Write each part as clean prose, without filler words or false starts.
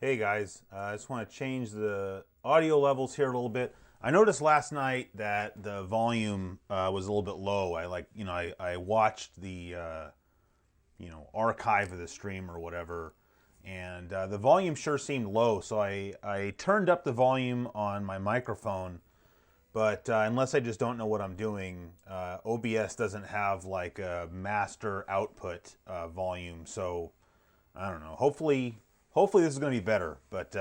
Hey guys, I just want to change the audio levels here a little bit. I noticed last night that the volume was a little bit low. I watched the archive of the stream or whatever, and the volume sure seemed low. So I turned up the volume on my microphone, but unless I just don't know what I'm doing, OBS doesn't have like a master output volume. So I don't know. Hopefully this is going to be better. But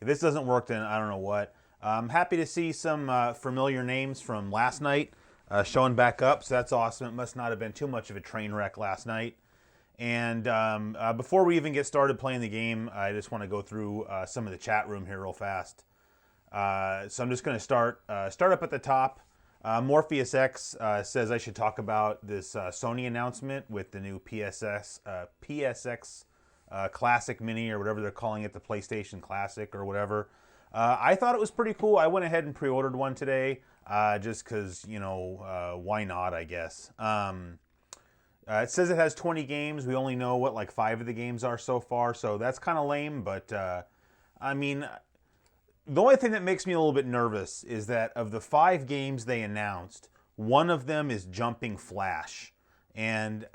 if this doesn't work, then I don't know what. I'm happy to see some familiar names from last night showing back up. So that's awesome. It must not have been too much of a train wreck last night. And before we even get started playing the game, I just want to go through some of the chat room here real fast. So I'm just going to start up at the top. Morpheus X says I should talk about this Sony announcement with the new PSX Classic Mini, or whatever they're calling it, the PlayStation Classic or whatever. I thought it was pretty cool. I went ahead and pre-ordered one today, just because, why not, I guess. It says it has 20 games. We only know what, like 5 of the games are so far, so that's kind of lame, but, I mean, the only thing that makes me a little bit nervous is that of the 5 games they announced, one of them is Jumping Flash. And,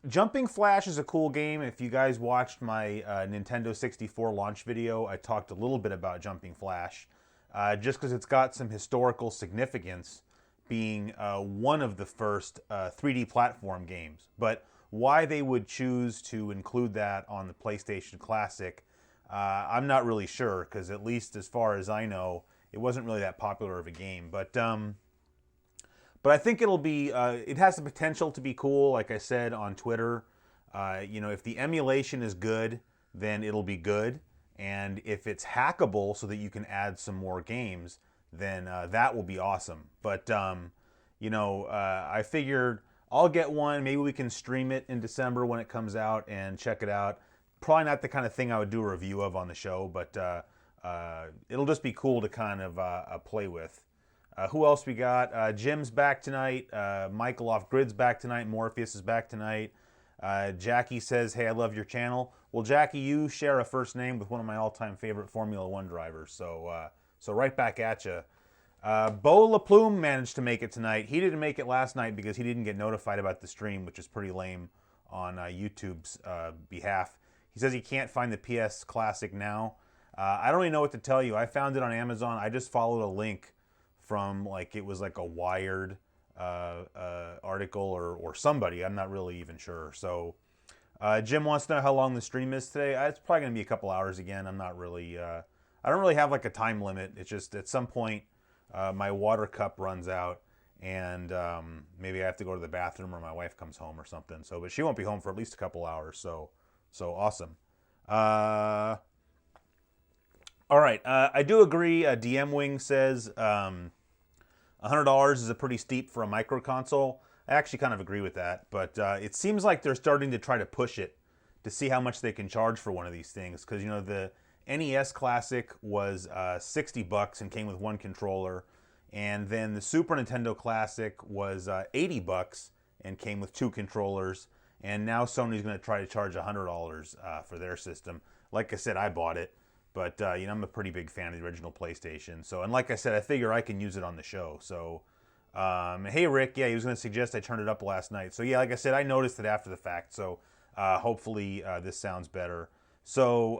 Jumping Flash is a cool game. If you guys watched my Nintendo 64 launch video, I talked a little bit about Jumping Flash, just because it's got some historical significance, being one of the first 3D platform games. But why they would choose to include that on the PlayStation Classic, I'm not really sure, because at least as far as I know, it wasn't really that popular of a game. But I think it'll be, it has the potential to be cool, like I said on Twitter. If the emulation is good, then it'll be good. And if it's hackable so that you can add some more games, then that will be awesome. But, I figured I'll get one. Maybe we can stream it in December when it comes out and check it out. Probably not the kind of thing I would do a review of on the show, but it'll just be cool to kind of play with. Who else we got? Jim's back tonight. Michael Off Grid's back tonight. Morpheus is back tonight. Jackie says, hey, I love your channel. Well, Jackie, you share a first name with one of my all-time favorite Formula One drivers, so right back at you. Bo LaPlume managed to make it tonight. He didn't make it last night because he didn't get notified about the stream, which is pretty lame on YouTube's behalf. He says he can't find the PS Classic now. I don't really know what to tell you. I found it on Amazon. I just followed a link from, it was like a Wired article or somebody. I'm not really even sure. So Jim wants to know how long the stream is today. It's probably going to be a couple hours again. I'm not really, I don't really have like a time limit. It's just at some point my water cup runs out, and maybe I have to go to the bathroom, or my wife comes home or something. So, but she won't be home for at least a couple hours. So awesome. All right, I do agree. DM Wing says $100 is a pretty steep for a micro console. I actually kind of agree with that, but it seems like they're starting to try to push it to see how much they can charge for one of these things. Because the NES Classic was $60 and came with one controller, and then the Super Nintendo Classic was $80 and came with 2 controllers. And now Sony's going to try to charge $100 for their system. Like I said, I bought it. But, I'm a pretty big fan of the original PlayStation. So, and like I said, I figure I can use it on the show. So, hey, Rick, yeah, he was going to suggest I turned it up last night. So, yeah, like I said, I noticed it after the fact. So, hopefully this sounds better. So,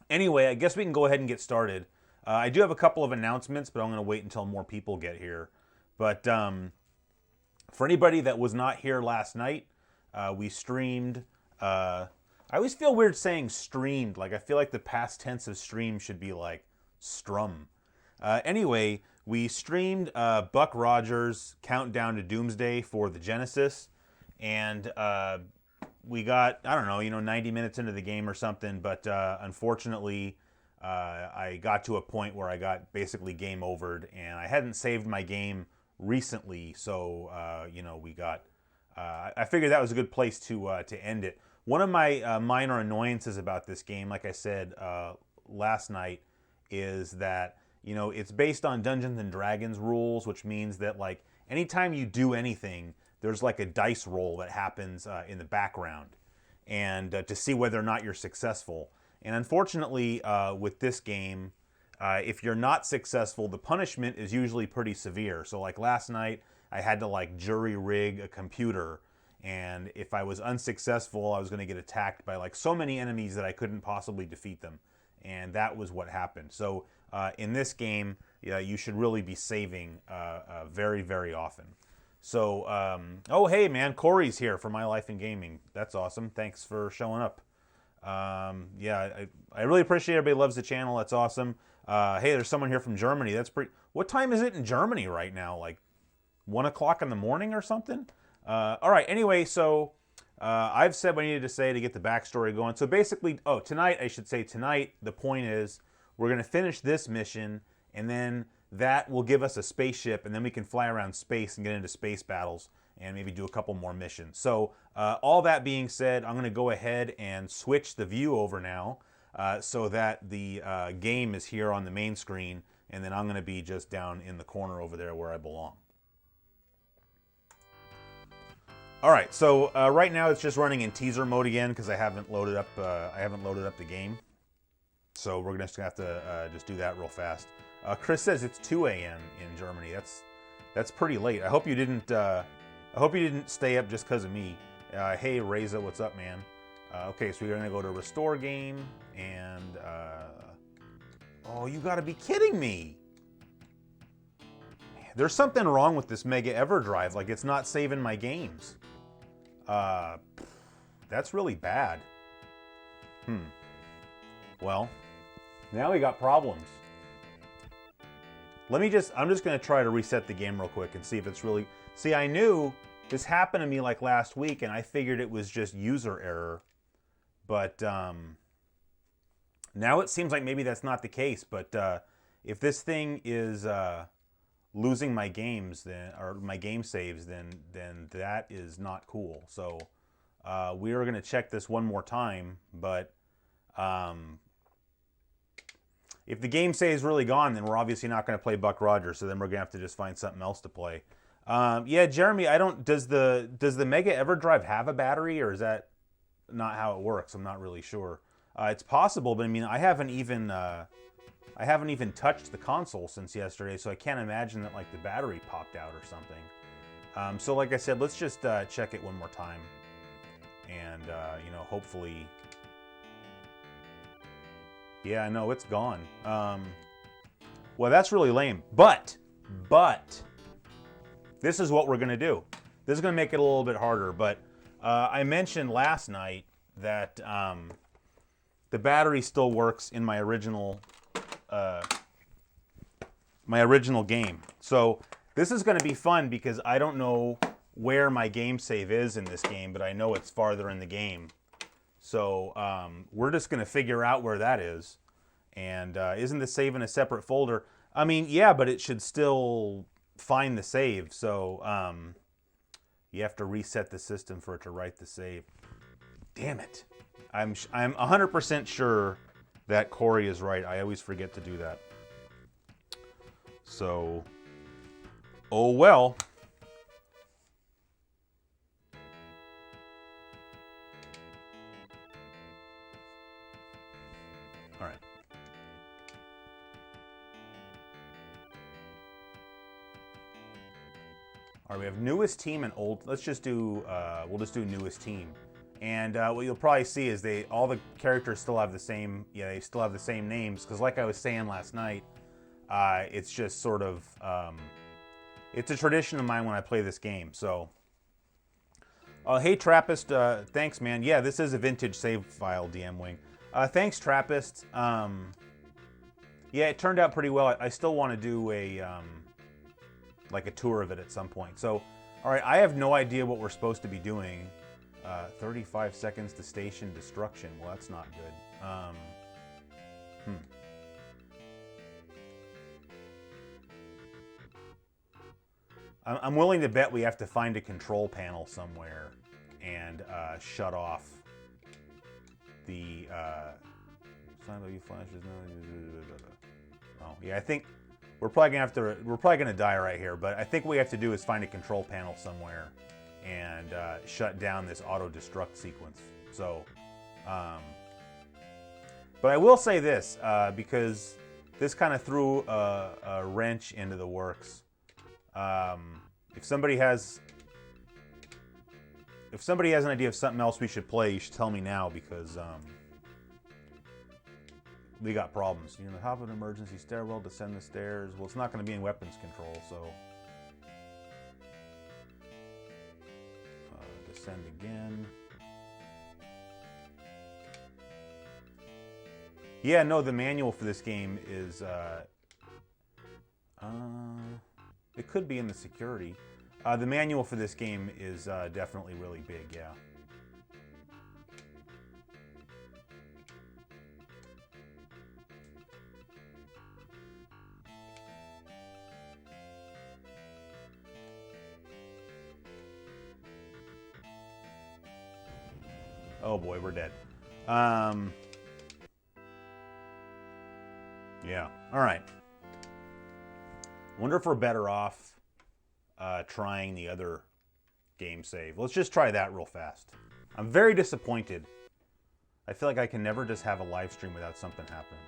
anyway, I guess we can go ahead and get started. I do have a couple of announcements, but I'm going to wait until more people get here. But for anybody that was not here last night, we streamed... I always feel weird saying streamed. Like, I feel like the past tense of stream should be like strum. Anyway, we streamed Buck Rogers' Countdown to Doomsday for the Genesis. And we got, I don't know, 90 minutes into the game or something. But unfortunately, I got to a point where I got basically game overed. And I hadn't saved my game recently. So, we got... I figured that was a good place to end it. One of my minor annoyances about this game, like I said last night, is that, it's based on Dungeons and Dragons rules, which means that, anytime you do anything, there's like a dice roll that happens in the background. and to see whether or not you're successful. And unfortunately, with this game, if you're not successful, the punishment is usually pretty severe. So like last night, I had to like jury rig a computer, and if I was unsuccessful, I was going to get attacked by like so many enemies that I couldn't possibly defeat them. And that was what happened. So in this game, you should really be saving very, very often. So, oh, hey, man, Corey's here for My Life in Gaming. That's awesome. Thanks for showing up. Yeah, I really appreciate it. Everybody loves the channel. That's awesome. Hey, there's someone here from Germany. That's pretty... What time is it in Germany right now? Like 1 o'clock in the morning or something? All right, anyway, so I've said what I needed to say to get the backstory going. So basically, tonight, I should say tonight, the point is we're going to finish this mission, and then that will give us a spaceship, and then we can fly around space and get into space battles and maybe do a couple more missions. So all that being said, I'm going to go ahead and switch the view over now so that the game is here on the main screen, and then I'm going to be just down in the corner over there where I belong. All right, so right now it's just running in teaser mode again because I haven't loaded up the game. So we're just gonna have to just do that real fast. Chris says it's 2 a.m. in Germany. That's pretty late. I hope you didn't stay up just because of me. Hey Reza, what's up, man? Okay, so we're gonna go to restore game and oh, you gotta be kidding me! Man, there's something wrong with this Mega EverDrive. Like it's not saving my games. That's really bad. Well, now we got problems. I'm just going to try to reset the game real quick and see if it's really... See, I knew this happened to me like last week, and I figured it was just user error. But now it seems like maybe that's not the case. But if this thing is losing my games, or my game saves, then that is not cool. So we are going to check this one more time, but if the game saves really gone, then we're obviously not going to play Buck Rogers, so then we're going to have to just find something else to play. Yeah, Jeremy, does the Mega EverDrive have a battery, or is that not how it works? I'm not really sure. It's possible, but I mean, I haven't even touched the console since yesterday, so I can't imagine that like the battery popped out or something. So like I said, let's just check it one more time, and you know, hopefully. Yeah, no, it's gone. Well, that's really lame. But this is what we're gonna do. This is gonna make it a little bit harder. But I mentioned last night that the battery still works in my original game. So this is going to be fun because I don't know where my game save is in this game, but I know it's farther in the game. So we're just going to figure out where that is. And isn't the save in a separate folder? I mean, yeah, but it should still find the save. So you have to reset the system for it to write the save. Damn it. I'm 100% sure that Corey is right. I always forget to do that. So, oh well. All right. All right, we have newest team and old. Let's just do, we'll just do newest team. And what you'll probably see is all the characters still have the same, they still have the same names. Because like I was saying last night, it's just sort of, it's a tradition of mine when I play this game. So, hey Trappist, thanks man. Yeah, this is a vintage save file, DM Wing. Thanks Trappist. Yeah, it turned out pretty well. I still want to do like a tour of it at some point. So, all right, I have no idea what we're supposed to be doing. 35 seconds to station destruction. Well, that's not good. I'm willing to bet we have to find a control panel somewhere and shut off the flashes. Oh, yeah, I think we're probably gonna die right here. But I think what we have to do is find a control panel somewhere and shut down this auto-destruct sequence. So, but I will say this, because this kind of threw a wrench into the works. If somebody has an idea of something else we should play, you should tell me now, because we got problems. You know, hop an emergency stairwell, descend the stairs. Well, it's not going to be in weapons control, so descend again. Yeah, no, the manual for this game is it could be in the security. The manual for this game is definitely really big, yeah. Oh boy, we're dead. Yeah, all right. Wonder if we're better off trying the other game save. Let's just try that real fast. I'm very disappointed. I feel like I can never just have a live stream without something happening.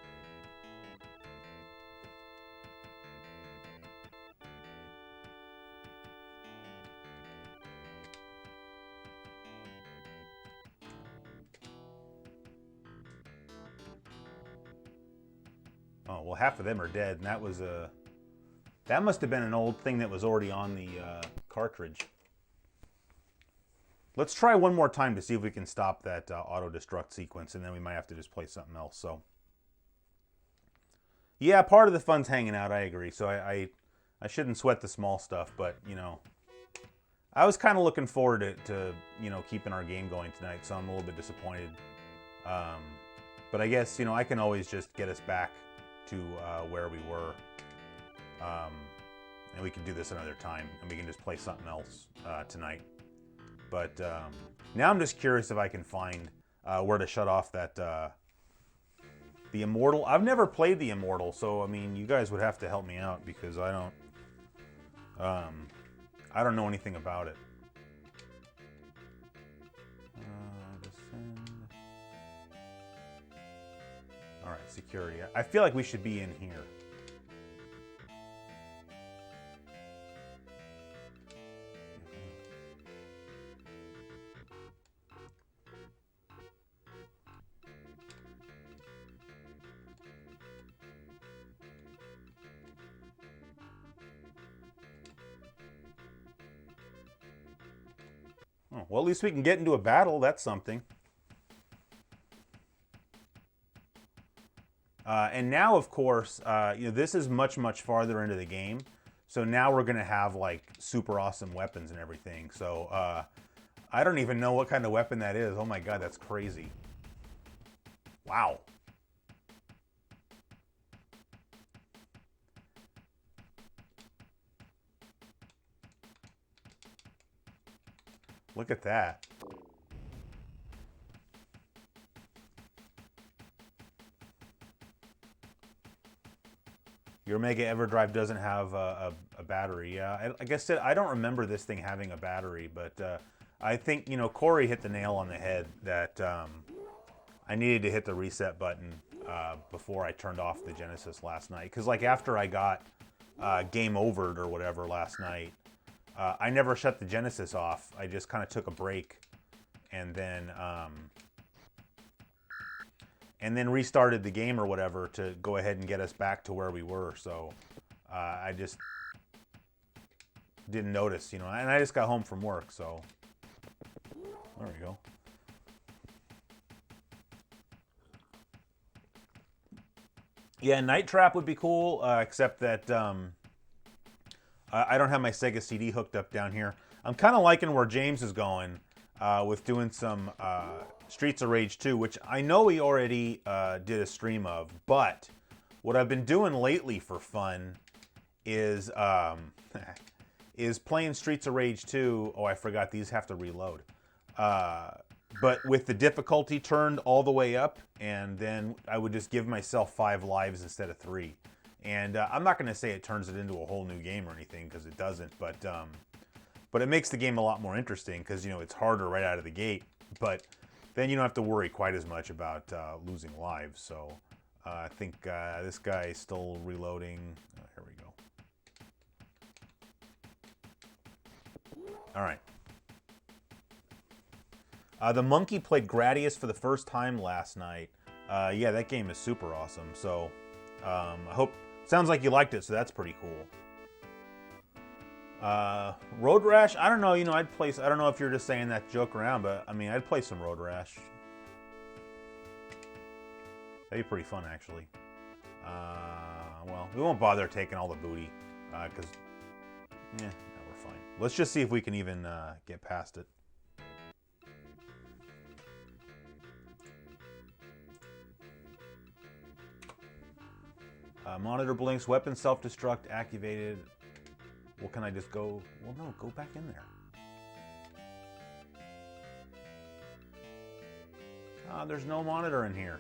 Oh, well, half of them are dead, and that was a... That must have been an old thing that was already on the cartridge. Let's try one more time to see if we can stop that auto-destruct sequence, and then we might have to just play something else. So, yeah, part of the fun's hanging out, I agree. So I shouldn't sweat the small stuff, but, you know, I was kind of looking forward to, you know, keeping our game going tonight, so I'm a little bit disappointed. But I guess, you know, I can always just get us back to where we were. And we can do this another time, and we can just play something else tonight. But now I'm just curious if I can find where to shut off that the Immortal. I've never played the Immortal, so I mean, you guys would have to help me out, because I don't know anything about it. Descend. All right, security. I feel like we should be in here. Oh, well, at least we can get into a battle. That's something. And now, of course, you know, this is much, much farther into the game. So now we're going to have, like, super awesome weapons and everything. So I don't even know what kind of weapon that is. Oh, my God, that's crazy. Wow. Look at that. Your Mega EverDrive doesn't have a battery. Yeah, like I said, I don't remember this thing having a battery, but I think, you know, Corey hit the nail on the head that I needed to hit the reset button before I turned off the Genesis last night. Because, like, after I got game overed or whatever last night, I never shut the Genesis off. I just kind of took a break and then restarted the game or whatever to go ahead and get us back to where we were. So I just didn't notice, you know, and I just got home from work, so there we go. Yeah, Night Trap would be cool, except that I don't have my Sega CD hooked up down here. I'm kind of liking where James is going with doing some Streets of Rage 2, which I know he already did a stream of, but what I've been doing lately for fun is is playing Streets of Rage 2. Oh, I forgot, these have to reload. But with the difficulty turned all the way up, and then I would just give myself 5 lives instead of 3. And I'm not going to say it turns it into a whole new game or anything, because it doesn't, but But it makes the game a lot more interesting because, you know, it's harder right out of the gate. But then you don't have to worry quite as much about losing lives. So I think this guy is still reloading. Here we go. All right. The monkey played Gradius for the first time last night. Yeah, that game is super awesome. So I hope... Sounds like you liked it, so that's pretty cool. Road Rash, I don't know, you know, I'd play... I don't know if you're just saying that to joke around, but, I mean, I'd play some Road Rash. That'd be pretty fun, actually. Well, we won't bother taking all the booty, because... Yeah, no, we're fine. Let's just see if we can even get past it. Monitor blinks, weapon self-destruct activated. Well, can I just go? Well, no, go back in there. There's no monitor in here.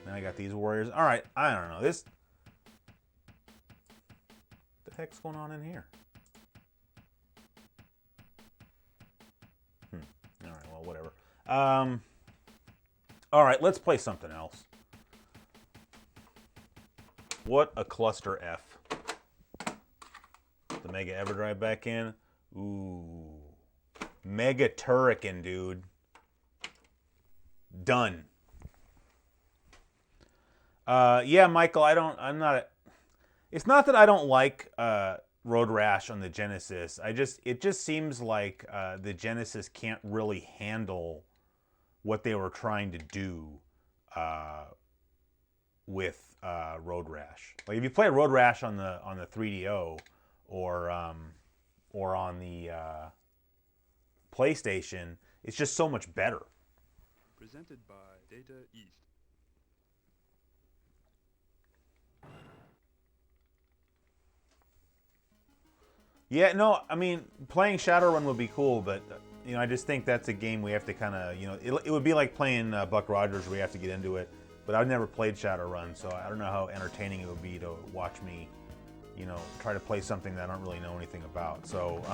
Now I got these warriors. All right, I don't know. What the heck's going on in here? All right, well, whatever. All right, let's play something else. What a cluster F. The Mega Everdrive back in. Ooh. Mega Turrican, dude. Done. Yeah, Michael, it's not that I don't like Road Rash on the Genesis. It just seems like the Genesis can't really handle what they were trying to do with Road Rash. Like if you play Road Rash on the 3DO or on the PlayStation, it's just so much better. Presented by Data East. Yeah, no, I mean, playing Shadowrun would be cool, but, you know, I just think that's a game we have to kind of, you know, it would be like playing Buck Rogers where we have to get into it, but I've never played Shadowrun, so I don't know how entertaining it would be to watch me, you know, try to play something that I don't really know anything about, so,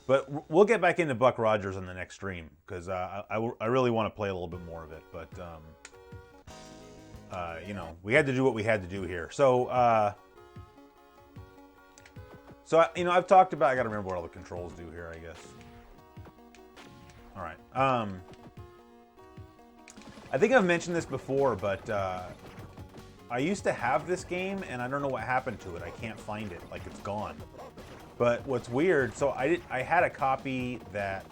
but we'll get back into Buck Rogers on the next stream, because I really want to play a little bit more of it, but, you know, we had to do what we had to do here, so, you know, I've talked about... I gotta remember what all the controls do here, I guess. All right. I think I've mentioned this before, but I used to have this game, and I don't know what happened to it. I can't find it. Like, it's gone. But what's weird... So I had a copy that...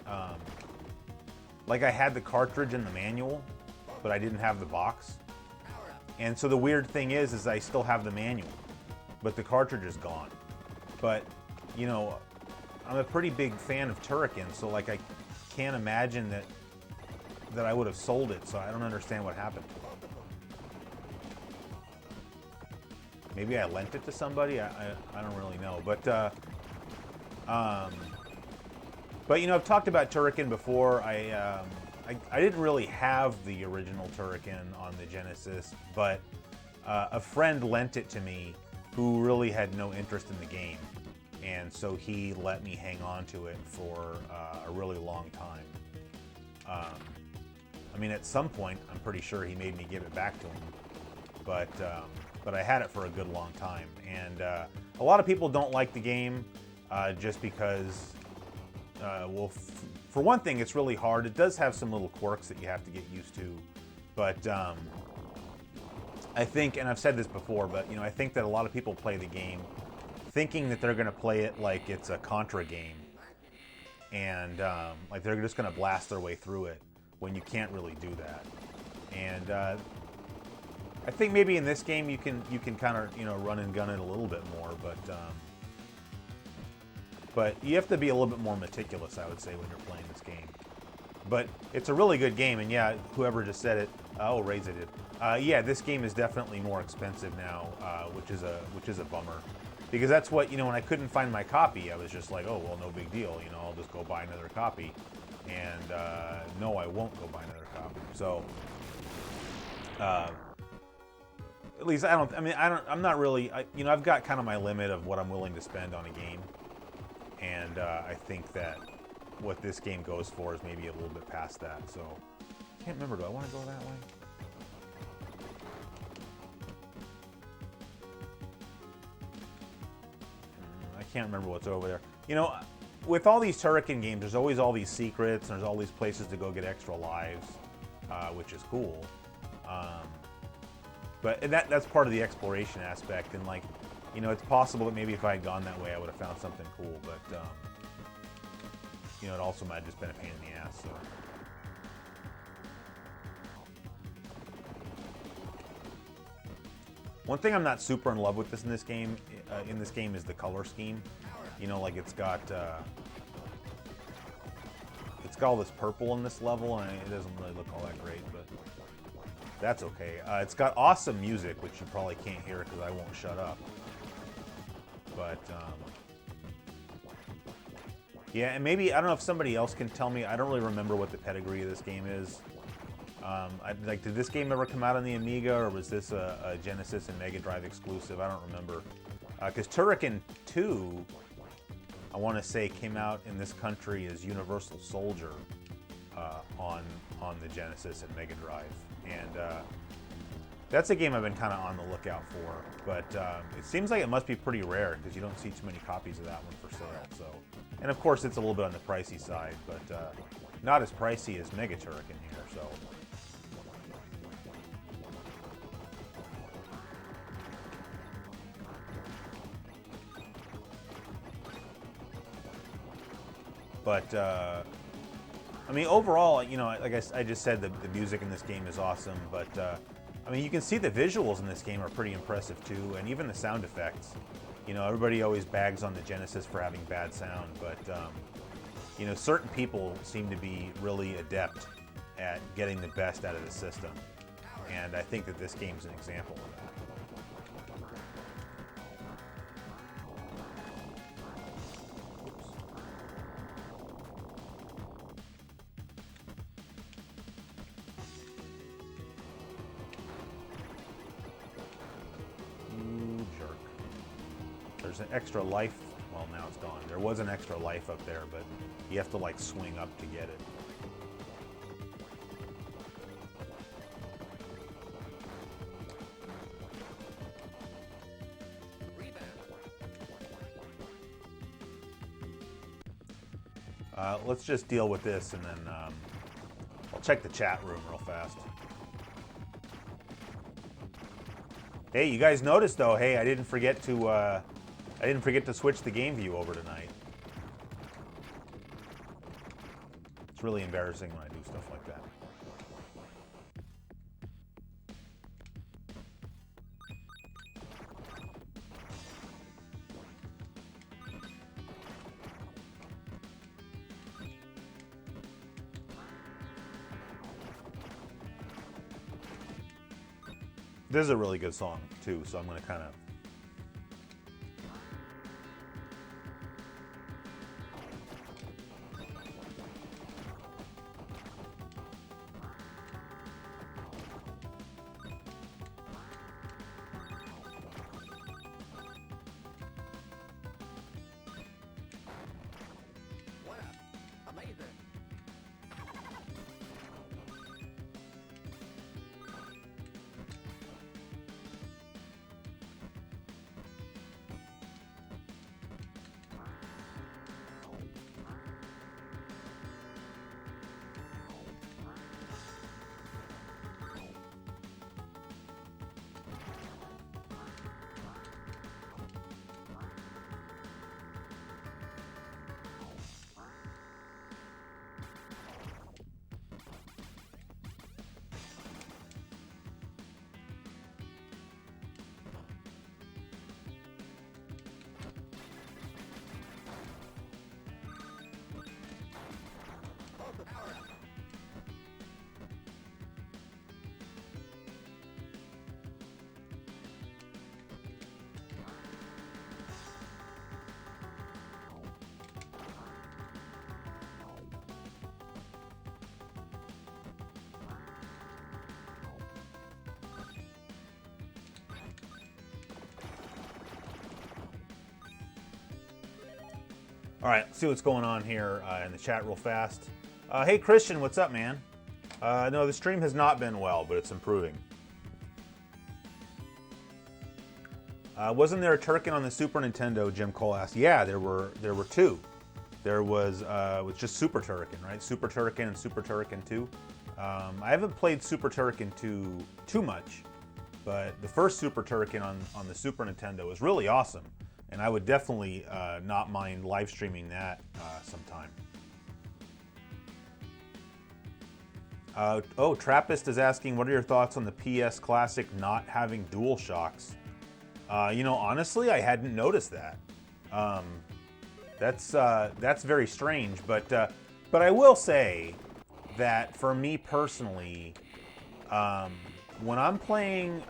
like, I had the cartridge and the manual, but I didn't have the box. And so the weird thing is I still have the manual, but the cartridge is gone. But, you know, I'm a pretty big fan of Turrican, so, like, I can't imagine that I would have sold it, so I don't understand what happened to it. Maybe I lent it to somebody? I don't really know. But, you know, I've talked about Turrican before. I didn't really have the original Turrican on the Genesis, but a friend lent it to me who really had no interest in the game. And so he let me hang on to it for a really long time. I mean, at some point, I'm pretty sure he made me give it back to him. But I had it for a good long time. And a lot of people don't like the game just because, well, for one thing, it's really hard. It does have some little quirks that you have to get used to. But I think, and I've said this before, but, you know, I think that a lot of people play the game thinking that they're going to play it like it's a Contra game. And, like, they're just going to blast their way through it when you can't really do that. And I think maybe in this game you can kind of, you know, run and gun it a little bit more, but you have to be a little bit more meticulous, I would say, when you're playing this game. But it's a really good game, and yeah, whoever just said it, oh, Raise it did. Yeah, this game is definitely more expensive now, which is a bummer. Because that's what, you know, when I couldn't find my copy, I was just like, oh, well, no big deal, you know, I'll just go buy another copy. And no, I won't go buy another copy. So, At least I don't. I mean, I don't. I'm not really. You know, I've got kind of my limit of what I'm willing to spend on a game, and I think that what this game goes for is maybe a little bit past that. So, I can't remember. Do I want to go that way? I can't remember what's over there. You know, with all these Turrican games, there's always all these secrets, and there's all these places to go get extra lives, which is cool. But that's part of the exploration aspect, and like, you know, it's possible that maybe if I had gone that way, I would have found something cool. But you know, it also might have just been a pain in the ass. So. One thing I'm not super in love with in this game is the color scheme. You know, like it's got all this purple in this level, and it doesn't really look all that great, but that's okay. It's got awesome music, which you probably can't hear because I won't shut up. But yeah, and maybe I don't know if somebody else can tell me. I don't really remember what the pedigree of this game is. Like, did this game ever come out on the Amiga, or was this a Genesis and Mega Drive exclusive? I don't remember. Because Turrican 2, I want to say, came out in this country as Universal Soldier on the Genesis and Mega Drive. And that's a game I've been kind of on the lookout for. But it seems like it must be pretty rare, because you don't see too many copies of that one for sale. So, and of course, it's a little bit on the pricey side, but not as pricey as Mega Turrican here. So. But, I mean, overall, you know, like I just said, the music in this game is awesome. But, I mean, you can see the visuals in this game are pretty impressive, too. And even the sound effects. You know, everybody always bags on the Genesis for having bad sound. But, you know, certain people seem to be really adept at getting the best out of the system. And I think that this game's an example of that. There's an extra life. Well, now it's gone. There was an extra life up there, but you have to like swing up to get it. Let's just deal with this, and then I'll check the chat room real fast. Hey, you guys noticed though? Hey, I didn't forget to switch the game view over tonight. It's really embarrassing when I do stuff like that. This is a really good song too, so I'm going to kind of All right, let's see what's going on here in the chat real fast. Hey, Christian, what's up, man? No, the stream has not been well, but it's improving. Wasn't there a Turrican on the Super Nintendo? Jim Cole asked. Yeah, there were two. There was just Super Turrican, right? Super Turrican and Super Turrican 2. I haven't played Super Turrican 2 too much, but the first Super Turrican on the Super Nintendo was really awesome, and I would definitely not mind live streaming that sometime. Oh, Trappist is asking, what are your thoughts on the PS Classic not having dual shocks? You know, honestly, I hadn't noticed that. That's very strange, but I will say that for me personally, when I'm playing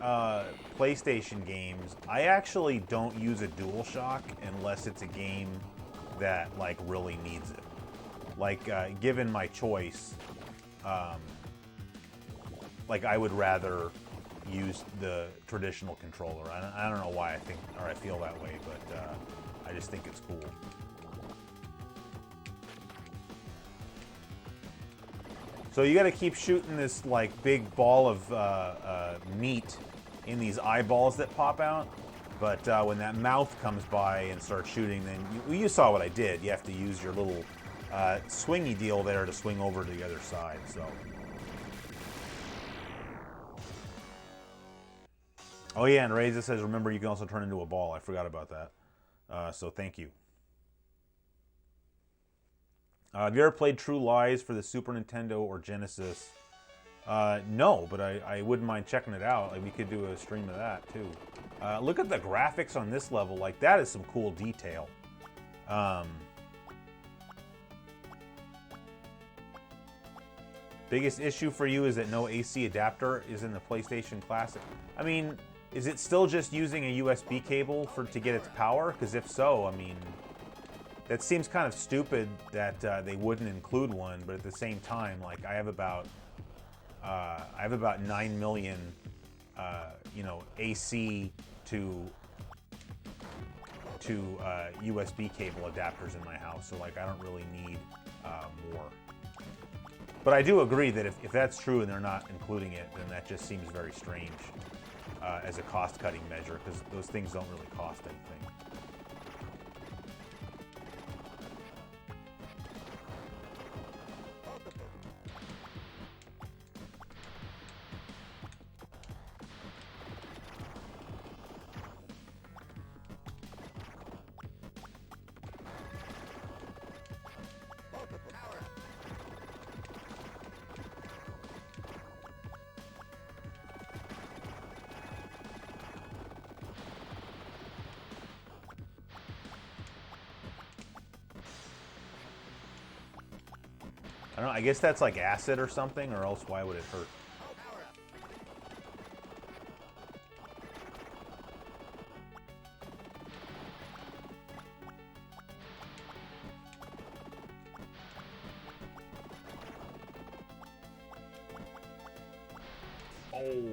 PlayStation games, I actually don't use a DualShock unless it's a game that like really needs it. Like given my choice, like I would rather use the traditional controller. I don't know why I feel that way, but I just think it's cool. So you got to keep shooting this like big ball of meat in these eyeballs that pop out. But when that mouth comes by and starts shooting, then you saw what I did. You have to use your little swingy deal there to swing over to the other side. So. Oh yeah, and Reza says, remember you can also turn into a ball. I forgot about that. So thank you. Have you ever played True Lies for the Super Nintendo or Genesis? No, but I wouldn't mind checking it out. Like, we could do a stream of that, too. Look at the graphics on this level. Like, that is some cool detail. Biggest issue for you is that no AC adapter is in the PlayStation Classic. I mean, is it still just using a USB cable to get its power? Because if so, I mean, that seems kind of stupid that they wouldn't include one. But at the same time, like I have about 9 million, AC to USB cable adapters in my house. So like I don't really need more. But I do agree that if that's true and they're not including it, then that just seems very strange as a cost-cutting measure, because those things don't really cost anything. I don't know, I guess that's like acid or something, or else why would it hurt? Oh.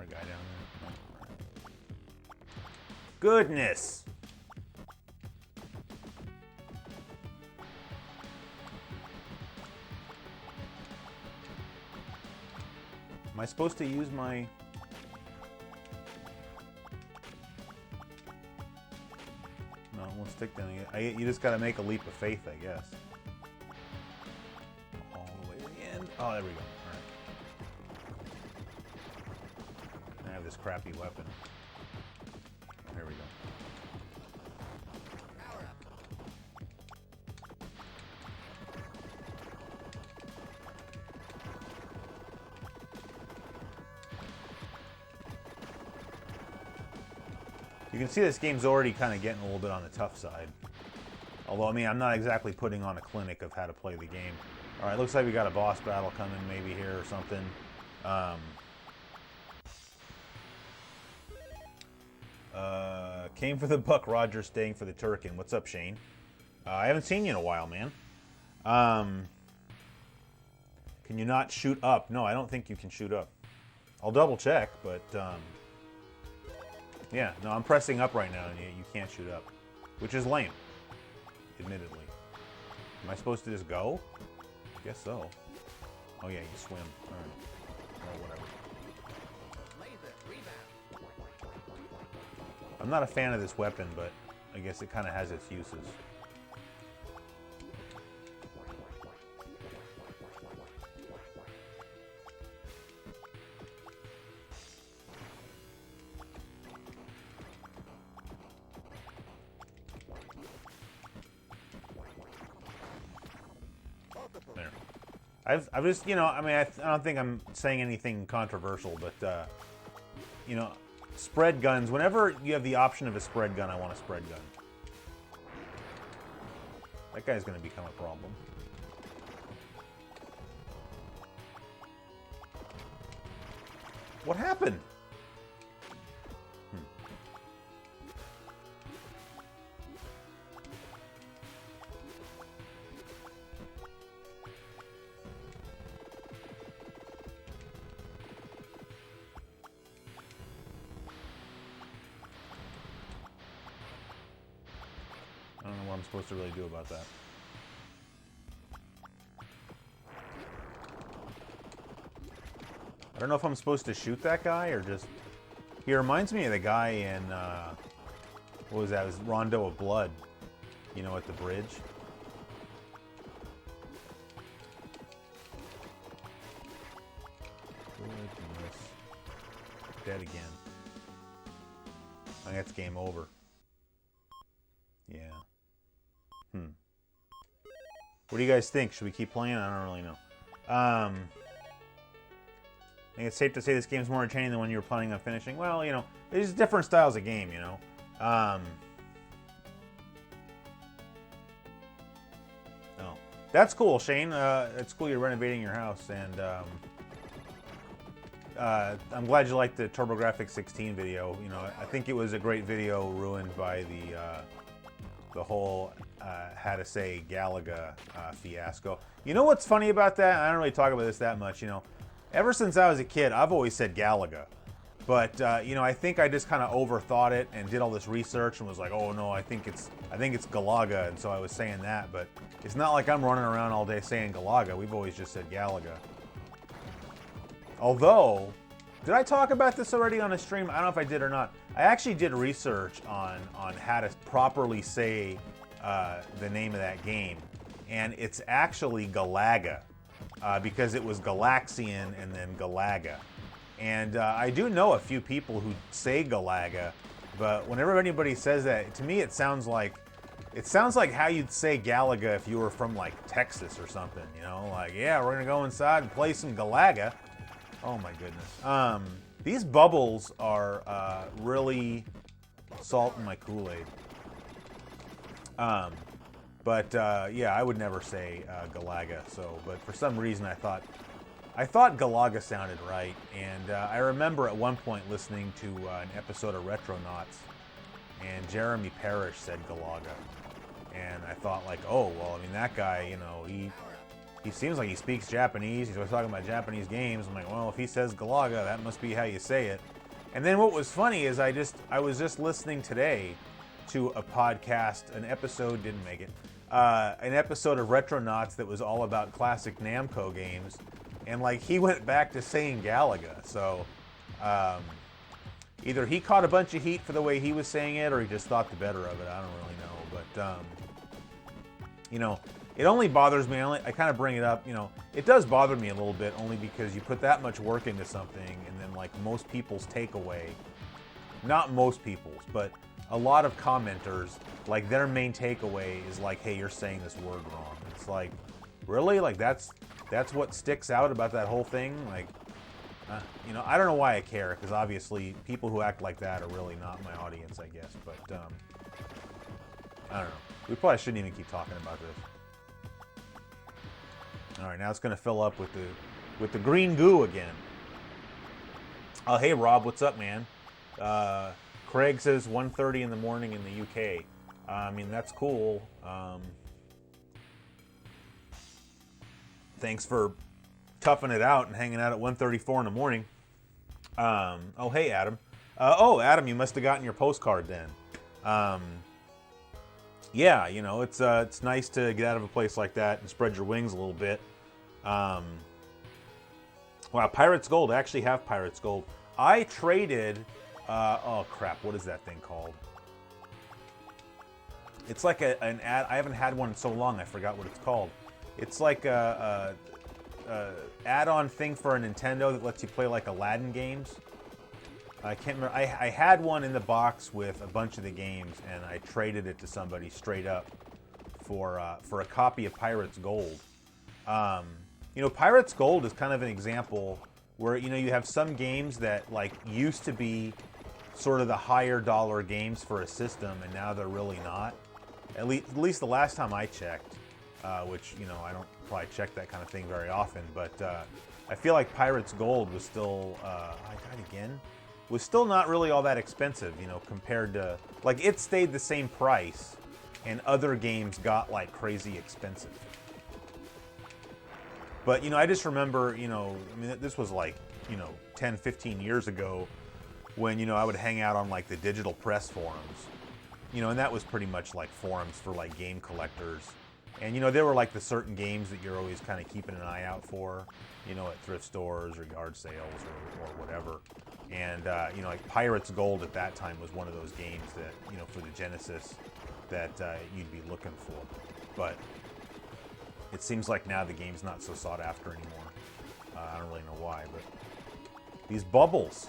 Guy down there. Goodness. Am I supposed to use my... No, it won't stick down. You just got to make a leap of faith, I guess. All the way to the end. Oh, there we go. I have this crappy weapon. There we go. You can see this game's already kind of getting a little bit on the tough side. Although, I mean, I'm not exactly putting on a clinic of how to play the game. Alright, looks like we got a boss battle coming maybe here or something. Came for the buck, Roger, staying for the Turrican. What's up, Shane? I haven't seen you in a while, man. Can you not shoot up? No, I don't think you can shoot up. I'll double check, but yeah, no, I'm pressing up right now, and you can't shoot up, which is lame, admittedly. Am I supposed to just go? Guess so. Oh yeah, you swim. All right. Or whatever. I'm not a fan of this weapon, but I guess it kind of has its uses. There. I've just, you know, I mean, I don't think I'm saying anything controversial, but, you know, spread guns, whenever you have the option of a spread gun, I want a spread gun. That guy's going to become a problem. What happened? I don't know what I'm supposed to really do about that. I don't know if I'm supposed to shoot that guy or just... He reminds me of the guy in, what was that? It was Rondo of Blood. You know, at the bridge. Goodness. Dead again. I think that's game over. Yeah. What do you guys think? Should we keep playing? I don't really know. I think it's safe to say this game's more entertaining than when you were planning on finishing. Well, you know, there's different styles of game, you know. Oh, that's cool, Shane. It's cool you're renovating your house, and I'm glad you liked the TurboGrafx 16 video. You know, I think it was a great video ruined by the whole how to say Galaga fiasco. You know what's funny about that? I don't really talk about this that much, you know. Ever since I was a kid, I've always said Galaga. But, you know, I think I just kind of overthought it and did all this research and was like, oh, no, I think it's Galaga, and so I was saying that. But it's not like I'm running around all day saying Galaga. We've always just said Galaga. Although, did I talk about this already on a stream? I don't know if I did or not. I actually did research on how to properly say the name of that game. And it's actually Galaga. Because it was Galaxian and then Galaga. And I do know a few people who say Galaga, but whenever anybody says that, to me it sounds like how you'd say Galaga if you were from like Texas or something, you know? Like, yeah, we're gonna go inside and play some Galaga. Oh my goodness. These bubbles are really salting my Kool-Aid. But yeah, I would never say Galaga. So, but for some reason, I thought Galaga sounded right, and I remember at one point listening to an episode of Retronauts, and Jeremy Parrish said Galaga, and I thought like, oh well, I mean that guy, you know, he seems like he speaks Japanese. He's always talking about Japanese games. I'm like, well, if he says Galaga, that must be how you say it. And then what was funny is I was just listening today to a podcast, an episode didn't make it. An episode of Retronauts that was all about classic Namco games, and like he went back to saying Galaga. So either he caught a bunch of heat for the way he was saying it, or he just thought the better of it. I don't really know, but you know, it only bothers me. I kind of bring it up. You know, it does bother me a little bit, only because you put that much work into something, and then like most people's takeaway, not most people's, but a lot of commenters, like their main takeaway is like, hey, you're saying this word wrong. It's like, really? Like that's what sticks out about that whole thing? Like, you know, I don't know why I care, because obviously people who act like that are really not my audience, I guess. But I don't know. We probably shouldn't even keep talking about this. All right, now it's going to fill up with the green goo again. Oh, hey Rob, what's up, man? Craig says 1:30 in the morning in the UK. I mean, that's cool. Thanks for toughing it out and hanging out at 1:34 in the morning. Oh, hey, Adam. Oh, Adam, you must have gotten your postcard then. Yeah, you know, it's nice to get out of a place like that and spread your wings a little bit. Wow, Pirate's Gold. I actually have Pirate's Gold. I traded, oh crap, what is that thing called? It's like an ad. I haven't had one in so long, I forgot what it's called. It's like a add-on thing for a Nintendo that lets you play like Aladdin games. I can't remember. I had one in the box with a bunch of the games, and I traded it to somebody straight up for a copy of Pirate's Gold. You know, Pirate's Gold is kind of an example where, you know, you have some games that like used to be sort of the higher dollar games for a system, and now they're really not. At least the last time I checked, which, you know, I don't probably check that kind of thing very often, but I feel like Pirate's Gold was still, I tried again, was still not really all that expensive, you know, compared to, like, it stayed the same price, and other games got like crazy expensive. But, you know, I just remember, you know, I mean, this was like, you know, 10, 15 years ago when, you know, I would hang out on like the digital press forums, you know, and that was pretty much like forums for like game collectors. And, you know, there were like the certain games that you're always kind of keeping an eye out for, you know, at thrift stores or yard sales or whatever. And, you know, like Pirate's Gold at that time was one of those games that, you know, for the Genesis that you'd be looking for. But it seems like now the game's not so sought after anymore. I don't really know why, but these bubbles.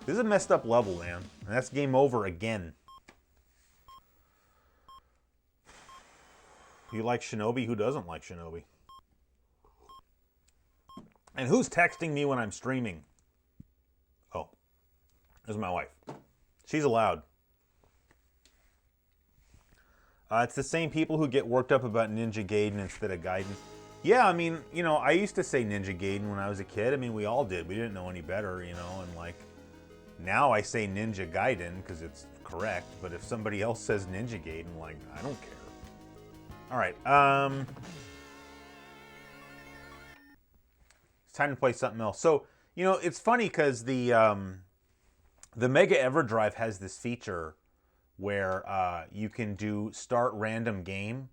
This is a messed up level, man. And that's game over again. You like Shinobi? Who doesn't like Shinobi? And who's texting me when I'm streaming? Oh, there's my wife. She's allowed. It's the same people who get worked up about Ninja Gaiden instead of Gaiden. Yeah, I mean, you know, I used to say Ninja Gaiden when I was a kid. I mean, we all did. We didn't know any better, you know, and like, now I say Ninja Gaiden because it's correct, but if somebody else says Ninja Gaiden, like, I don't care. All right, it's time to play something else. So, you know, it's funny because the Mega EverDrive has this feature where you can do start random game,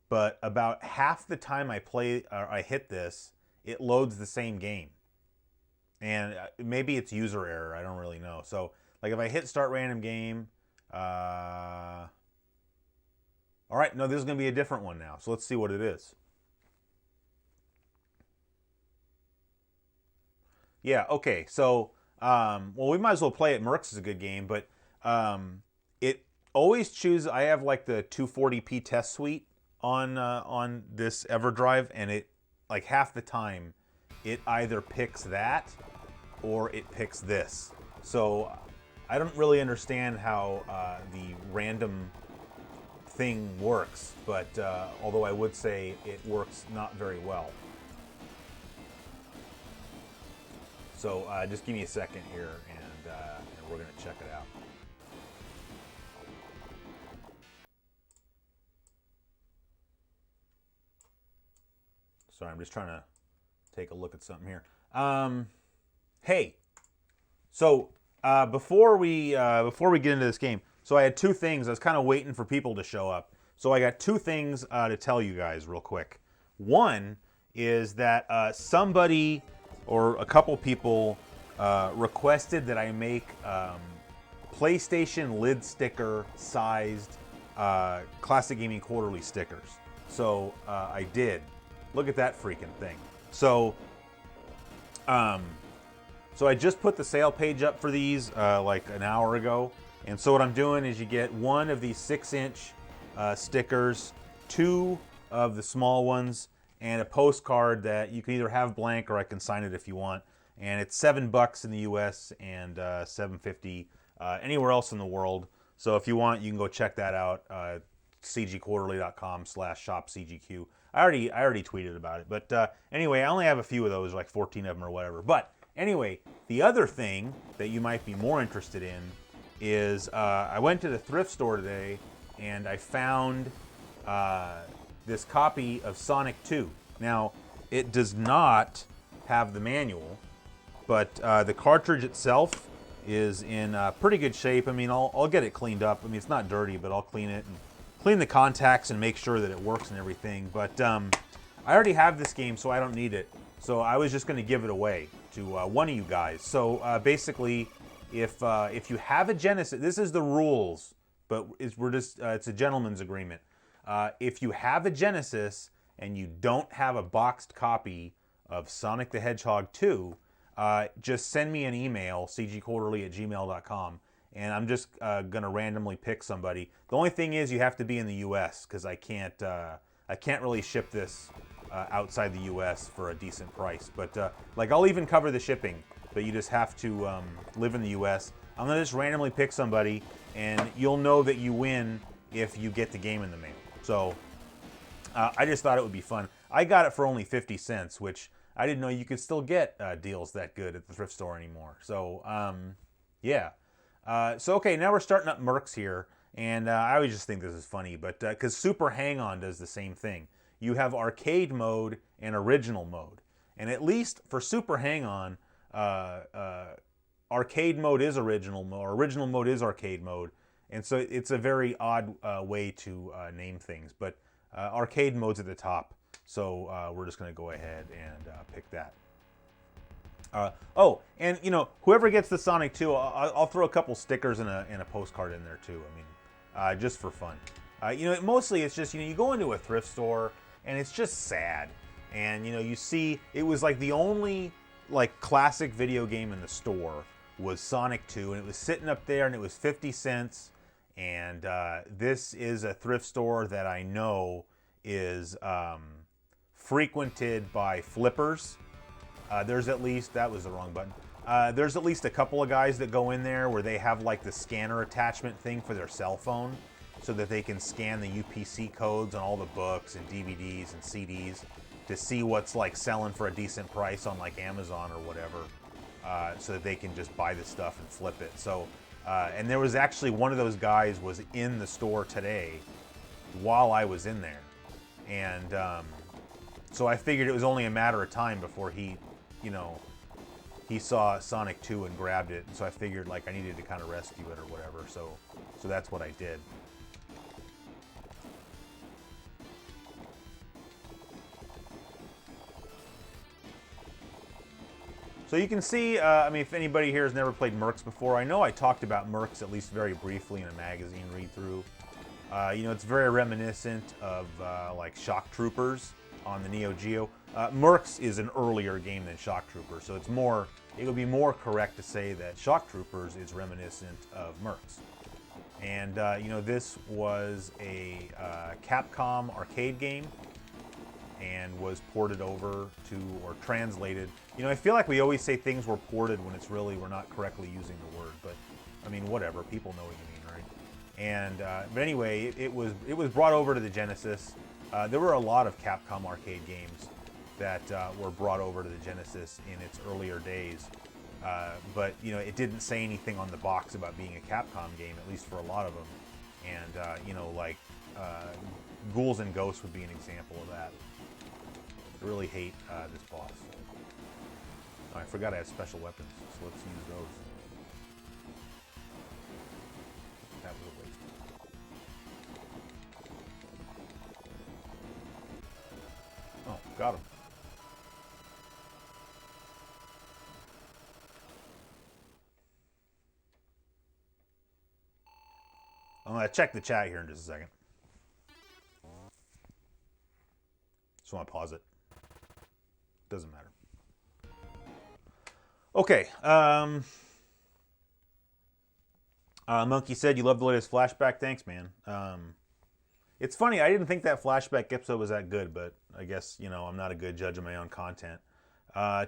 but about half the time I play or I hit this, it loads the same game. And maybe it's user error, I don't really know. So, like if I hit start random game, all right, no, this is going to be a different one now. So let's see what it is. Yeah, okay. So, well, we might as well play it. MERCs is a good game, but it always chooses. I have like the 240p test suite on this EverDrive, and it like half the time it either picks that or it picks this. So I don't really understand how the random thing works, but although I would say it works not very well. So just give me a second here, and we're going to check it out. Sorry, I'm just trying to take a look at something here. Hey, so before we get into this game, so I had two things. I was kind of waiting for people to show up. So I got two things to tell you guys real quick. One is that somebody or a couple people requested that I make PlayStation lid sticker sized Classic Gaming Quarterly stickers. So I did. Look at that freaking thing. So so I just put the sale page up for these like an hour ago. And so what I'm doing is you get one of these 6-inch stickers, two of the small ones, and a postcard that you can either have blank or I can sign it if you want. And it's $7 in the US and $7.50 anywhere else in the world. So if you want, you can go check that out. cgquarterly.com/shopcgq. I already tweeted about it. But anyway, I only have a few of those, like 14 of them or whatever. But anyway, The other thing that you might be more interested in is I went to the thrift store today and I found this copy of Sonic 2. Now, it does not have the manual, but the cartridge itself is in pretty good shape. I mean, I'll get it cleaned up. I mean, it's not dirty, but I'll clean it and clean the contacts and make sure that it works and everything. But I already have this game, so I don't need it. So I was just going to give it away to one of you guys. So basically, if you have a Genesis, this is the rules, but it's a gentleman's agreement. If you have a Genesis and you don't have a boxed copy of Sonic the Hedgehog 2, just send me an email, cgquarterly@gmail.com, and I'm just gonna randomly pick somebody. The only thing is you have to be in the U.S. because I can't really ship this outside the U.S. for a decent price. But like I'll even cover the shipping, but you just have to live in the U.S. I'm gonna just randomly pick somebody, and you'll know that you win if you get the game in the mail. So I just thought it would be fun. I got it for only 50 cents, which I didn't know you could still get deals that good at the thrift store anymore. So, yeah. So, okay, now we're starting up MERCs here. And I always just think this is funny, but because Super Hang-On does the same thing. You have arcade mode and original mode. And at least for Super Hang-On, arcade mode is original mode, or original mode is arcade mode. And so it's a very odd way to name things. But arcade mode's at the top. So we're just going to go ahead and pick that. Oh, and you know, whoever gets the Sonic 2, I'll throw a couple stickers and a postcard in there too. I mean, just for fun. You know, mostly it's just, you know, you go into a thrift store and it's just sad. And you know, you see, it was like the only like classic video game in the store was Sonic 2, and it was sitting up there and it was 50 cents. And this is a thrift store that I know is frequented by flippers. There's at least, that was the wrong button. There's at least a couple of guys that go in there where they have like the scanner attachment thing for their cell phone so that they can scan the UPC codes on all the books and DVDs and CDs to see what's like selling for a decent price on like Amazon or whatever, so that they can just buy the stuff and flip it. So, and there was actually one of those guys was in the store today while I was in there. And so I figured it was only a matter of time before he, you know, he saw Sonic 2 and grabbed it. So I figured like I needed to kind of rescue it or whatever. So that's what I did. So you can see, I mean, if anybody here has never played MERCs before, I know I talked about MERCs at least very briefly in a magazine read-through. You know, it's very reminiscent of like Shock Troopers on the Neo Geo. MERCs is an earlier game than Shock Troopers, so it would be more correct to say that Shock Troopers is reminiscent of MERCs. And you know, this was a Capcom arcade game and was ported over to, or translated. You know, I feel like we always say things were ported when it's really, we're not correctly using the word, but I mean, whatever, people know what you mean, right? And but anyway, it was brought over to the Genesis. There were a lot of Capcom arcade games that were brought over to the Genesis in its earlier days, but you know, it didn't say anything on the box about being a Capcom game, at least for a lot of them. And you know, like Ghouls and Ghosts would be an example of that. I really hate this boss. Oh, I forgot I have special weapons, so let's use those. That was a waste. Oh, got him. I'm going to check the chat here in just a second. Just want to pause it. Doesn't matter. Okay. Monkey said you love the latest flashback. Thanks, man. It's funny. I didn't think that flashback episode was that good, but I guess, you know, I'm not a good judge of my own content.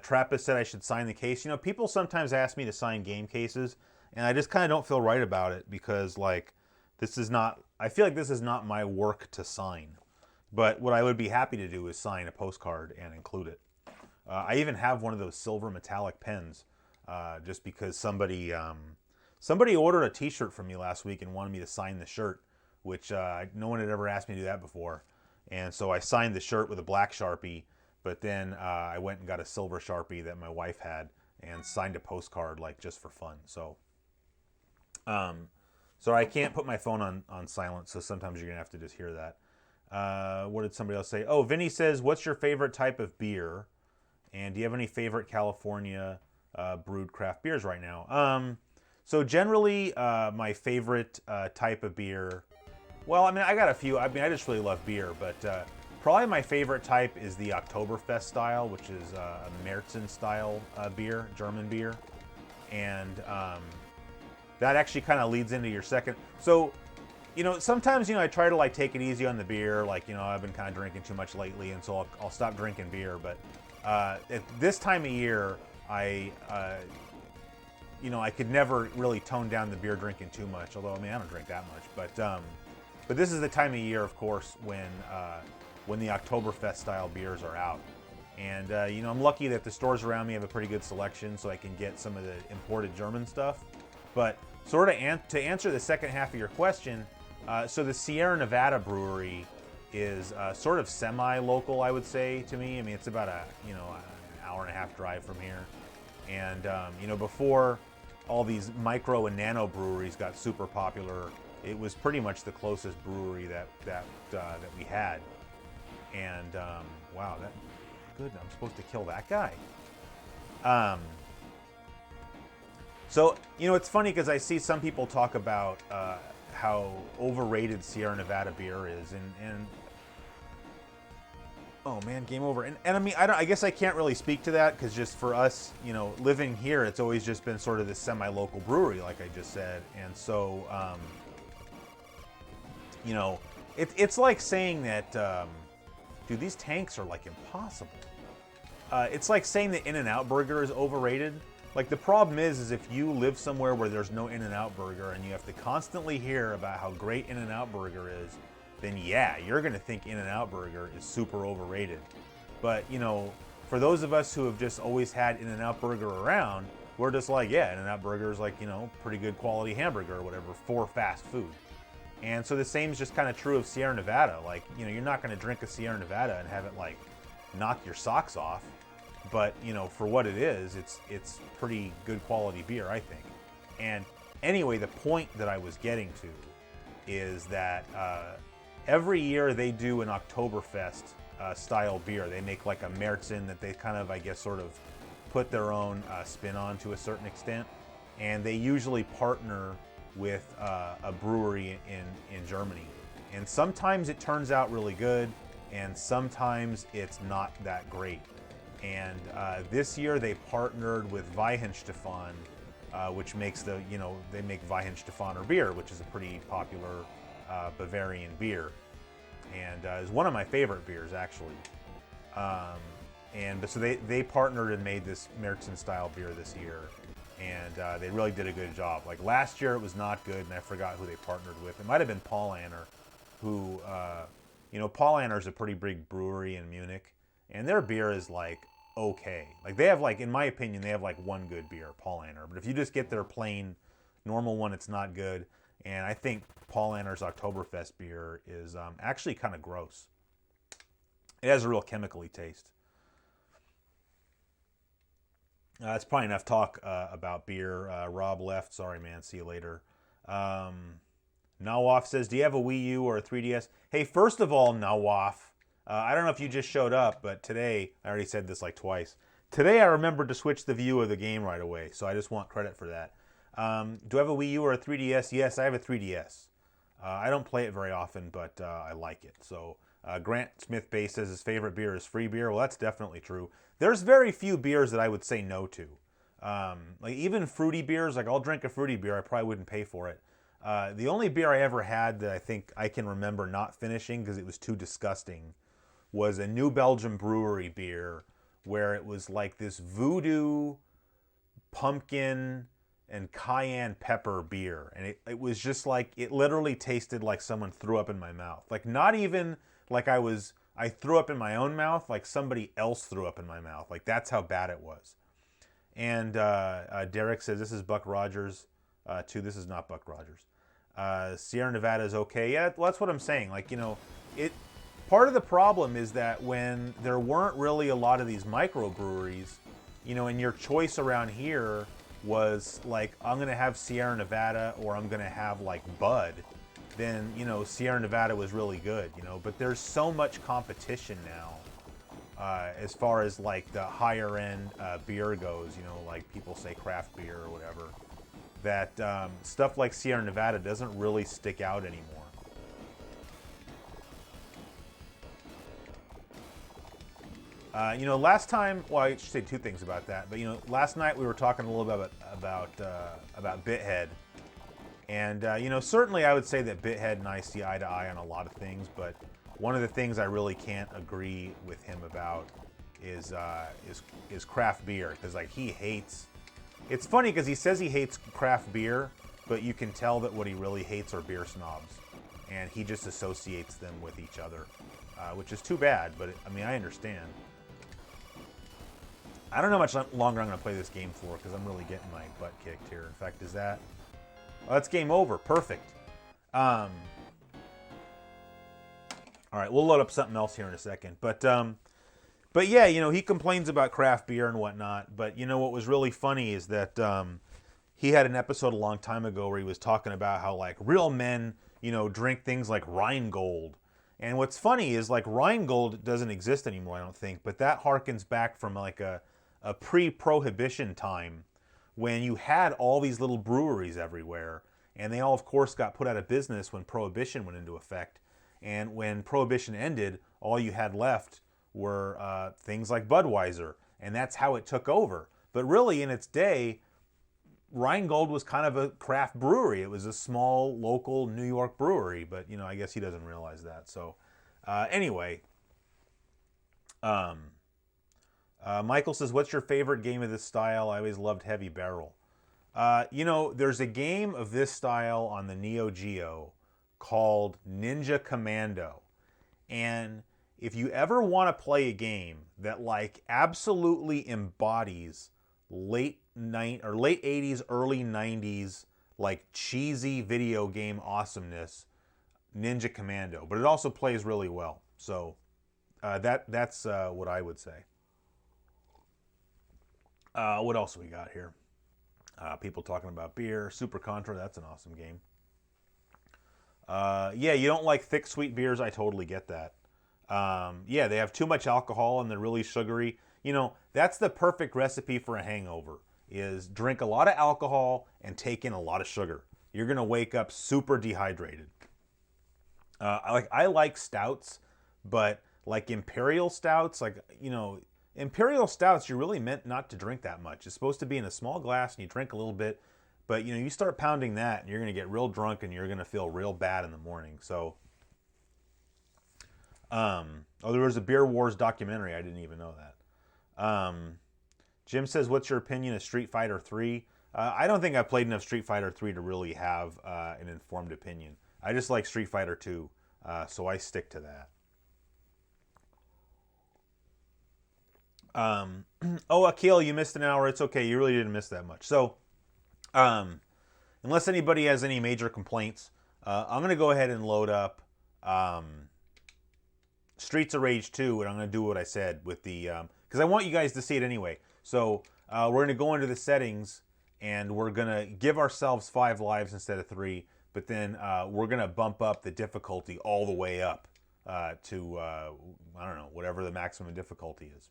Trappist said I should sign the case. You know, people sometimes ask me to sign game cases, and I just kind of don't feel right about it because, like, this is not, I feel like this is not my work to sign. But what I would be happy to do is sign a postcard and include it. I even have one of those silver metallic pens just because somebody ordered a T-shirt from me last week and wanted me to sign the shirt, which no one had ever asked me to do that before. And so I signed the shirt with a black Sharpie, but then I went and got a silver Sharpie that my wife had and signed a postcard, like, just for fun. So I can't put my phone on silent, so sometimes you're going to have to just hear that. What did somebody else say? Oh, Vinny says, what's your favorite type of beer? And do you have any favorite California brewed craft beers right now? So generally, my favorite type of beer, well, I mean, I got a few. I mean, I just really love beer, but probably my favorite type is the Oktoberfest style, which is a MERCs style beer, German beer. And that actually kind of leads into your second. So, sometimes, I try to, like, take it easy on the beer. Like, I've been kind of drinking too much lately, and so I'll stop drinking beer. But at this time of year, I could never really tone down the beer drinking too much. Although, I mean, I don't drink that much. But this is the time of year, of course, when the Oktoberfest style beers are out. And, I'm lucky that the stores around me have a pretty good selection, so I can get some of the imported German stuff. But sort of to answer the second half of your question, so the Sierra Nevada brewery is sort of semi-local, I would say, to me. I mean, it's about an hour and a half drive from here. And, before all these micro and nano breweries got super popular, it was pretty much the closest brewery that we had. And, wow, good, I'm supposed to kill that guy. So, it's funny because I see some people talk about how overrated Sierra Nevada beer is, and oh man, game over. And I mean, I guess I can't really speak to that because just for us, living here, it's always just been sort of this semi-local brewery, like I just said. And so, it's like saying that, dude, these tanks are like impossible. It's like saying that In-N-Out Burger is overrated. Like, the problem is if you live somewhere where there's no In-N-Out Burger and you have to constantly hear about how great In-N-Out Burger is, then yeah, you're going to think In-N-Out Burger is super overrated. But, for those of us who have just always had In-N-Out Burger around, we're just like, yeah, In-N-Out Burger is like, pretty good quality hamburger or whatever for fast food. And so the same is just kind of true of Sierra Nevada. Like, you're not going to drink a Sierra Nevada and have it, like, knock your socks off. But, for what it is, it's pretty good quality beer, I think. And anyway, the point that I was getting to is that every year they do an Oktoberfest style beer. They make like a Märzen that they kind of, I guess, sort of put their own spin on to a certain extent. And they usually partner with a brewery in Germany. And sometimes it turns out really good, and sometimes it's not that great. And this year they partnered with Weihenstephan, which makes they make Weihenstephaner beer, which is a pretty popular Bavarian beer, and is one of my favorite beers actually. So they partnered and made this Märzen style beer this year, and they really did a good job. Like last year it was not good, and I forgot who they partnered with. It might have been Paul Anner, who Paul Anner is a pretty big brewery in Munich, and their beer is like okay. Like they have, like, in my opinion, they have like one good beer, Paul Anner. But if you just get their plain normal one, it's not good. And I think Paul Anner's Oktoberfest beer is actually kind of gross. It has a real chemically taste. That's probably enough talk about beer. Rob left. Sorry, man. See you later. Nawaf says, do you have a Wii U or a 3DS? Hey, first of all, Nawaf, I don't know if you just showed up, but today, I already said this like twice. Today I remembered to switch the view of the game right away, so I just want credit for that. Do I have a Wii U or a 3DS? Yes, I have a 3DS. I don't play it very often, but I like it. So Grant Smith Bay says his favorite beer is free beer. Well, that's definitely true. There's very few beers that I would say no to. Like even fruity beers, like I'll drink a fruity beer, I probably wouldn't pay for it. The only beer I ever had that I think I can remember not finishing because it was too disgusting was a New Belgium Brewery beer where it was like this voodoo pumpkin and cayenne pepper beer. And it was just like, it literally tasted like someone threw up in my mouth. Like not even like I threw up in my own mouth, like somebody else threw up in my mouth. Like that's how bad it was. And Derek says, this is Buck Rogers. Too, this is not Buck Rogers. Sierra Nevada is okay. Yeah, well, that's what I'm saying. Like, you know, part of the problem is that when there weren't really a lot of these microbreweries, you know, and your choice around here was like, I'm going to have Sierra Nevada or I'm going to have like Bud, then, you know, Sierra Nevada was really good, you know. But there's so much competition now as far as like the higher end beer goes, you know, like people say craft beer or whatever, that stuff like Sierra Nevada doesn't really stick out anymore. You know, last time, well, I should say two things about that. But you know, last night we were talking a little bit about Bithead, and you know, certainly I would say that Bithead and I see eye to eye on a lot of things. But one of the things I really can't agree with him about is craft beer, because like he hates. It's funny because he says he hates craft beer, but you can tell that what he really hates are beer snobs, and he just associates them with each other, which is too bad. But I mean, I understand. I don't know how much longer I'm going to play this game for because I'm really getting my butt kicked here. In fact, is that... Oh, that's game over. Perfect. All right, we'll load up something else here in a second. But yeah, you know, he complains about craft beer and whatnot. But, you know, what was really funny is that he had an episode a long time ago where he was talking about how, like, real men, you know, drink things like Rheingold. And what's funny is, like, Rheingold doesn't exist anymore, I don't think. But that harkens back from, like, a pre-prohibition time when you had all these little breweries everywhere, and they all of course got put out of business when prohibition went into effect. And when prohibition ended, all you had left were things like Budweiser, and that's how it took over. But really, in its day, Rheingold was kind of a craft brewery. It was a small local New York brewery, but you know, I guess he doesn't realize that. So anyway, Michael says, what's your favorite game of this style? I always loved Heavy Barrel. You know, there's a game of this style on the Neo Geo called Ninja Commando. And if you ever want to play a game that like absolutely embodies late 80s, early 90s, like cheesy video game awesomeness, Ninja Commando. But it also plays really well. So that's what I would say. What else we got here? People talking about beer. Super Contra, that's an awesome game. Yeah, you don't like thick, sweet beers. I totally get that. Yeah, they have too much alcohol and they're really sugary. You know, that's the perfect recipe for a hangover, is drink a lot of alcohol and take in a lot of sugar. You're going to wake up super dehydrated. I like stouts, but like imperial stouts, like, you know, imperial stouts, you're really meant not to drink that much. It's supposed to be in a small glass and you drink a little bit, but you know, you start pounding that and you're going to get real drunk and you're going to feel real bad in the morning. So, oh, there was a Beer Wars documentary. I didn't even know that. Jim says, what's your opinion of Street Fighter 3? I don't think I've played enough Street Fighter 3 to really have an informed opinion. I just like Street Fighter 2, so I stick to that. Oh, Akil, you missed an hour. It's okay. You really didn't miss that much. So, unless anybody has any major complaints, I'm going to go ahead and load up Streets of Rage 2, and I'm going to do what I said with the... because I want you guys to see it anyway. So, we're going to go into the settings, and we're going to give ourselves 5 lives instead of 3, but then we're going to bump up the difficulty all the way up to, I don't know, whatever the maximum difficulty is.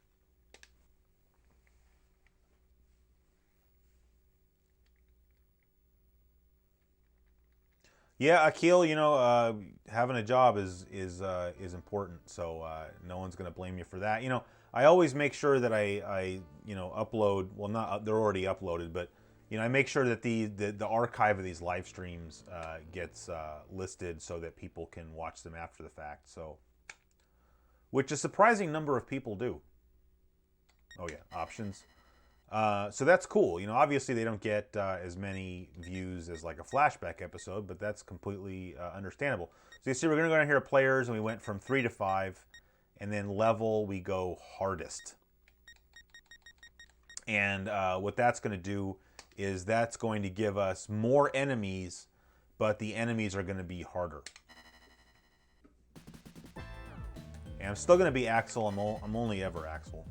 Yeah, Akil, you know, having a job is important, so no one's going to blame you for that. You know, I always make sure that I you know, upload. Well, not they're already uploaded, but you know, I make sure that the archive of these live streams gets listed so that people can watch them after the fact. So, which a surprising number of people do. Oh yeah, options. So that's cool. You know, obviously they don't get as many views as like a flashback episode, but that's completely understandable. So you see, we're going to go down here to players, and we went from 3 to 5, and then level we go hardest. And what that's going to do is that's going to give us more enemies, but the enemies are going to be harder. And I'm still going to be Axel. I'm only ever Axel.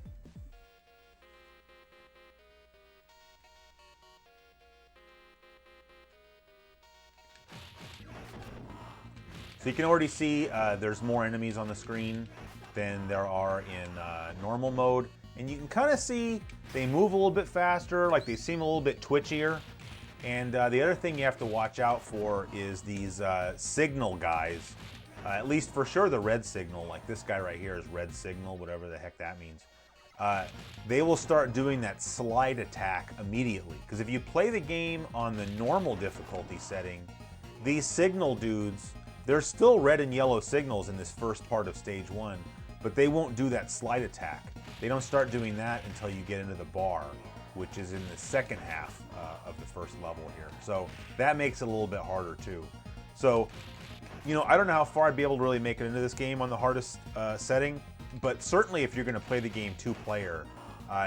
So you can already see there's more enemies on the screen than there are in normal mode. And you can kind of see they move a little bit faster, like they seem a little bit twitchier. And the other thing you have to watch out for is these signal guys. At least for sure the red signal, like this guy right here is red signal, whatever the heck that means. They will start doing that slide attack immediately. Because if you play the game on the normal difficulty setting, these signal dudes, there's still red and yellow signals in this first part of stage 1, but they won't do that slide attack. They don't start doing that until you get into the bar, which is in the second half of the first level here. So that makes it a little bit harder too. So, you know, I don't know how far I'd be able to really make it into this game on the hardest setting, but certainly if you're going to play the game 2-player,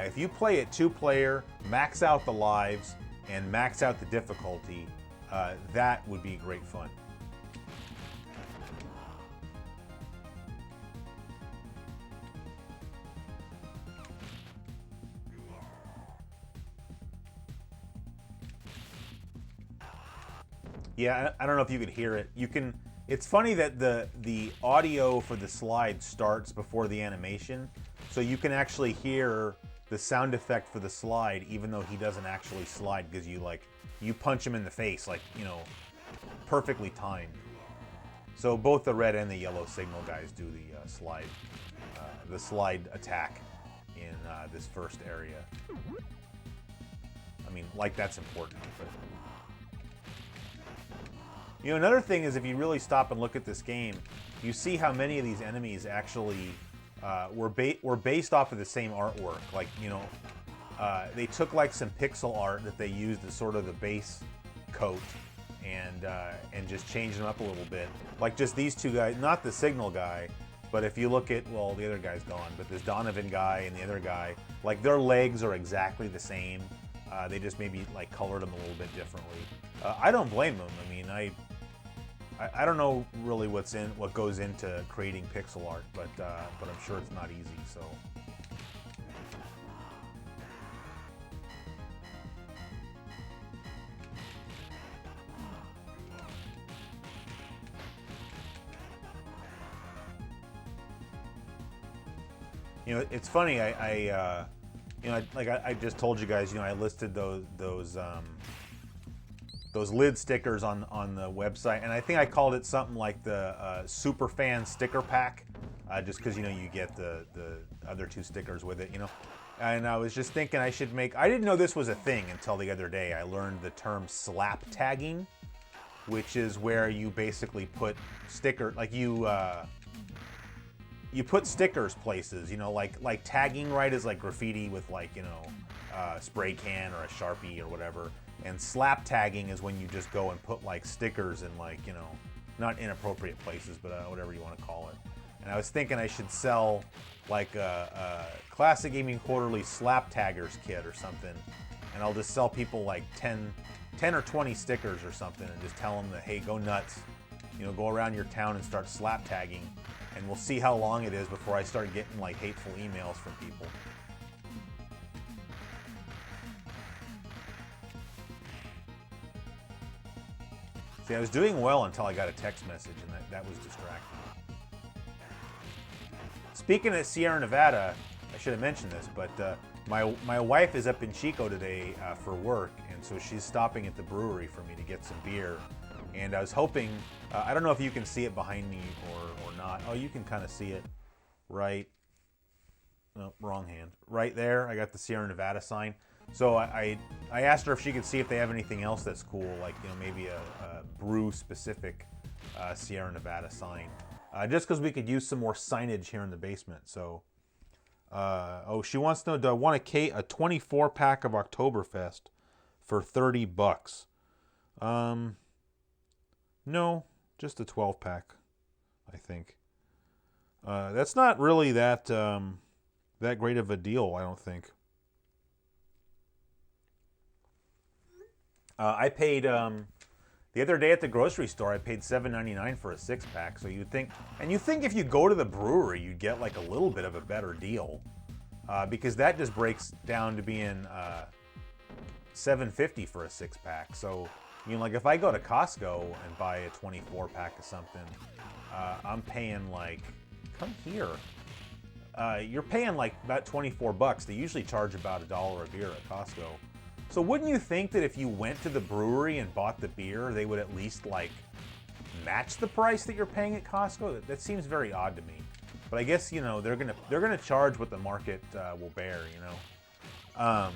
if you play it 2-player, max out the lives and max out the difficulty, that would be great fun. Yeah, I don't know if you could hear it. You can. It's funny that the audio for the slide starts before the animation, so you can actually hear the sound effect for the slide, even though he doesn't actually slide, because you punch him in the face, like, you know, perfectly timed. So both the red and the yellow signal guys do the slide attack in this first area. I mean, like that's important, but. You know, another thing is if you really stop and look at this game, you see how many of these enemies actually were based off of the same artwork. Like, you know, they took like some pixel art that they used as sort of the base coat and just changed them up a little bit. Like just these two guys, not the Signal guy, but if you look at, well, the other guy's gone, but this Donovan guy and the other guy, like their legs are exactly the same. They just maybe like colored them a little bit differently. I don't blame them. I mean, I don't know really what goes into creating pixel art, but I'm sure it's not easy. So. You know, it's funny. You know, like I just told you guys. You know, I listed those lid stickers on the website, and I think I called it something like the super fan sticker pack, just because, you know, you get the other two stickers with it. You know, and I was just thinking I should make. I didn't know this was a thing until the other day. I learned the term slap tagging, which is where you basically put like you put stickers places, you know, like tagging, right, is like graffiti with like, you know, spray can or a Sharpie or whatever. And slap tagging is when you just go and put like stickers in, like, you know, not inappropriate places, but whatever you want to call it. And I was thinking I should sell like a Classic Gaming Quarterly slap taggers kit or something. And I'll just sell people like 10 or 20 stickers or something and just tell them that, hey, go nuts. You know, go around your town and start slap tagging. And we'll see how long it is before I start getting like hateful emails from people. See, I was doing well until I got a text message, and that was distracting. Speaking of Sierra Nevada, I should have mentioned this, but my wife is up in Chico today for work, and so she's stopping at the brewery for me to get some beer. And I was hoping, I don't know if you can see it behind me or not. Oh, you can kind of see it right. No, wrong hand. Right there, I got the Sierra Nevada sign. So I asked her if she could see if they have anything else that's cool, like, you know, maybe a brew-specific Sierra Nevada sign. Just because we could use some more signage here in the basement. So, oh, she wants to know, do I want a 24-pack of Oktoberfest for $30? No, just a 12-pack, I think. That's not really that great of a deal, I don't think. I paid the other day at the grocery store. I paid $7.99 for a 6-pack. So you'd think, and you think if you go to the brewery, you'd get like a little bit of a better deal, because that just breaks down to being $7.50 for a 6-pack. So you know, like if I go to Costco and buy a 24-pack of something, I'm paying like, come here. You're paying like about 24 bucks. They usually charge about $1 a beer at Costco. So wouldn't you think that if you went to the brewery and bought the beer, they would at least like match the price that you're paying at Costco? That seems very odd to me. But I guess, you know, they're gonna charge what the market will bear, you know.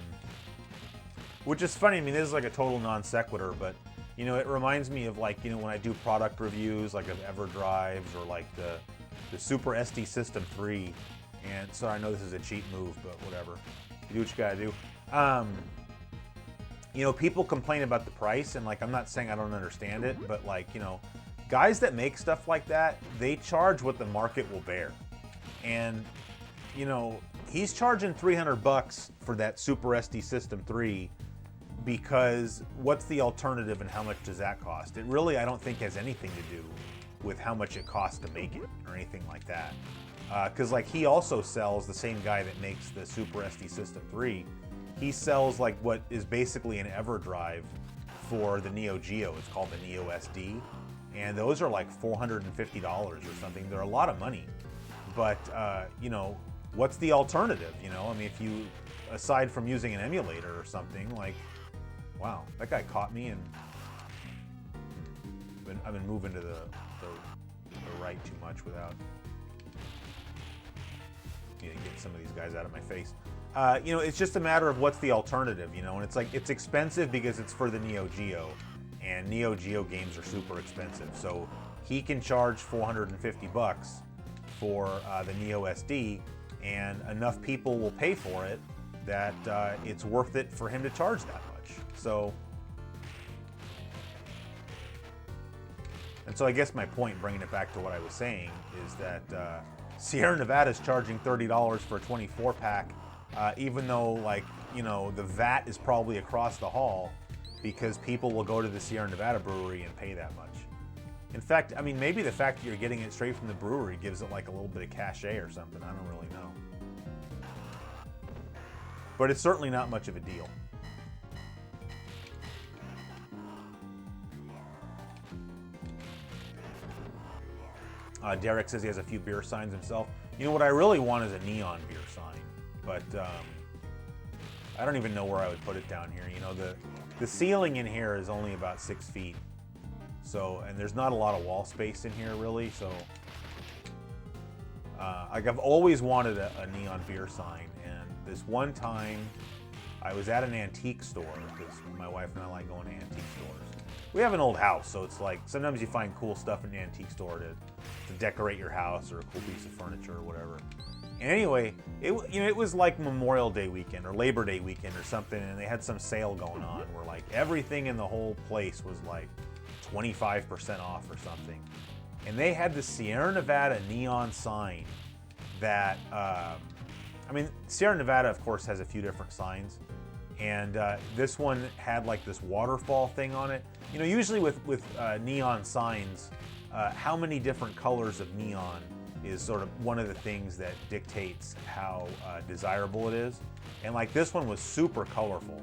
Which is funny. I mean, this is like a total non sequitur, but you know, it reminds me of like, you know, when I do product reviews like of EverDrives or like the Super SD System 3. And sorry, I know this is a cheap move, but whatever. You do what you gotta do. You know, people complain about the price, and like, I'm not saying I don't understand it, but like, you know, guys that make stuff like that, they charge what the market will bear. And, you know, he's charging 300 bucks for that Super SD System 3 because what's the alternative and how much does that cost? It really, I don't think, has anything to do with how much it costs to make it or anything like that. Because like, he also sells, the same guy that makes the Super SD System 3, he sells like what is basically an EverDrive for the Neo Geo. It's called the Neo SD, and those are like $450 or something. They're a lot of money, but you know, what's the alternative? You know, I mean, if you, aside from using an emulator or something, like, wow, that guy caught me, and I've been moving to the right too much without, you know, get some of these guys out of my face. You know, it's just a matter of what's the alternative, you know, and it's like, it's expensive because it's for the Neo Geo, and Neo Geo games are super expensive. So he can charge 450 bucks for the Neo SD, and enough people will pay for it that it's worth it for him to charge that much. So, and so I guess my point, bringing it back to what I was saying, is that Sierra Nevada is charging $30 for a 24-pack. Even though, like, you know, the VAT is probably across the hall because people will go to the Sierra Nevada brewery and pay that much. In fact, I mean, maybe the fact that you're getting it straight from the brewery gives it like a little bit of cachet or something. I don't really know. But it's certainly not much of a deal. Derek says he has a few beer signs himself. You know, what I really want is a neon beer sign. But I don't even know where I would put it down here. You know, the ceiling in here is only about 6 feet. So, and there's not a lot of wall space in here really. So, like, I've always wanted a neon beer sign. And this one time I was at an antique store, because my wife and I like going to antique stores. We have an old house, so it's like sometimes you find cool stuff in the antique store to decorate your house, or a cool piece of furniture or whatever. And anyway, it was like Memorial Day weekend or Labor Day weekend or something, and they had some sale going on where like everything in the whole place was like 25% off or something. And they had the Sierra Nevada neon sign that, I mean, Sierra Nevada, of course, has a few different signs. And this one had like this waterfall thing on it. You know, usually with neon signs, how many different colors of neon is sort of one of the things that dictates how desirable it is. And like, this one was super colorful.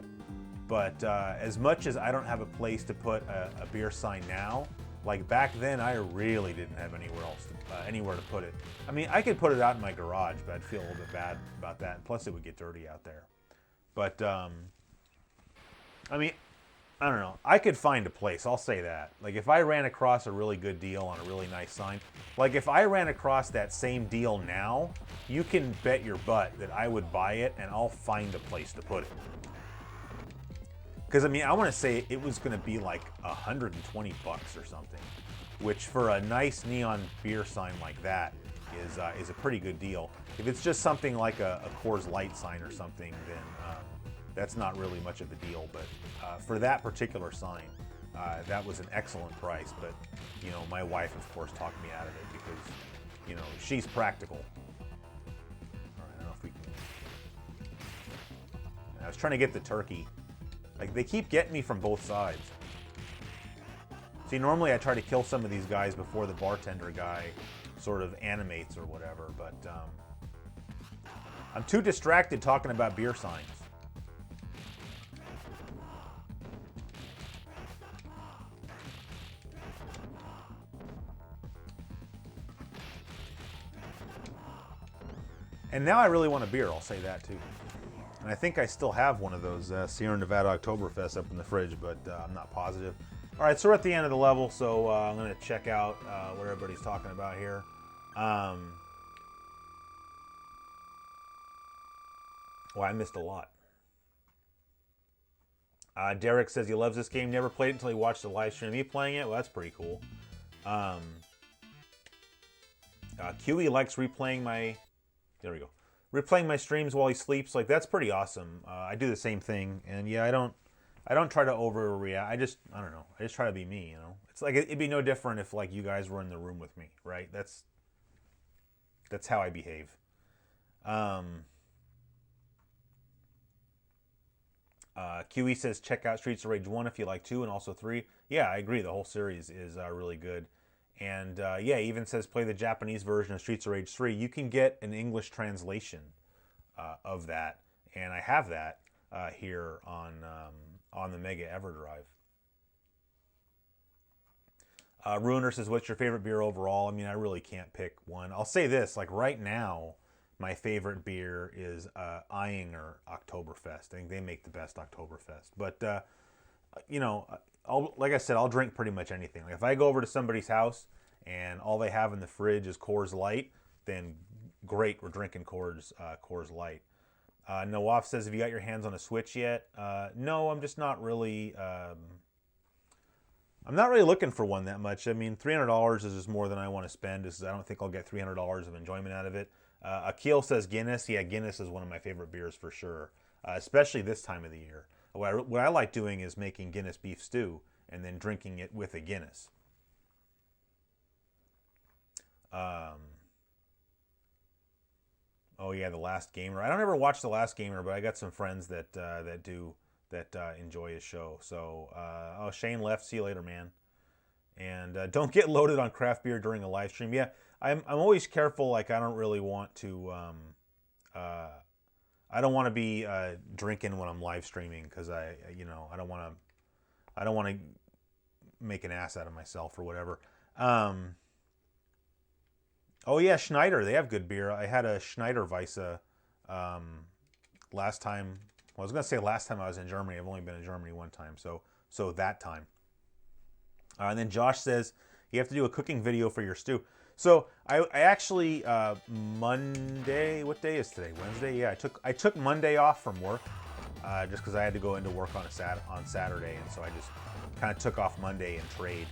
But as much as I don't have a place to put a beer sign now, like back then I really didn't have anywhere to put it. I mean, I could put it out in my garage, but I'd feel a little bit bad about that. Plus it would get dirty out there. But, I mean, I don't know. I could find a place, I'll say that. Like, if I ran across a really good deal on a really nice sign, like if I ran across that same deal now, you can bet your butt that I would buy it and I'll find a place to put it. Because, I mean, I want to say it was going to be like 120 bucks or something, which for a nice neon beer sign like that is a pretty good deal. If it's just something like a Coors Light sign or something, then that's not really much of a deal. But for that particular sign, that was an excellent price. But, you know, my wife, of course, talked me out of it because, you know, she's practical. All right, I don't know if we can. I was trying to get the turkey Like, they keep getting me from both sides. See, normally I try to kill some of these guys before the bartender guy sort of animates or whatever, but I'm too distracted talking about beer signs. And now I really want a beer, I'll say that too. And I think I still have one of those Sierra Nevada Oktoberfest up in the fridge, but I'm not positive. All right, so we're at the end of the level, so I'm going to check out what everybody's talking about here. Well, I missed a lot. Derek says he loves this game, never played it until he watched the live stream of me playing it. Well, that's pretty cool. QE likes replaying my... There we go. Replaying my streams while he sleeps, like, that's pretty awesome. I do the same thing, and yeah, I don't try to overreact. I don't know. I just try to be me, you know. It's like it'd be no different if like you guys were in the room with me, right? That's how I behave. QE says check out Streets of Rage 1 if you like 2 and also 3. Yeah, I agree. The whole series is really good. And yeah, he even says play the Japanese version of Streets of Rage 3. You can get an English translation of that, and I have that here on the Mega EverDrive. Ruiner says, what's your favorite beer overall? I mean, I really can't pick one. I'll say this, like right now, my favorite beer is Eyinger Oktoberfest. I think they make the best Oktoberfest. But, you know, like I said, I'll drink pretty much anything. Like if I go over to somebody's house and all they have in the fridge is Coors Light, then great, we're drinking Coors Light. Nawaf says, have you got your hands on a Switch yet? No, I'm just not really... I'm not really looking for one that much. I mean, $300 is just more than I want to spend. I don't think I'll get $300 of enjoyment out of it. Akil says Guinness. Yeah, Guinness is one of my favorite beers for sure, especially this time of the year. What I like doing is making Guinness beef stew and then drinking it with a Guinness. Oh yeah, The Last Gamer. I don't ever watch The Last Gamer, but I got some friends that enjoy his show. So, oh, Shane left. See you later, man. And don't get loaded on craft beer during a live stream. Yeah, I'm always careful. Like I don't really want to. I don't want to be drinking when I'm live streaming because I don't want to make an ass out of myself or whatever. Oh yeah, Schneider. They have good beer. I had a Schneider Weisse last time. Well, I was going to say last time I was in Germany. I've only been in Germany one time, so that time. And then Josh says, you have to do a cooking video for your stew. So I actually, Monday, what day is today? Wednesday? Yeah, I took Monday off from work just because I had to go into work on Saturday. And so I just kind of took off Monday and trade.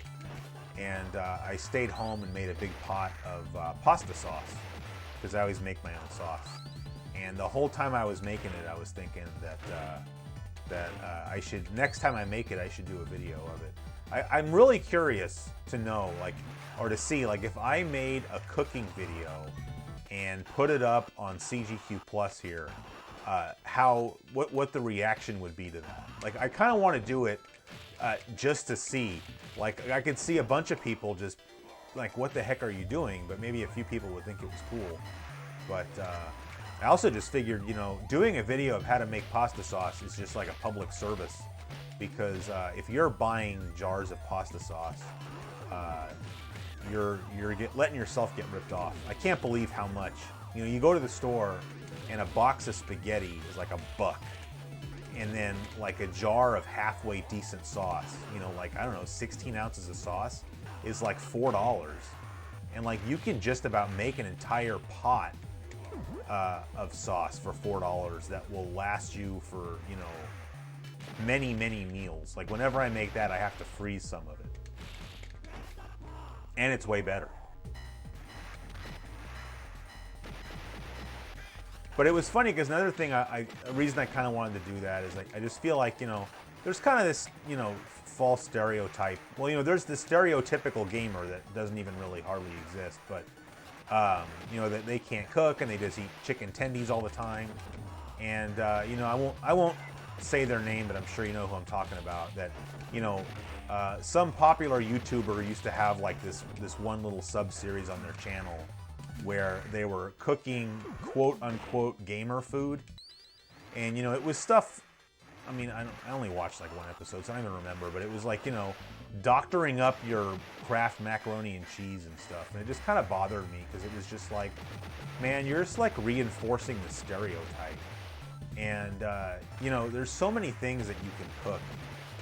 And I stayed home and made a big pot of pasta sauce because I always make my own sauce. And the whole time I was making it, I was thinking that I should, next time I make it, I should do a video of it. I'm really curious to know, like, or to see, like, if I made a cooking video and put it up on CGQ Plus here, what the reaction would be to that. Like, I kind of want to do it just to see. Like, I could see a bunch of people just, like, what the heck are you doing? But maybe a few people would think it was cool. But I also just figured, you know, doing a video of how to make pasta sauce is just like a public service. Because if you're buying jars of pasta sauce, you're letting yourself get ripped off. I can't believe how much. You know, you go to the store and a box of spaghetti is like $1. And then like a jar of halfway decent sauce, you know, like, I don't know, 16 ounces of sauce is like $4. And like you can just about make an entire pot of sauce for $4 that will last you for, you know, many meals. Like whenever I make that, I have to freeze some of it, and it's way better. But it was funny because another thing, a reason I kind of wanted to do that is like I just feel like, you know, there's kind of this, you know, false stereotype. Well, you know, there's the stereotypical gamer that doesn't even really hardly exist, but you know, that they can't cook and they just eat chicken tendies all the time. And you know, I won't say their name, but I'm sure you know who I'm talking about. That, you know, some popular YouTuber used to have like this one little sub-series on their channel where they were cooking quote-unquote gamer food. And, you know, it was stuff, I mean, I only watched like one episode, so I don't even remember, but it was like, you know, doctoring up your Kraft macaroni and cheese and stuff. And it just kind of bothered me because it was just like, man, you're just like reinforcing the stereotype. And, you know, there's so many things that you can cook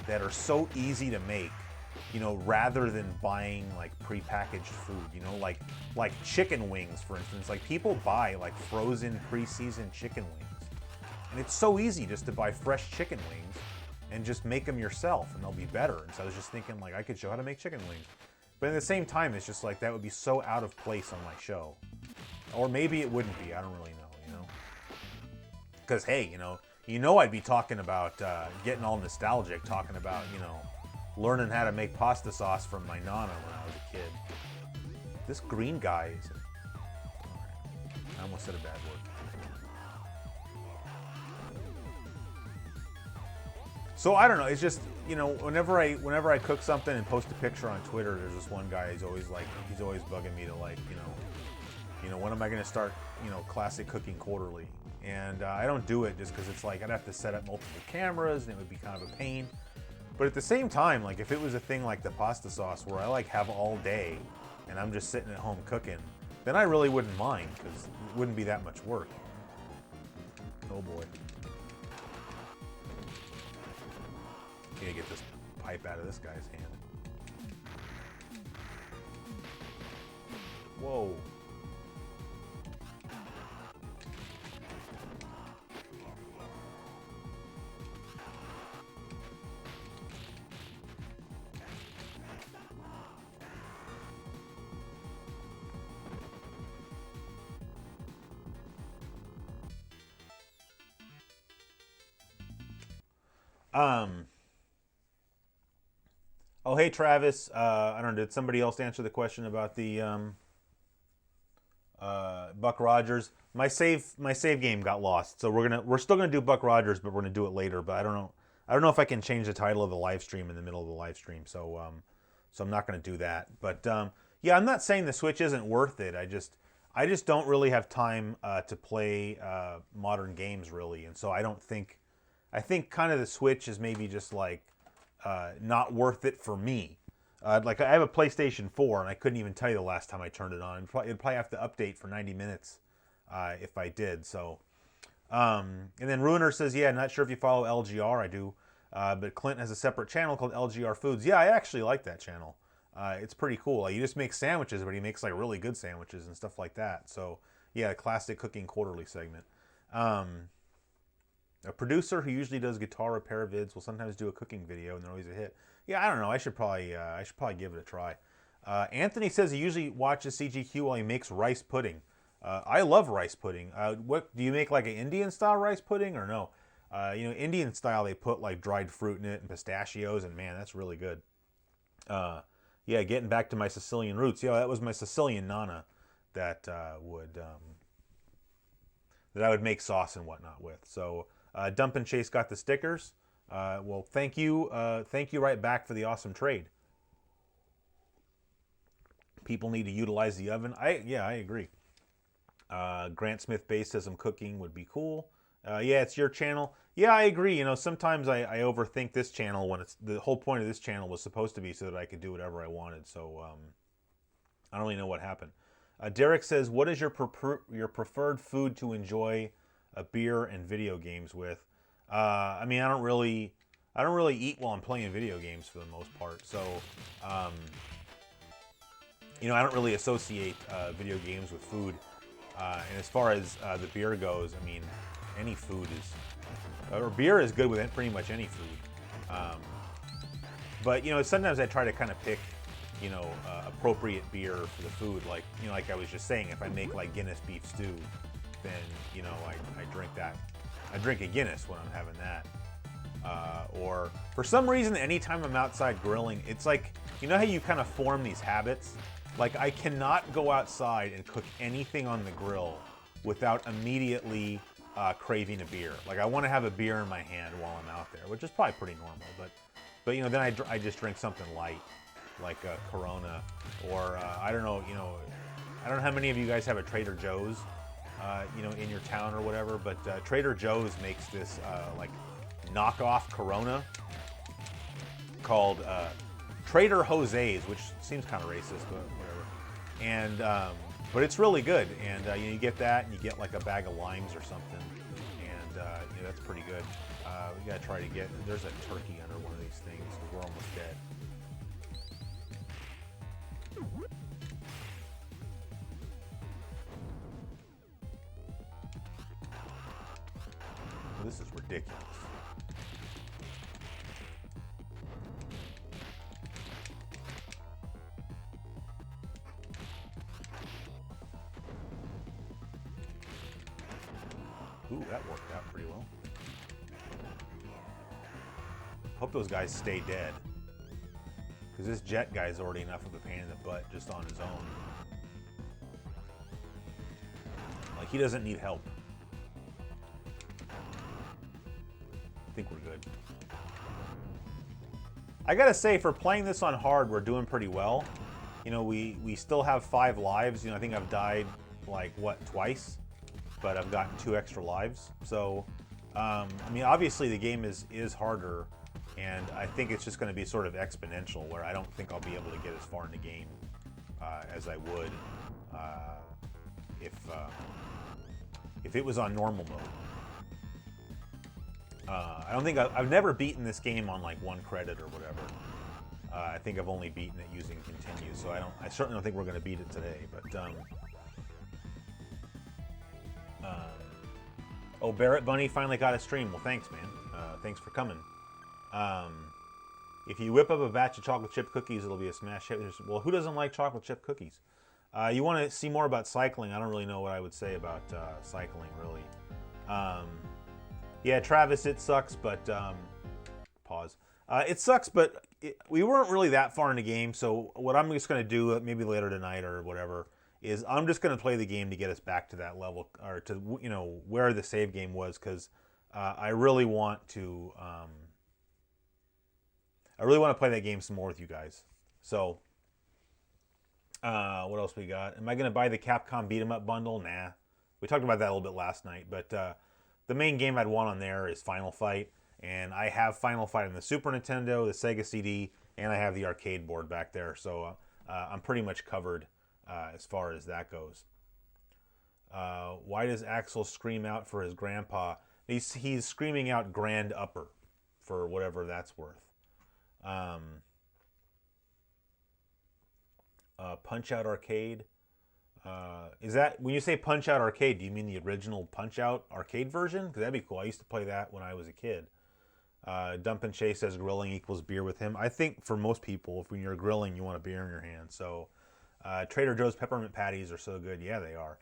that are so easy to make, you know, rather than buying like prepackaged food, you know, like chicken wings, for instance. Like people buy like frozen pre-seasoned chicken wings. And it's so easy just to buy fresh chicken wings and just make them yourself and they'll be better. And so I was just thinking like I could show how to make chicken wings. But at the same time, it's just like that would be so out of place on my show. Or maybe it wouldn't be, I don't really know, you know? Because hey, you know I'd be talking about getting all nostalgic, talking about, you know, learning how to make pasta sauce from my nana when I was a kid. This green guy is... I almost said a bad word. So I don't know. It's just, you know, whenever I cook something and post a picture on Twitter, there's this one guy. He's always bugging me to like, you know, when am I going to start, you know, classic cooking quarterly? And I don't do it just because it's like I'd have to set up multiple cameras and it would be kind of a pain. But at the same time, like if it was a thing like the pasta sauce where I like have all day and I'm just sitting at home cooking, then I really wouldn't mind because it wouldn't be that much work. Oh boy. Gotta get this pipe out of this guy's hand. Whoa. Oh, hey, Travis. I don't know. Did somebody else answer the question about the Buck Rogers? My save game got lost, so we're still gonna do Buck Rogers, but we're gonna do it later. But I don't know if I can change the title of the live stream in the middle of the live stream. So I'm not gonna do that. But yeah, I'm not saying the Switch isn't worth it. I just don't really have time to play modern games really, and so I think kind of the Switch is maybe just like not worth it for me. Like I have a PlayStation 4 and I couldn't even tell you the last time I turned it on. It'd probably have to update for 90 minutes if I did. So, and then Ruiner says, yeah, not sure if you follow LGR. I do, but Clint has a separate channel called LGR Foods. Yeah, I actually like that channel. It's pretty cool. Like, he just makes sandwiches, but he makes like really good sandwiches and stuff like that. So yeah, a classic cooking quarterly segment. A producer who usually does guitar repair vids will sometimes do a cooking video, and they're always a hit. Yeah, I don't know. I should probably give it a try. Anthony says he usually watches CGQ while he makes rice pudding. I love rice pudding. What do you make, like an Indian style rice pudding or no? You know, Indian style they put like dried fruit in it and pistachios, and man, that's really good. Yeah, getting back to my Sicilian roots. Yeah, that was my Sicilian nana that I would make sauce and whatnot with. So. Dump and Chase got the stickers. Well, thank you right back for the awesome trade. People need to utilize the oven. I agree. Grant Smith Base says I'm cooking would be cool. Yeah, it's your channel. Yeah, I agree. You know, sometimes I overthink this channel when the whole point of this channel was supposed to be so that I could do whatever I wanted. So I don't really know what happened. Derek says, what is your preferred food to enjoy a beer and video games with? I mean, I don't really eat while I'm playing video games for the most part. So, you know, I don't really associate video games with food. And as far as the beer goes, I mean, any food or beer is good with pretty much any food. But, you know, sometimes I try to kind of pick, you know, appropriate beer for the food. Like, you know, like I was just saying, if I make like Guinness beef stew, then, you know, I drink that. I drink a Guinness when I'm having that. Or for some reason, anytime I'm outside grilling, it's like, you know how you kind of form these habits? Like, I cannot go outside and cook anything on the grill without immediately craving a beer. Like I want to have a beer in my hand while I'm out there, which is probably pretty normal. But you know, then I just drink something light, like a Corona, or I don't know. You know, I don't know how many of you guys have a Trader Joe's, you know, in your town or whatever. But Trader Joe's makes this like knockoff Corona called Trader Jose's, which seems kind of racist, but whatever. And but it's really good, and you know, you get that, and you get like a bag of limes or something, and you know, that's pretty good. We gotta try to get. There's a turkey under one of these things because we're almost dead. This is ridiculous. Ooh, that worked out pretty well. Hope those guys stay dead. Because this jet guy's already enough of a pain in the butt just on his own. Like, he doesn't need help. I think we're good. I gotta say, for playing this on hard, we're doing pretty well. You know, we still have 5 lives. You know, I think I've died, like, what, twice? But I've gotten 2 extra lives. So, I mean, obviously the game is harder, and I think it's just going to be sort of exponential, where I don't think I'll be able to get as far in the game as I would if it was on normal mode. I don't think I've never beaten this game on like 1 credit or whatever. I think I've only beaten it using continue, so I certainly don't think we're going to beat it today. But oh, Barrett Bunny finally got a stream. Well, thanks, man. Thanks for coming. If you whip up a batch of chocolate chip cookies, it'll be a smash hit. Well, who doesn't like chocolate chip cookies? You want to see more about cycling? I don't really know what I would say about cycling, really. Yeah, Travis, it sucks, but pause. It sucks, but we weren't really that far in the game. So what I'm just going to do, maybe later tonight or whatever, is I'm just going to play the game to get us back to that level, or to, you know, where the save game was, because I really want to play that game some more with you guys. So what else we got? Am I going to buy the Capcom Beat 'em Up bundle? Nah. We talked about that a little bit last night, but the main game I'd want on there is Final Fight, and I have Final Fight on the Super Nintendo, the Sega CD, and I have the arcade board back there, so I'm pretty much covered as far as that goes. Why does Axel scream out for his grandpa? He's screaming out Grand Upper for whatever that's worth. Punch Out Arcade. Is that, when you say Punch Out Arcade, do you mean the original Punch Out arcade version? Because that'd be cool. I used to play that when I was a kid. Dump and Chase says grilling equals beer with him. I think for most people, if when you're grilling, you want a beer in your hand. So Trader Joe's peppermint patties are so good. Yeah, they are.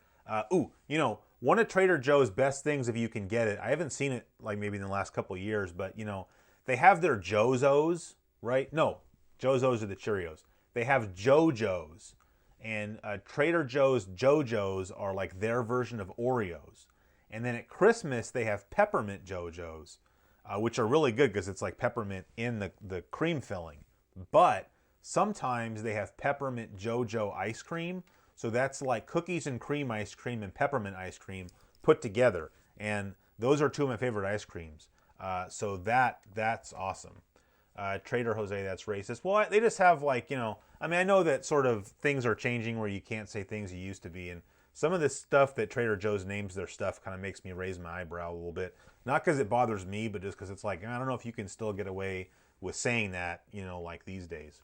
Ooh, you know, one of Trader Joe's best things, if you can get it, I haven't seen it like maybe in the last couple of years, but you know, they have their Joe-Joe's, right? No, Joe-Joe's are the Cheerios. They have Joe-Joe's. And Trader Joe's Joe-Joe's are like their version of Oreos. And then at Christmas, they have peppermint Joe-Joe's, which are really good because it's like peppermint in the cream filling. But sometimes they have peppermint Joe-Joe ice cream. So that's like cookies and cream ice cream and peppermint ice cream put together. And those are 2 of my favorite ice creams. So that's awesome. Trader Jose, that's racist. Well, they just have like, you know, I mean, I know that sort of things are changing where you can't say things you used to be. And some of this stuff that Trader Joe's names their stuff kind of makes me raise my eyebrow a little bit. Not because it bothers me, but just because it's like, I don't know if you can still get away with saying that, you know, like these days.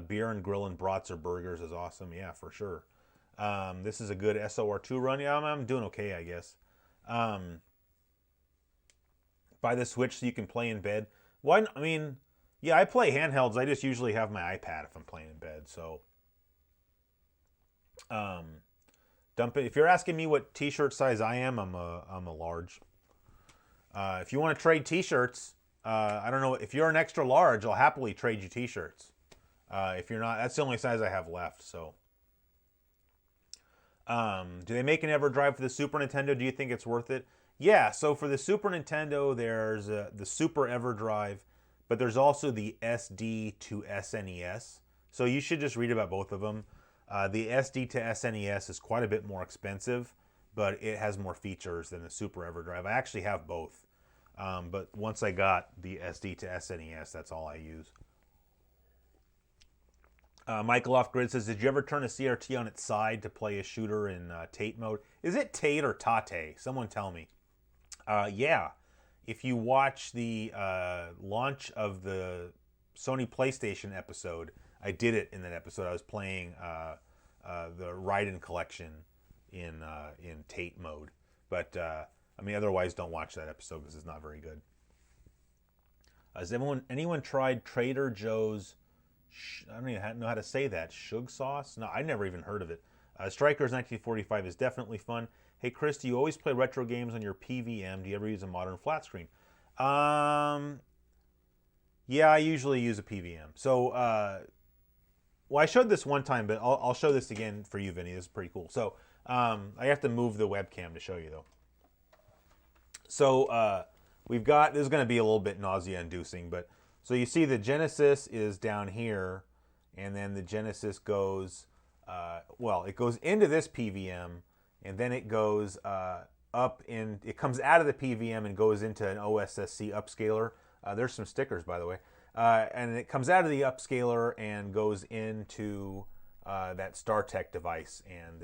Beer and grill and brats or burgers is awesome. Yeah, for sure. This is a good SoR2 run. Yeah, I'm doing okay, I guess. Buy the Switch so you can play in bed. Why? I mean, yeah, I play handhelds. I just usually have my iPad if I'm playing in bed. So, dump it. If you're asking me what T-shirt size I am, I'm a large. If you want to trade T-shirts, I don't know. If you're an extra large, I'll happily trade you T-shirts. If you're not, that's the only size I have left. So, Do they make an EverDrive for the Super Nintendo? Do you think it's worth it? Yeah, so for the Super Nintendo, there's the Super EverDrive, but there's also the SD to SNES. So you should just read about both of them. The SD to SNES is quite a bit more expensive, but it has more features than the Super EverDrive. I actually have both. But once I got the SD to SNES, that's all I use. Michael Off Grid says, did you ever turn a CRT on its side to play a shooter in Tate mode? Is it Tate or Tate? Someone tell me. Yeah. If you watch the launch of the Sony PlayStation episode, I did it in that episode. I was playing the Raiden collection in Tate mode. But, I mean, otherwise don't watch that episode because it's not very good. Has anyone tried Trader Joe's, I don't even know how to say that, Shug sauce? No, I never even heard of it. Strikers 1945 is definitely fun. Hey, Chris, do you always play retro games on your PVM? Do you ever use a modern flat screen? Yeah, I usually use a PVM. So, well, I showed this one time, but I'll show this again for you, Vinny. This is pretty cool. So, I have to move the webcam to show you, though. So, we've got, this is going to be a little bit nausea-inducing, but so you see the Genesis is down here, and then the Genesis goes, well, it goes into this PVM, and then it goes up in, it comes out of the PVM and goes into an OSSC upscaler. There's some stickers, by the way. And it comes out of the upscaler and goes into that StarTech device, and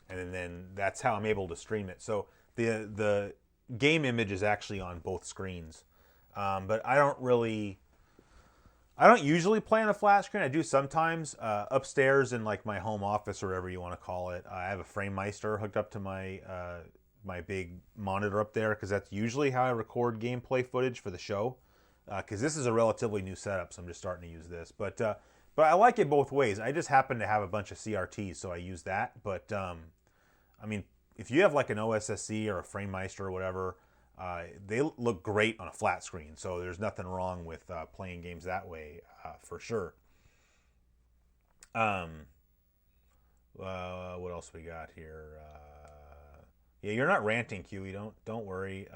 then that's how I'm able to stream it. So the game image is actually on both screens. But I don't usually play on a flat screen. I do sometimes. Upstairs in like my home office or whatever you want to call it, I have a FrameMeister hooked up to my my big monitor up there, because that's usually how I record gameplay footage for the show. Because this is a relatively new setup, so I'm just starting to use this. But I like it both ways. I just happen to have a bunch of CRTs, so I use that. But I mean, if you have like an OSSC or a FrameMeister or whatever, they look great on a flat screen, so there's nothing wrong with playing games that way, for sure. What else we got here? Yeah, you're not ranting, Huey. Don't worry.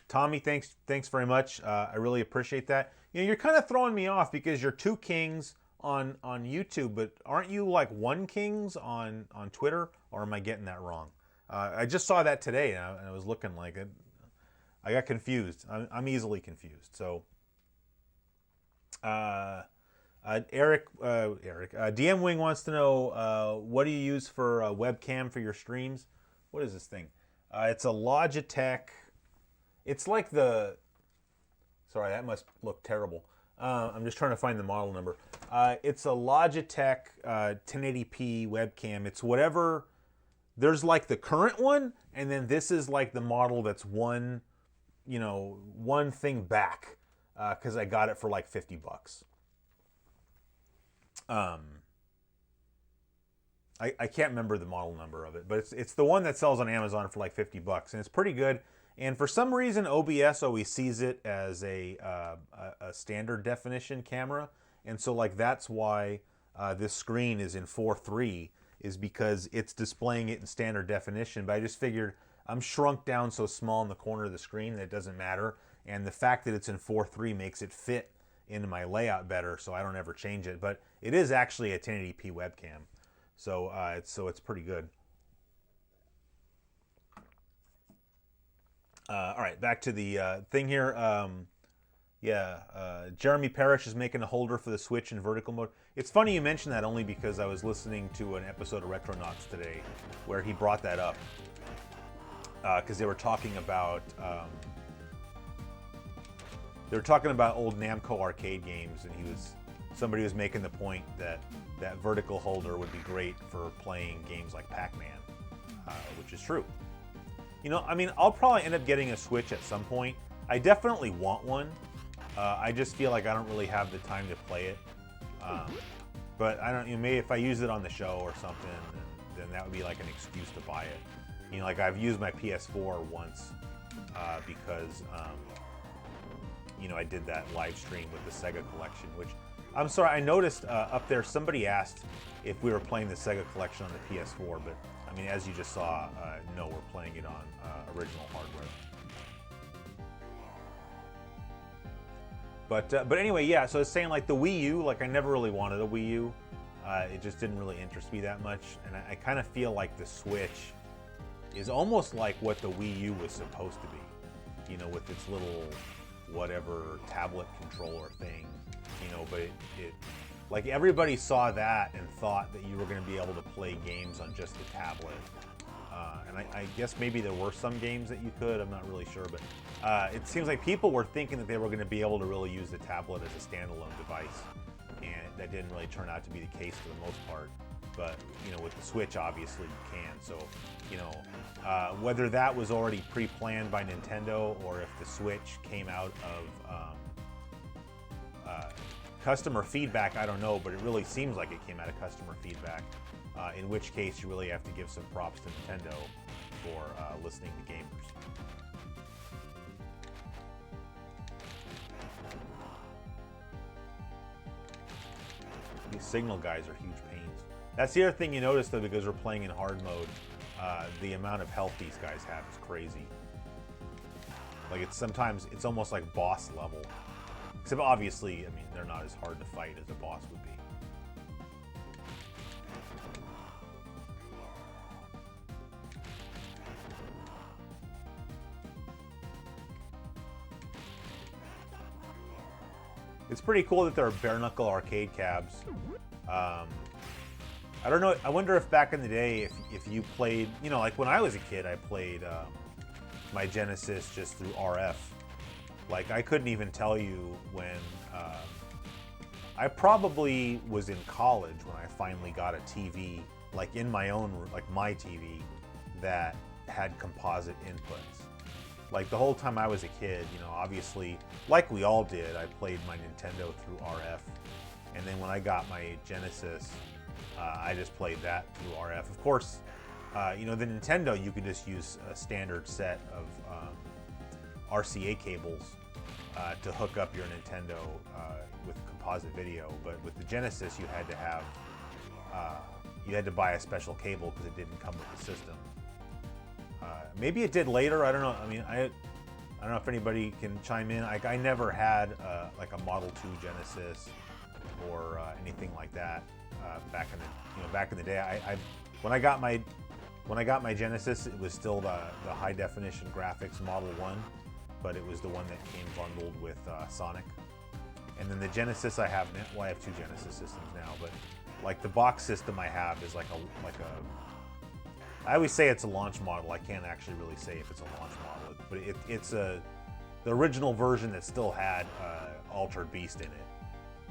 Tommy, thanks very much. I really appreciate that. You know, you're kind of throwing me off because you're two kings on YouTube, but aren't you like one kings on Twitter, or am I getting that wrong? I just saw that today, and I was looking like it. I got confused. I'm easily confused. So, Eric, DM Wing wants to know, what do you use for a webcam for your streams? What is this thing? It's a Logitech. It's like the. Sorry, that must look terrible. I'm just trying to find the model number. It's a Logitech 1080p webcam. It's whatever. There's like the current one, and then this is like the model that's one thing back, because I got it for like $50. I can't remember the model number of it, but it's the one that sells on Amazon for like $50, and it's pretty good. And for some reason, OBS always sees it as a standard definition camera, and so like that's why this screen is in 4:3, is because it's displaying it in standard definition. But I just figured I'm shrunk down so small in the corner of the screen that it doesn't matter, and the fact that it's in 4:3 makes it fit into my layout better, so I don't ever change it. But it is actually a 1080p webcam, so it's pretty good. All right, back to the thing here. Jeremy Parrish is making a holder for the Switch in vertical mode. It's funny you mentioned that, only because I was listening to an episode of Retronauts today where he brought that up. Because they were talking about old Namco arcade games, and somebody was making the point that vertical holder would be great for playing games like Pac-Man, which is true. You know, I mean, I'll probably end up getting a Switch at some point. I definitely want one. I just feel like I don't really have the time to play it. But I don't. Maybe if I use it on the show or something, then that would be like an excuse to buy it. You know, like I've used my PS4 once because I did that live stream with the Sega collection, which I'm sorry, I noticed up there somebody asked if we were playing the Sega Collection on the PS4, but I mean, as you just saw, no, we're playing it on original hardware. But anyway, yeah. So I was saying, like, the Wii U, like, I never really wanted a Wii U. It just didn't really interest me that much, and I kind of feel like the Switch is almost like what the Wii U was supposed to be, you know, with its little whatever tablet controller thing, you know. But it like, everybody saw that and thought that you were going to be able to play games on just the tablet. And I guess maybe there were some games that you could, I'm not really sure, but it seems like people were thinking that they were going to be able to really use the tablet as a standalone device, and that didn't really turn out to be the case for the most part. But, you know, with the Switch, obviously you can. So, you know, whether that was already pre-planned by Nintendo or if the Switch came out of customer feedback, I don't know, but it really seems like it came out of customer feedback. In which case, you really have to give some props to Nintendo for listening to gamers. These signal guys are huge pains. That's the other thing you notice, though, because we're playing in hard mode. The amount of health these guys have is crazy. Like, it's almost like boss level. Except obviously, I mean, they're not as hard to fight as a boss would be. It's pretty cool that there are bare knuckle arcade cabs. I don't know. I wonder if back in the day, if you played, you know, like when I was a kid, I played my Genesis just through RF. Like, I couldn't even tell you when. I probably was in college when I finally got a TV, like in my own, like my TV, that had composite inputs. Like, the whole time I was a kid, you know, obviously, like we all did, I played my Nintendo through RF. And then when I got my Genesis, I just played that through RF. Of course, you know, the Nintendo, you could just use a standard set of RCA cables to hook up your Nintendo with composite video. But with the Genesis, you had to have, you had to buy a special cable because it didn't come with the system. Maybe it did later. I don't know. I mean, I don't know if anybody can chime in. I never had like a Model 2 Genesis or anything like that back in the day. When I got my Genesis, it was still the high definition graphics Model 1, but it was the one that came bundled with Sonic. And then the Genesis I have now, well, I have two Genesis systems now, but like the box system I have is like a I always say it's a launch model. I can't actually really say if it's a launch model, but it's the original version that still had Altered Beast in it.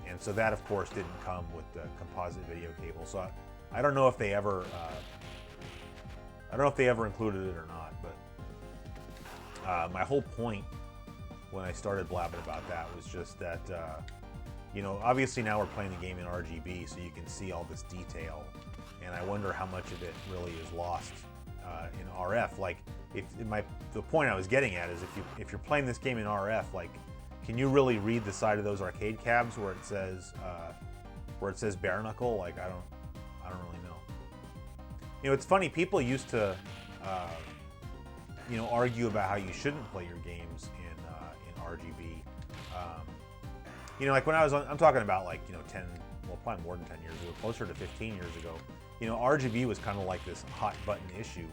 And so that, of course, didn't come with the composite video cable. So I don't know if they ever included it or not. But my whole point when I started blabbing about that was just that, you know, obviously now we're playing the game in RGB, so you can see all this detail. And I wonder how much of it really is lost in RF. Like, the point I was getting at is if you're playing this game in RF, like, can you really read the side of those arcade cabs where it says bare knuckle? Like, I don't really know. You know, it's funny. People used to, you know, argue about how you shouldn't play your games in RGB. You know, like when I'm talking about, like, you know, probably more than 10 years ago, closer to 15 years ago. You know, RGB was kind of like this hot button issue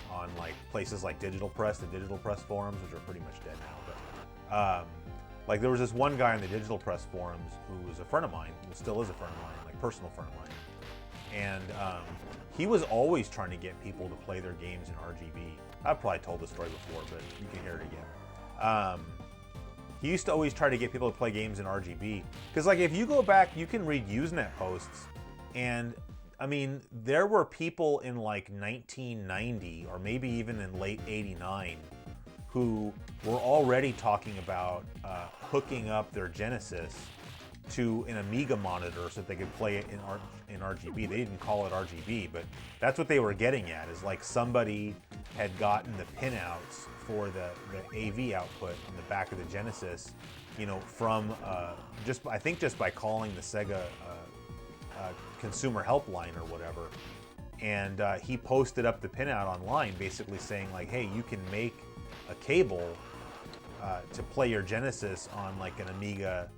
on like places like Digital Press, the Digital Press forums, which are pretty much dead now. But like, there was this one guy on the Digital Press forums who was a friend of mine, who still is a friend of mine, like personal friend of mine. And he was always trying to get people to play their games in RGB. I've probably told this story before, but you can hear it again. He used to always try to get people to play games in RGB. Because, like, if you go back, you can read Usenet posts, and I mean, there were people in like 1990 or maybe even in late 89 who were already talking about hooking up their Genesis to an Amiga monitor so that they could play it in RGB. They didn't call it RGB, but that's what they were getting at, is like somebody had gotten the pinouts for the AV output on the back of the Genesis you know, from I think just by calling the Sega consumer helpline or whatever. And he posted up the pinout online basically saying like, hey, you can make a cable to play your Genesis on like an Amiga,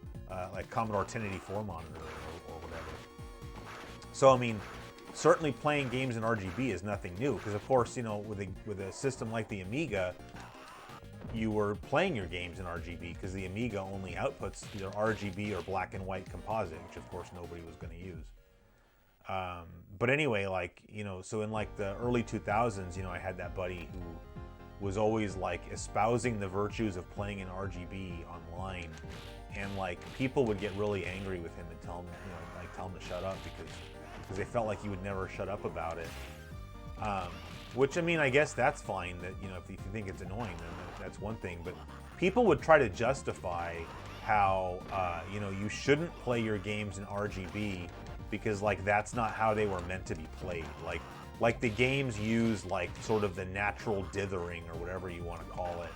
like Commodore 1084 monitor or whatever. So, I mean, certainly playing games in RGB is nothing new because, of course, you know, with a system like the Amiga, you were playing your games in RGB because the Amiga only outputs either RGB or black and white composite, which of course nobody was going to use. But anyway, like, you know, so in like the early 2000s, you know, I had that buddy who was always like espousing the virtues of playing in RGB online, and like people would get really angry with him and tell him, you know, like tell him to shut up because they felt like he would never shut up about it. Which, I mean, I guess that's fine. That, you know, if you think it's annoying, then that's one thing. But people would try to justify how, you know, you shouldn't play your games in RGB because, like, that's not how they were meant to be played. Like the games use, like, sort of the natural dithering or whatever you want to call it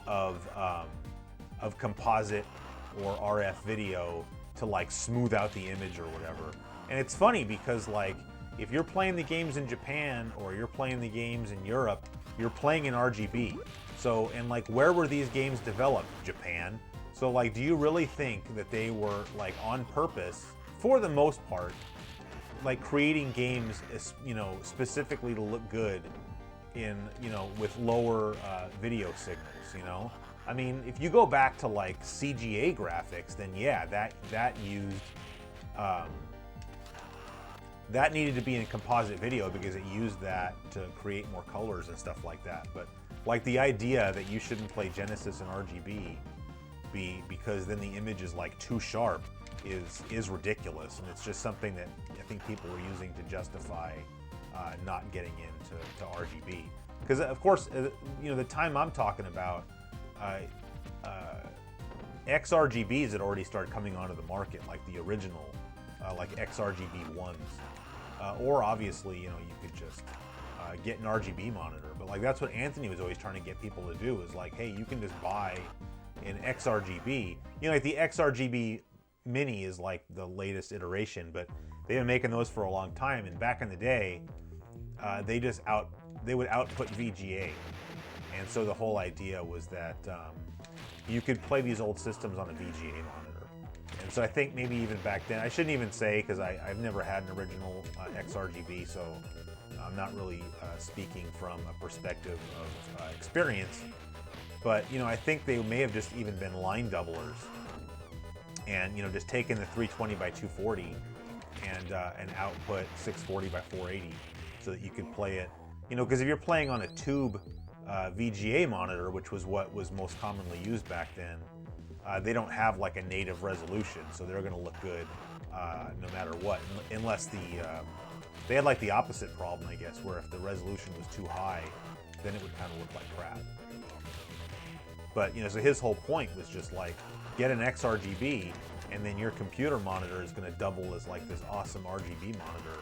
of composite or RF video to, like, smooth out the image or whatever. And it's funny because, like, if you're playing the games in Japan or you're playing the games in Europe, you're playing in RGB. So, and like, where were these games developed? Japan. So, like, do you really think that they were, like, on purpose, for the most part, like, creating games, you know, specifically to look good in, you know, with lower video signals, you know? I mean, if you go back to, like, CGA graphics, then yeah, that used... that needed to be in composite video because it used that to create more colors and stuff like that. But like the idea that you shouldn't play Genesis in RGB because then the image is like too sharp is ridiculous, and it's just something that I think people were using to justify not getting into RGB. Because of course, you know, the time I'm talking about, XRGBs had already started coming onto the market, like the original, like XRGB ones. Or obviously, you know, you could just get an RGB monitor. But like that's what Anthony was always trying to get people to do, is like, hey, you can just buy an XRGB. You know, like the XRGB Mini is like the latest iteration, but they've been making those for a long time. And back in the day, they would output VGA. And so the whole idea was that you could play these old systems on a VGA monitor. And so I think maybe even back then, I shouldn't even say because I've never had an original XRGB, so I'm not really speaking from a perspective of experience. But, you know, I think they may have just even been line doublers and, you know, just taken the 320 by 240 and output 640 by 480 so that you could play it, you know, because if you're playing on a tube VGA monitor, which was what was most commonly used back then, they don't have like a native resolution, so they're going to look good no matter what, unless they had like the opposite problem, I guess, where if the resolution was too high, then it would kind of look like crap. But, you know, so his whole point was just like, get an XRGB, and then your computer monitor is going to double as like this awesome RGB monitor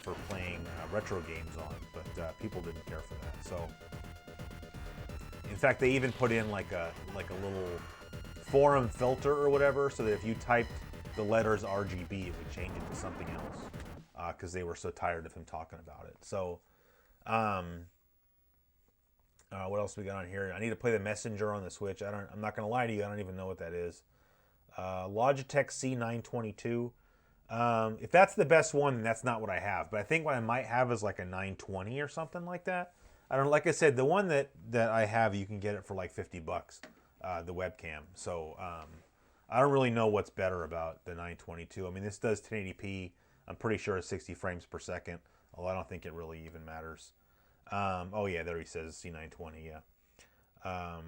for playing retro games on. But people didn't care for that. So, in fact, they even put in like a little forum filter or whatever, so that if you typed the letters RGB, it would change it to something else, because they were so tired of him talking about it. So, what else we got on here? I need to play the Messenger on the Switch. I'm not gonna lie to you, I don't even know what that is. Logitech C922. If that's the best one, then that's not what I have. But I think what I might have is like a 920 or something like that. I don't. Like I said, the one that I have, you can get it for like $50, the webcam. So I don't really know what's better about the 922. I mean, this does 1080p. I'm pretty sure it's 60 frames per second, although I don't think it really even matters. Oh yeah, there he says C920. Yeah.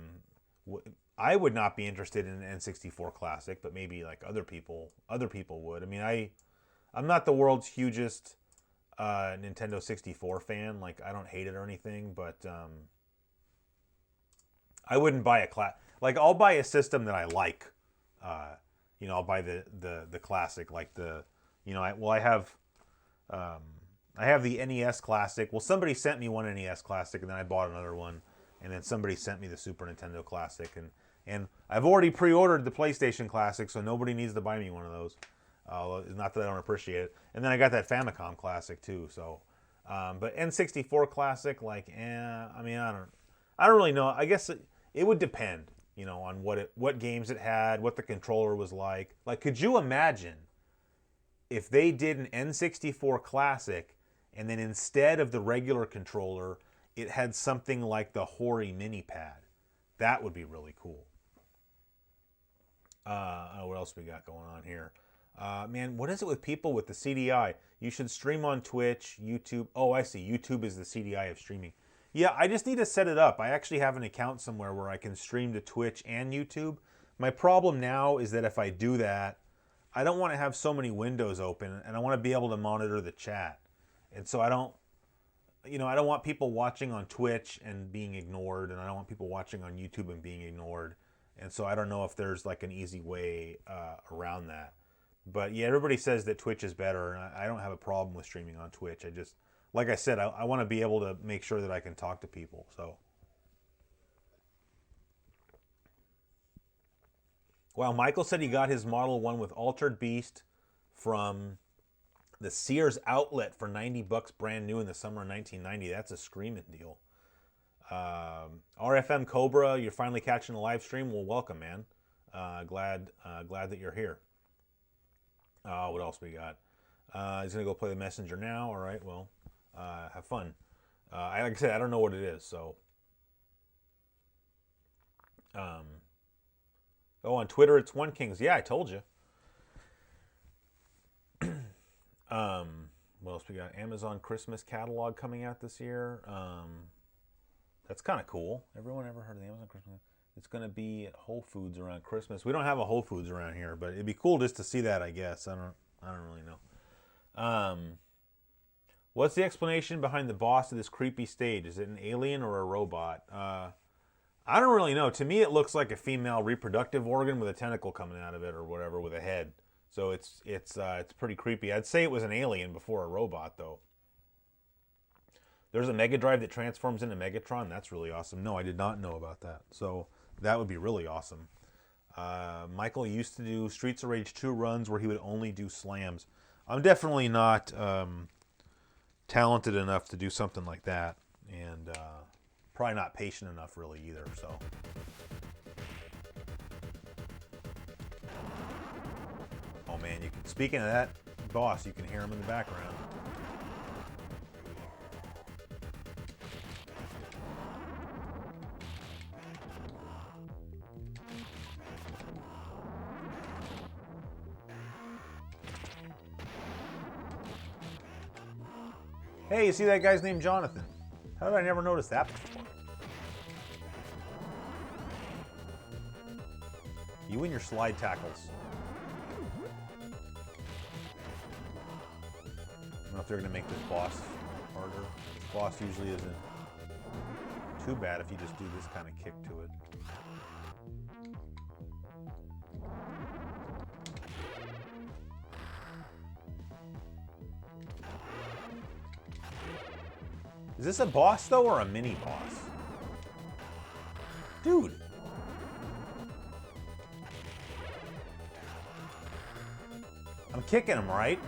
I would not be interested in an N64 Classic, but maybe like other people would. I mean, I'm not the world's hugest Nintendo 64 fan. Like, I don't hate it or anything, but I wouldn't buy like, I'll buy a system that I like. You know, I'll buy the classic, like you know, I have the NES Classic. Well, somebody sent me one NES Classic, and then I bought another one, and then somebody sent me the Super Nintendo Classic, and And I've already pre-ordered the PlayStation Classic, so nobody needs to buy me one of those. Not that I don't appreciate it. And then I got that Famicom Classic too. So, but N64 Classic, like, I mean, I don't really know. I guess it would depend, you know, on what games it had, what the controller was like. Like, could you imagine if they did an N64 Classic and then instead of the regular controller, it had something like the Hori mini pad? That would be really cool. What else we got going on here? Man, what is it with people with the CDI? You should stream on Twitch, YouTube. Oh, I see. YouTube is the CDI of streaming. Yeah, I just need to set it up. I actually have an account somewhere where I can stream to Twitch and YouTube. My problem now is that if I do that, I don't want to have so many windows open, and I want to be able to monitor the chat. And so I don't want people watching on Twitch and being ignored, and I don't want people watching on YouTube and being ignored. And so I don't know if there's like an easy way around that. But yeah, everybody says that Twitch is better, and I don't have a problem with streaming on Twitch. I just, like I said, I want to be able to make sure that I can talk to people. So, well, Michael said he got his Model 1 with Altered Beast from the Sears outlet for $90 brand new in the summer of 1990. That's a screaming deal. RFM Cobra, you're finally catching the live stream. Well, welcome, man. Glad that you're here. What else we got? He's gonna go play the Messenger now. All right, well, have fun. Like I said, I don't know what it is, so. Oh, on Twitter it's One Kings. Yeah, I told you. What else we got? Amazon Christmas catalog coming out this year. That's kind of cool. Everyone ever heard of the Amazon Christmas? It's going to be at Whole Foods around Christmas. We don't have a Whole Foods around here, but it'd be cool just to see that, I guess. I don't really know. What's the explanation behind the boss of this creepy stage? Is it an alien or a robot? I don't really know. To me, it looks like a female reproductive organ with a tentacle coming out of it or whatever with a head. So it's pretty creepy. I'd say it was an alien before a robot, though. There's a Mega Drive that transforms into Megatron. That's really awesome. No, I did not know about that. So that would be really awesome. Michael used to do Streets of Rage 2 runs where he would only do slams. I'm definitely not talented enough to do something like that. And probably not patient enough really either. So. Oh man, speaking of that boss, you can hear him in the background. Hey, you see that guy's named Jonathan? How did I never notice that before? You and your slide tackles. I don't know if they're going to make this boss harder. This boss usually isn't too bad if you just do this kind of kick to it. Is this a boss, though, or a mini-boss? Dude. I'm kicking him, right?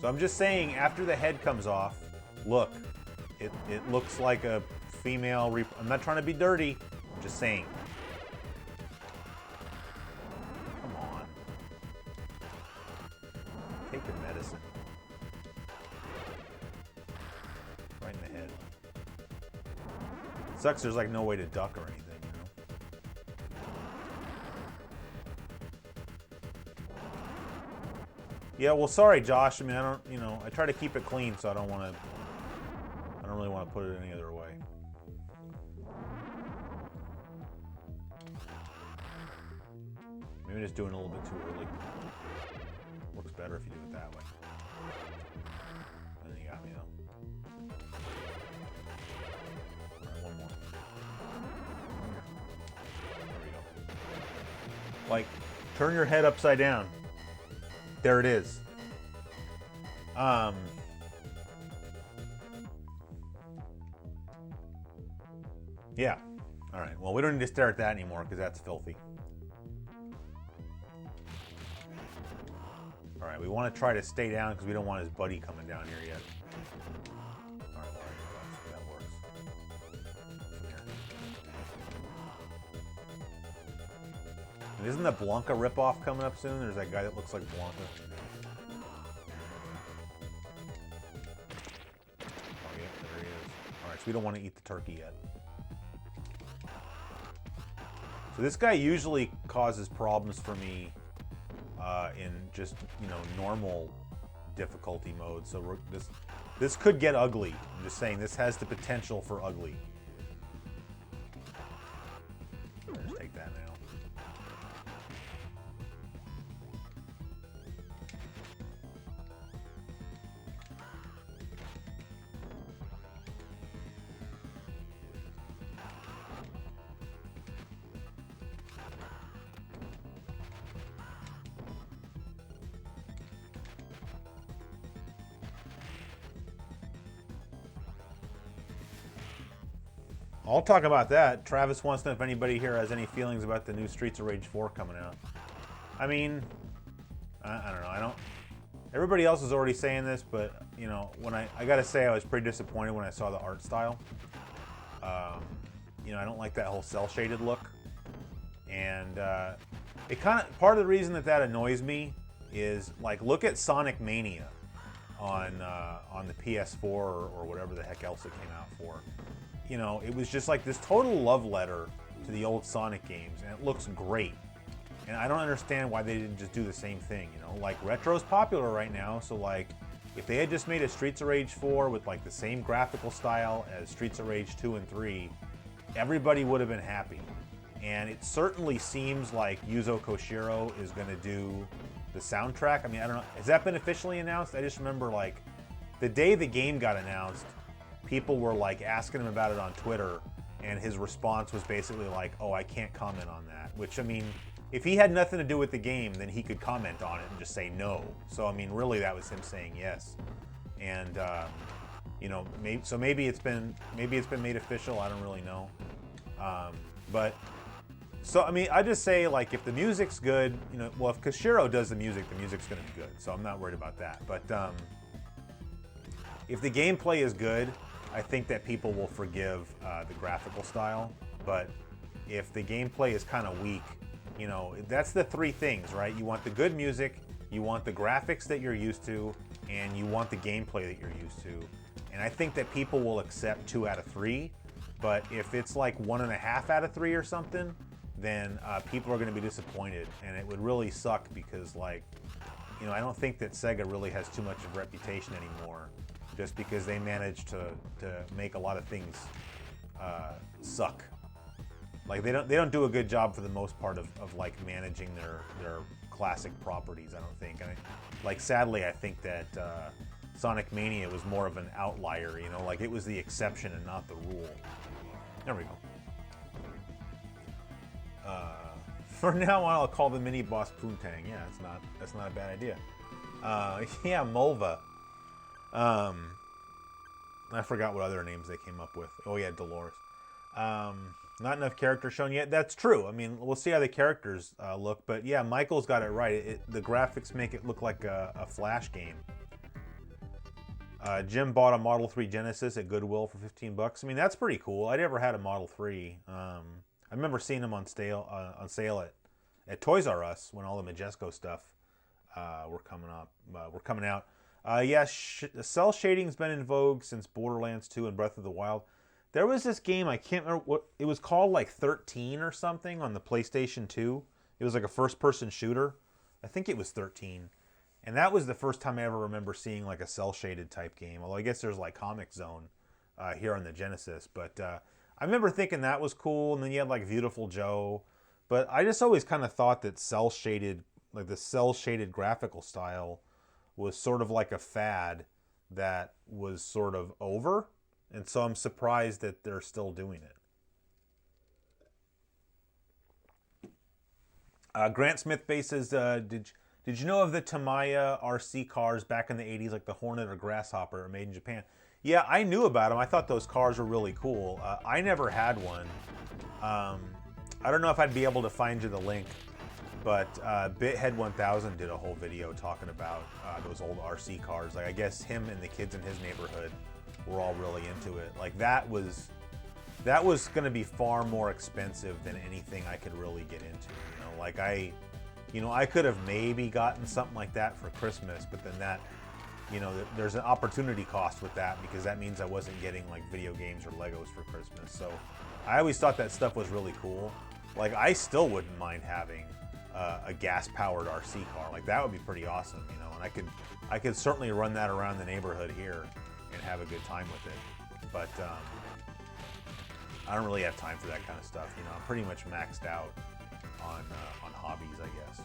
So I'm just saying, after the head comes off, look, it looks like a female... I'm not trying to be dirty. I'm just saying. Come on. Take your medicine. Right in the head. Sucks there's like no way to duck or anything, you know? Yeah, well, sorry, Josh. I mean, I try to keep it clean, so I don't really want to put it any other way. Maybe just doing it a little bit too early. Works better if you do it that way. And then you got me, though. One more. There we go. Like, turn your head upside down. There it is. Yeah. All right, well, we don't need to stare at that anymore because that's filthy. All right, we want to try to stay down because we don't want his buddy coming down here yet. All right, well, that works. And isn't the Blanca ripoff coming up soon? There's that guy that looks like Blanca. Oh, yeah, there he is. All right, so we don't want to eat the turkey yet. So this guy usually causes problems for me in just, you know, normal difficulty mode. So this could get ugly. I'm just saying this has the potential for ugly. Just take that now. I'll talk about that. Travis wants to know if anybody here has any feelings about the new Streets of Rage 4 coming out. I mean, I don't know. I don't. Everybody else is already saying this, but you know, when I gotta say, I was pretty disappointed when I saw the art style. You know, I don't like that whole cell shaded look, and it kind of part of the reason that annoys me is like look at Sonic Mania on the PS4 or whatever the heck else it came out for. You know, it was just like this total love letter to the old Sonic games, and it looks great. And I don't understand why they didn't just do the same thing, you know? Like, retro's popular right now, so like, if they had just made a Streets of Rage 4 with like the same graphical style as Streets of Rage 2 and 3, everybody would have been happy. And it certainly seems like Yuzo Koshiro is going to do the soundtrack. I mean, I don't know, has that been officially announced? I just remember like, the day the game got announced, people were like asking him about it on Twitter, and his response was basically like, oh, I can't comment on that. Which, I mean, if he had nothing to do with the game, then he could comment on it and just say no. So, I mean, really that was him saying yes. And, you know, maybe it's been made official, I don't really know. But, so, I mean, I just say, like, if the music's good, you know, well, if Koshiro does the music's gonna be good, so I'm not worried about that. But, if the gameplay is good, I think that people will forgive the graphical style, but if the gameplay is kind of weak, you know, that's the three things, right? You want the good music, you want the graphics that you're used to, and you want the gameplay that you're used to. And I think that people will accept 2 out of 3, but if it's like 1.5 out of 3 or something, then people are going to be disappointed, and it would really suck because, like, you know, I don't think that Sega really has too much of a reputation anymore, just because they managed to make a lot of things suck. Like they don't do a good job for the most part of like managing their classic properties, I don't think. I mean, like sadly, I think that Sonic Mania was more of an outlier, you know, like it was the exception and not the rule. There we go. For now on, I'll call the mini boss Poontang. Yeah, that's not a bad idea. Yeah, Mulva. I forgot what other names they came up with. Oh yeah, Dolores. Not enough characters shown yet. That's true. I mean, we'll see how the characters look. But yeah, Michael's got it right. The graphics make it look like a Flash game. Jim bought a Model 3 Genesis at Goodwill for $15. I mean, that's pretty cool. I never had a Model 3. I remember seeing them on sale at Toys R Us when all the Majesco stuff were coming out. Yeah, cell shading's been in vogue since Borderlands 2 and Breath of the Wild. There was this game, I can't remember what it was called, like 13 or something on the PlayStation 2. It was like a first-person shooter. I think it was 13. And that was the first time I ever remember seeing like a cell-shaded type game. Although I guess there's like Comic Zone here on the Genesis. But I remember thinking that was cool. And then you had like Beautiful Joe. But I just always kind of thought that cell-shaded, like the cell-shaded graphical style was sort of like a fad that was sort of over. And so I'm surprised that they're still doing it. Grant Smith faces, did you know of the Tamiya RC cars back in the 80s, like the Hornet or Grasshopper, made in Japan? Yeah, I knew about them. I thought those cars were really cool. I never had one. I don't know if I'd be able to find you the link, but Bithead 1000 did a whole video talking about those old RC cars. Like, I guess him and the kids in his neighborhood were all really into it. Like, that was going to be far more expensive than anything I could really get into. You know, like I could have maybe gotten something like that for Christmas, but then that, you know, there's an opportunity cost with that, because that means I wasn't getting like video games or Legos for Christmas. So I always thought that stuff was really cool. Like, I still wouldn't mind having a gas-powered RC car. Like, that would be pretty awesome, you know. And I could certainly run that around the neighborhood here and have a good time with it. But I don't really have time for that kind of stuff. You know, I'm pretty much maxed out on hobbies, I guess.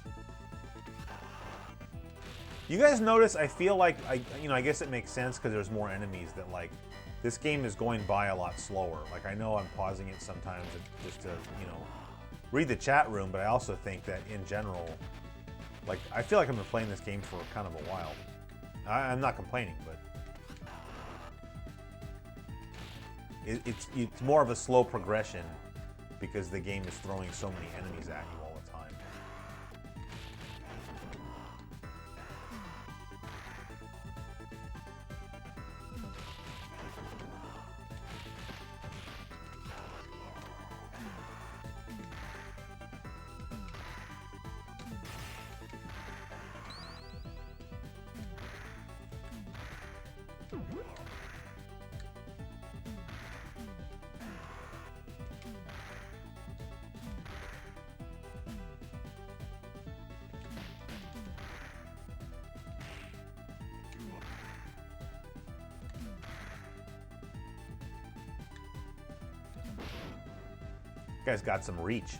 You guys notice? I feel like I guess it makes sense because there's more enemies. That like this game is going by a lot slower. Like, I know I'm pausing it sometimes just to, you know, read the chat room, but I also think that in general, like, I feel like I've been playing this game for kind of a while. I'm not complaining, but it's more of a slow progression because the game is throwing so many enemies at you all the time. You guys got some reach.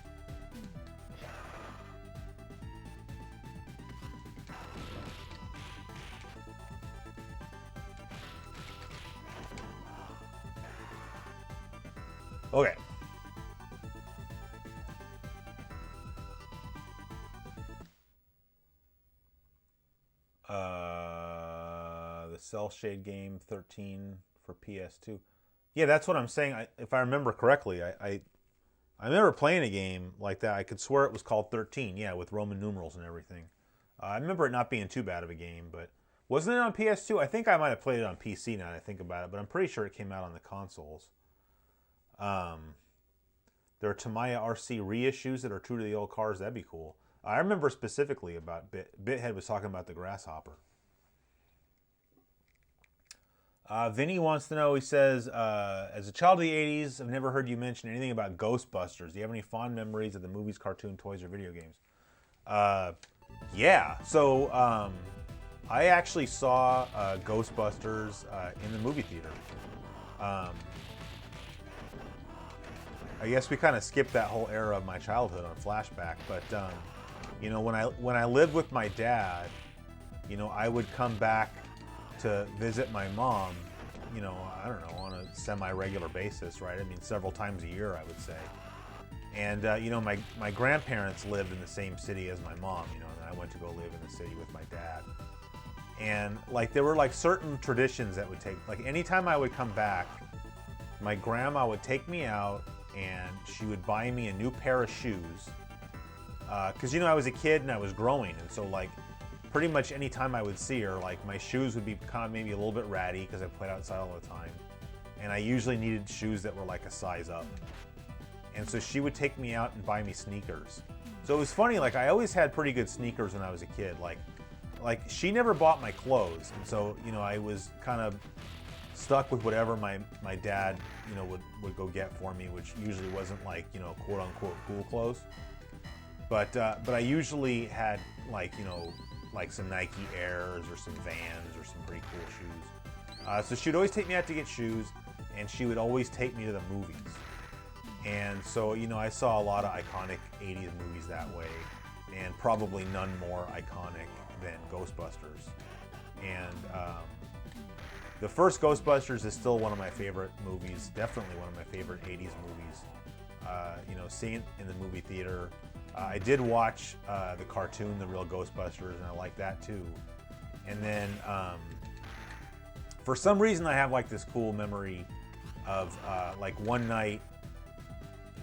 Okay. The Cell Shade game 13 for PS2. Yeah, that's what I'm saying. If I remember correctly, I remember playing a game like that. I could swear it was called 13, yeah, with Roman numerals and everything. I remember it not being too bad of a game, but wasn't it on PS2? I think I might have played it on PC now that I think about it, but I'm pretty sure it came out on the consoles. There are Tamiya RC reissues that are true to the old cars. That'd be cool. I remember specifically about Bithead was talking about the Grasshopper. Vinny wants to know, he says, as a child of the 80s, I've never heard you mention anything about Ghostbusters. Do you have any fond memories of the movies, cartoon, toys, or video games? Yeah. So I actually saw Ghostbusters in the movie theater. I guess we kind of skipped that whole era of my childhood on flashback, but you know, when I lived with my dad, you know, I would come back to visit my mom, you know, I don't know, on a semi-regular basis, right? I mean, several times a year, I would say. And you know, my grandparents lived in the same city as my mom, you know, and I went to go live in the city with my dad. And like, there were like certain traditions that would take, like, anytime I would come back, my grandma would take me out and she would buy me a new pair of shoes. Because, you know, I was a kid and I was growing. And so, like, pretty much any time I would see her, like, my shoes would be kind of maybe a little bit ratty because I played outside all the time. And I usually needed shoes that were like a size up. And so she would take me out and buy me sneakers. So it was funny, like, I always had pretty good sneakers when I was a kid. Like she never bought my clothes. And so, you know, I was kind of stuck with whatever my dad, you know, would go get for me, which usually wasn't like, you know, quote unquote cool clothes. But I usually had, like, you know, like some Nike Airs or some Vans or some pretty cool shoes. So she'd always take me out to get shoes, and she would always take me to the movies. And so, you know, I saw a lot of iconic 80s movies that way, and probably none more iconic than Ghostbusters. And the first Ghostbusters is still one of my favorite movies, definitely one of my favorite 80s movies. You know, seeing it in the movie theater. I did watch the cartoon, The Real Ghostbusters, and I like that too. And then, for some reason, I have like this cool memory of like one night,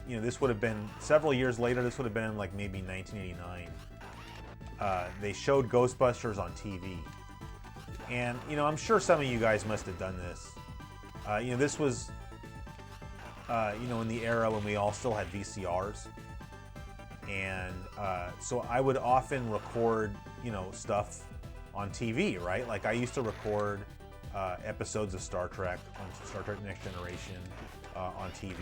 you know, this would have been several years later. This would have been like maybe 1989. They showed Ghostbusters on TV. And, you know, I'm sure some of you guys must have done this. You know, this was, you know, in the era when we all still had VCRs. And so I would often record, you know, stuff on TV, right? Like I used to record episodes of Star Trek on Star Trek Next Generation on TV.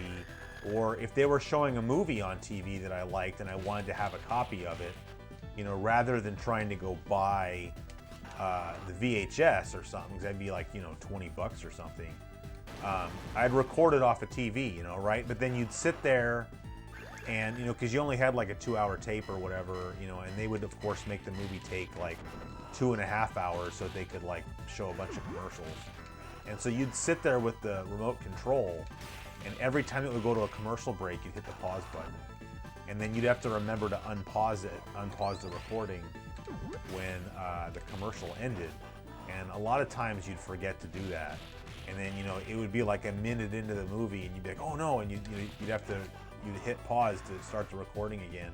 Or if they were showing a movie on TV that I liked and I wanted to have a copy of it, you know, rather than trying to go buy the VHS or something, because that'd be like, you know, $20 or something. I'd record it off a TV, you know, right? But then you'd sit there and, you know, because you only had like a 2-hour tape or whatever, you know, and they would, of course, make the movie take like 2.5 hours so they could like show a bunch of commercials. And so you'd sit there with the remote control, and every time it would go to a commercial break, you'd hit the pause button. And then you'd have to remember to unpause the recording when the commercial ended. And a lot of times you'd forget to do that. And then, you know, it would be like a minute into the movie and you'd be like, oh no, and you'd hit pause to start the recording again.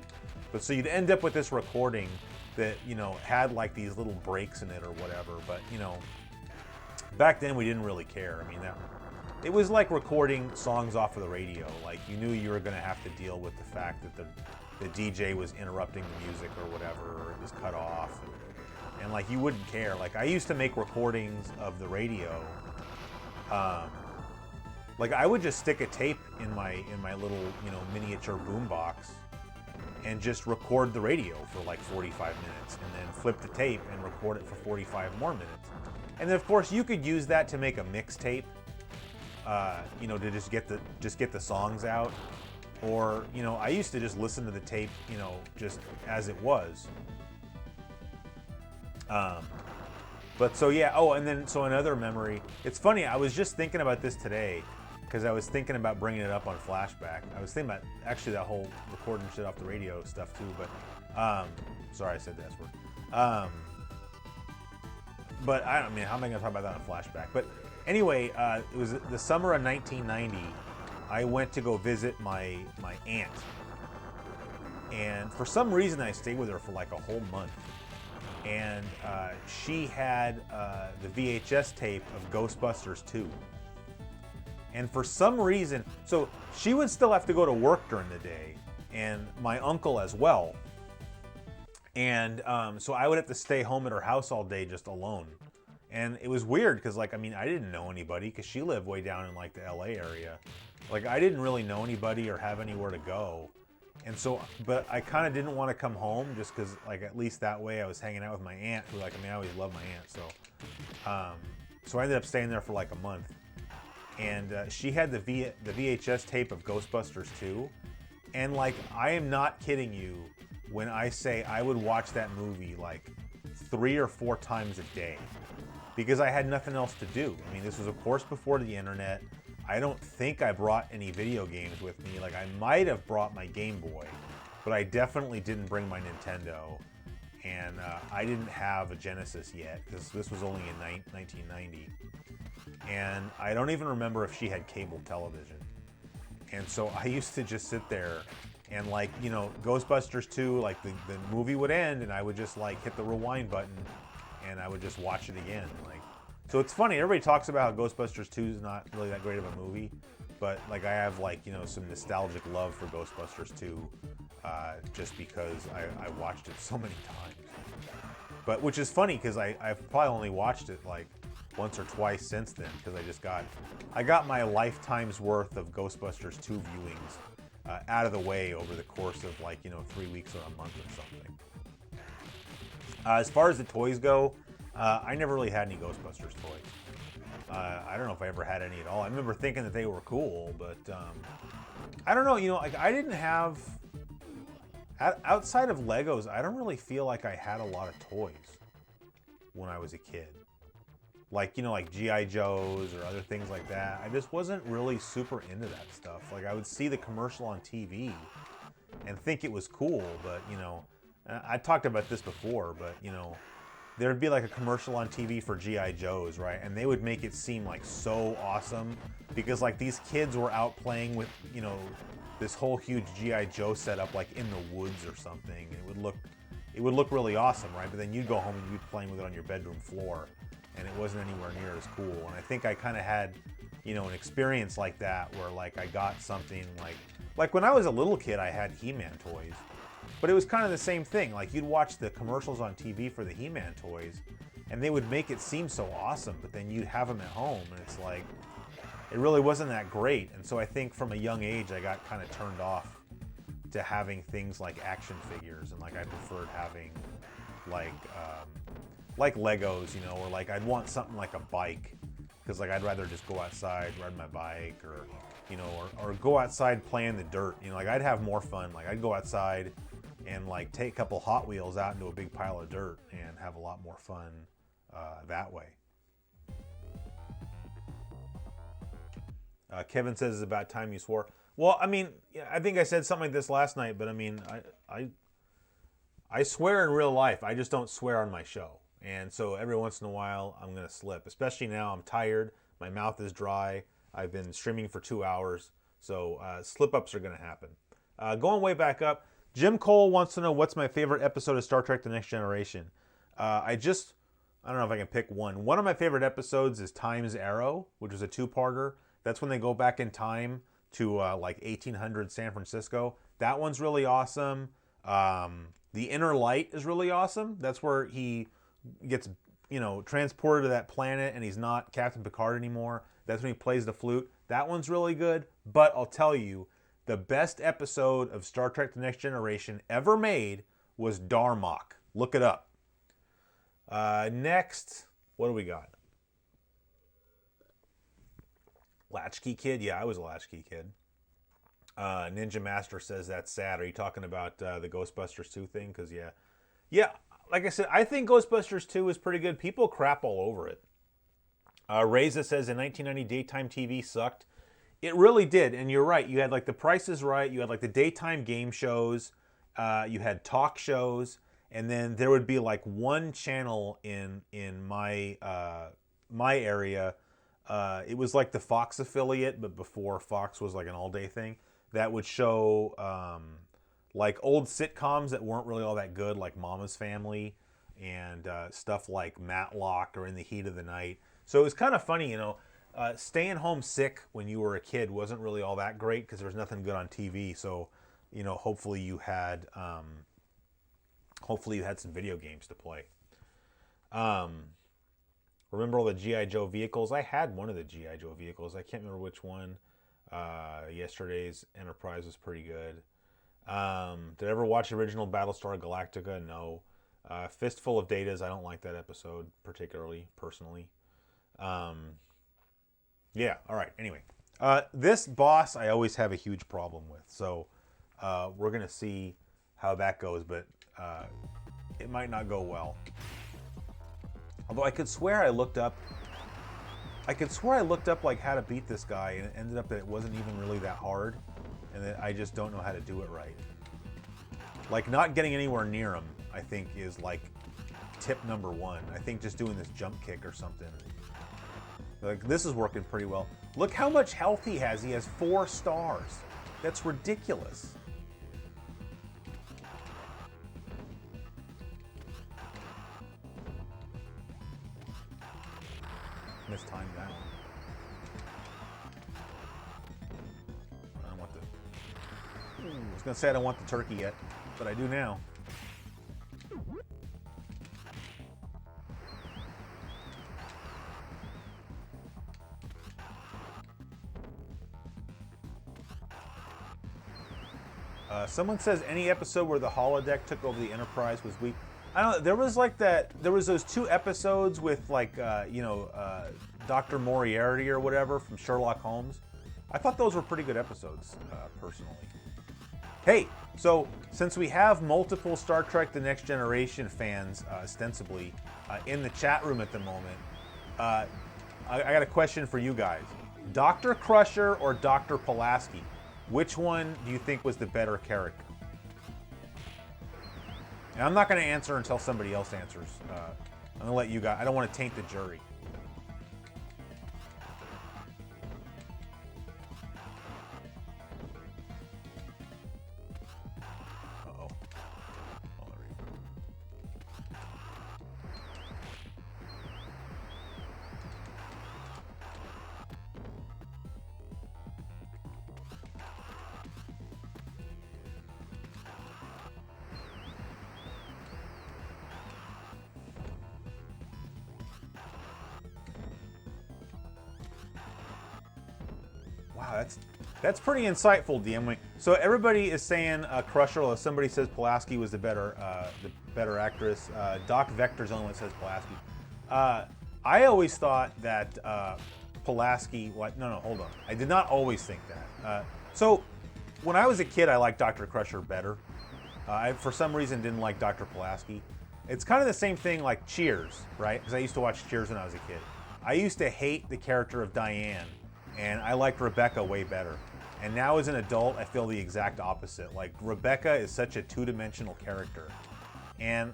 But so you'd end up with this recording that, you know, had like these little breaks in it or whatever. But, you know, back then we didn't really care. I mean, it was like recording songs off of the radio. Like you knew you were going to have to deal with the fact that the DJ was interrupting the music or whatever, or it was cut off. And like you wouldn't care. Like I used to make recordings of the radio. Like I would just stick a tape in my little, you know, miniature boombox and just record the radio for like 45 minutes and then flip the tape and record it for 45 more minutes. And then of course you could use that to make a mixtape, you know, to just get the songs out. Or, you know, I used to just listen to the tape, you know, just as it was. But so yeah, oh, and then so another memory. It's funny, I was just thinking about this today because I was thinking about bringing it up on Flashback. I was thinking about actually that whole recording shit off the radio stuff too, but sorry I said the S word. But I don't mean, how am I going to talk about that on Flashback? But anyway, it was the summer of 1990. I went to go visit my aunt, and for some reason I stayed with her for like a whole month. And she had the VHS tape of Ghostbusters 2. And for some reason, so she would still have to go to work during the day, and my uncle as well. And so I would have to stay home at her house all day just alone. And it was weird because, like, I mean, I didn't know anybody because she lived way down in like the LA area. Like, I didn't really know anybody or have anywhere to go. And so, but I kind of didn't want to come home just because, like, at least that way I was hanging out with my aunt, who, like, I mean, I always loved my aunt. So, so I ended up staying there for like a month. And she had the VHS tape of Ghostbusters 2. And, like, I am not kidding you when I say I would watch that movie like 3 or 4 times a day because I had nothing else to do. I mean, this was, of course, before the internet. I don't think I brought any video games with me. Like, I might have brought my Game Boy, but I definitely didn't bring my Nintendo. And I didn't have a Genesis yet because this was only in 1990. And I don't even remember if she had cable television. And so I used to just sit there and, like, you know, Ghostbusters 2, like the movie would end and I would just like hit the rewind button and I would just watch it again. Like, so it's funny, everybody talks about how Ghostbusters 2 is not really that great of a movie, but like I have, like, you know, some nostalgic love for Ghostbusters 2 just because I watched it so many times. But which is funny because I've probably only watched it like once or twice since then because I got my lifetime's worth of Ghostbusters 2 viewings out of the way over the course of, like, you know, 3 weeks or a month or something. As far as the toys go, I never really had any Ghostbusters toys. I don't know if I ever had any at all. I remember thinking that they were cool, but I don't know, you know, like I didn't have, outside of Legos, I don't really feel like I had a lot of toys when I was a kid. Like, you know, like G.I. Joes or other things like that. I just wasn't really super into that stuff. Like, I would see the commercial on TV and think it was cool, but, you know, I talked about this before, but, you know, there'd be like a commercial on TV for G.I. Joes, right? And they would make it seem like so awesome because like these kids were out playing with, you know, this whole huge G.I. Joe setup like in the woods or something. It would look really awesome, right? But then you'd go home and you'd be playing with it on your bedroom floor, and it wasn't anywhere near as cool. And I think I kind of had, you know, an experience like that where like I got something like when I was a little kid, I had He-Man toys, but it was kind of the same thing. Like you'd watch the commercials on TV for the He-Man toys, and they would make it seem so awesome, but then you'd have them at home, and it's like it really wasn't that great. And so I think from a young age, I got kind of turned off to having things like action figures, and like I preferred having like Legos, you know, or like I'd want something like a bike, because like I'd rather just go outside, ride my bike, or you know, or go outside play in the dirt. You know, like I'd have more fun. Like I'd go outside and like take a couple Hot Wheels out into a big pile of dirt and have a lot more fun that way. Kevin says it's about time you swore. Well, I mean, I think I said something like this last night, but I mean, I swear in real life. I just don't swear on my show. And so every once in a while, I'm going to slip. Especially now, I'm tired. My mouth is dry. I've been streaming for 2 hours. So slip-ups are going to happen. Going way back up, Jim Cole wants to know what's my favorite episode of Star Trek The Next Generation. I don't know if I can pick one. One of my favorite episodes is Time's Arrow, which was a 2-parter. That's when they go back in time to like 1800 San Francisco. That one's really awesome. The Inner Light is really awesome. That's where he gets, you know, transported to that planet and he's not Captain Picard anymore. That's when he plays the flute. That one's really good. But I'll tell you, the best episode of Star Trek The Next Generation ever made was Darmok. Look it up. Next, what do we got? Latchkey Kid? Yeah, I was a Latchkey Kid. Ninja Master says that's sad. Are you talking about the Ghostbusters 2 thing? Because, yeah, like I said, I think Ghostbusters 2 is pretty good. People crap all over it. Reza says in 1990, daytime TV sucked. It really did, and you're right. You had like The Price is Right. You had like the daytime game shows. You had talk shows, and then there would be like one channel in my my area. It was like the Fox affiliate, but before Fox was like an all-day thing, that would show like old sitcoms that weren't really all that good, like Mama's Family and stuff like Matlock or In the Heat of the Night. So it was kind of funny, you know, staying home sick when you were a kid wasn't really all that great because there was nothing good on TV. So, you know, hopefully you had some video games to play. Remember all the G.I. Joe vehicles? I had one of the G.I. Joe vehicles. I can't remember which one. Yesterday's Enterprise was pretty good. Did I ever watch original Battlestar Galactica? No. Fistful of Datas, I don't like that episode particularly, personally. Yeah, all right. Anyway, this boss I always have a huge problem with. So we're going to see how that goes, but it might not go well. Although I could swear I looked up like how to beat this guy, and it ended up that it wasn't even really that hard, and that I just don't know how to do it right. Like not getting anywhere near him, I think is like tip number one. I think just doing this jump kick or something. Like this is working pretty well. Look how much health he has. He has 4 stars. That's ridiculous. Mistimed that one. I don't want the... I was going to say I don't want the turkey yet, but I do now. Someone says any episode where the holodeck took over the Enterprise was weak. I don't know. There was like that. There was those 2 episodes with like Dr. Moriarty or whatever from Sherlock Holmes. I thought those were pretty good episodes, personally. Hey, so since we have multiple Star Trek: The Next Generation fans, ostensibly, in the chat room at the moment, I got a question for you guys: Dr. Crusher or Dr. Pulaski? Which one do you think was the better character? And I'm not going to answer until somebody else answers. I'm gonna let you guys. I don't want to taint the jury. Uh-oh. Oh, there we go. Wow, that's pretty insightful, DM Wing. So everybody is saying Crusher. Or somebody says Pulaski was the better actress. Doc Vector's the only one that says Pulaski. I always thought that Pulaski. What? No, hold on. I did not always think that. So when I was a kid, I liked Dr. Crusher better. I, for some reason, didn't like Dr. Pulaski. It's kind of the same thing like Cheers, right? Because I used to watch Cheers when I was a kid. I used to hate the character of Diane. And I liked Rebecca way better. And now as an adult, I feel the exact opposite. Like, Rebecca is such a two-dimensional character. And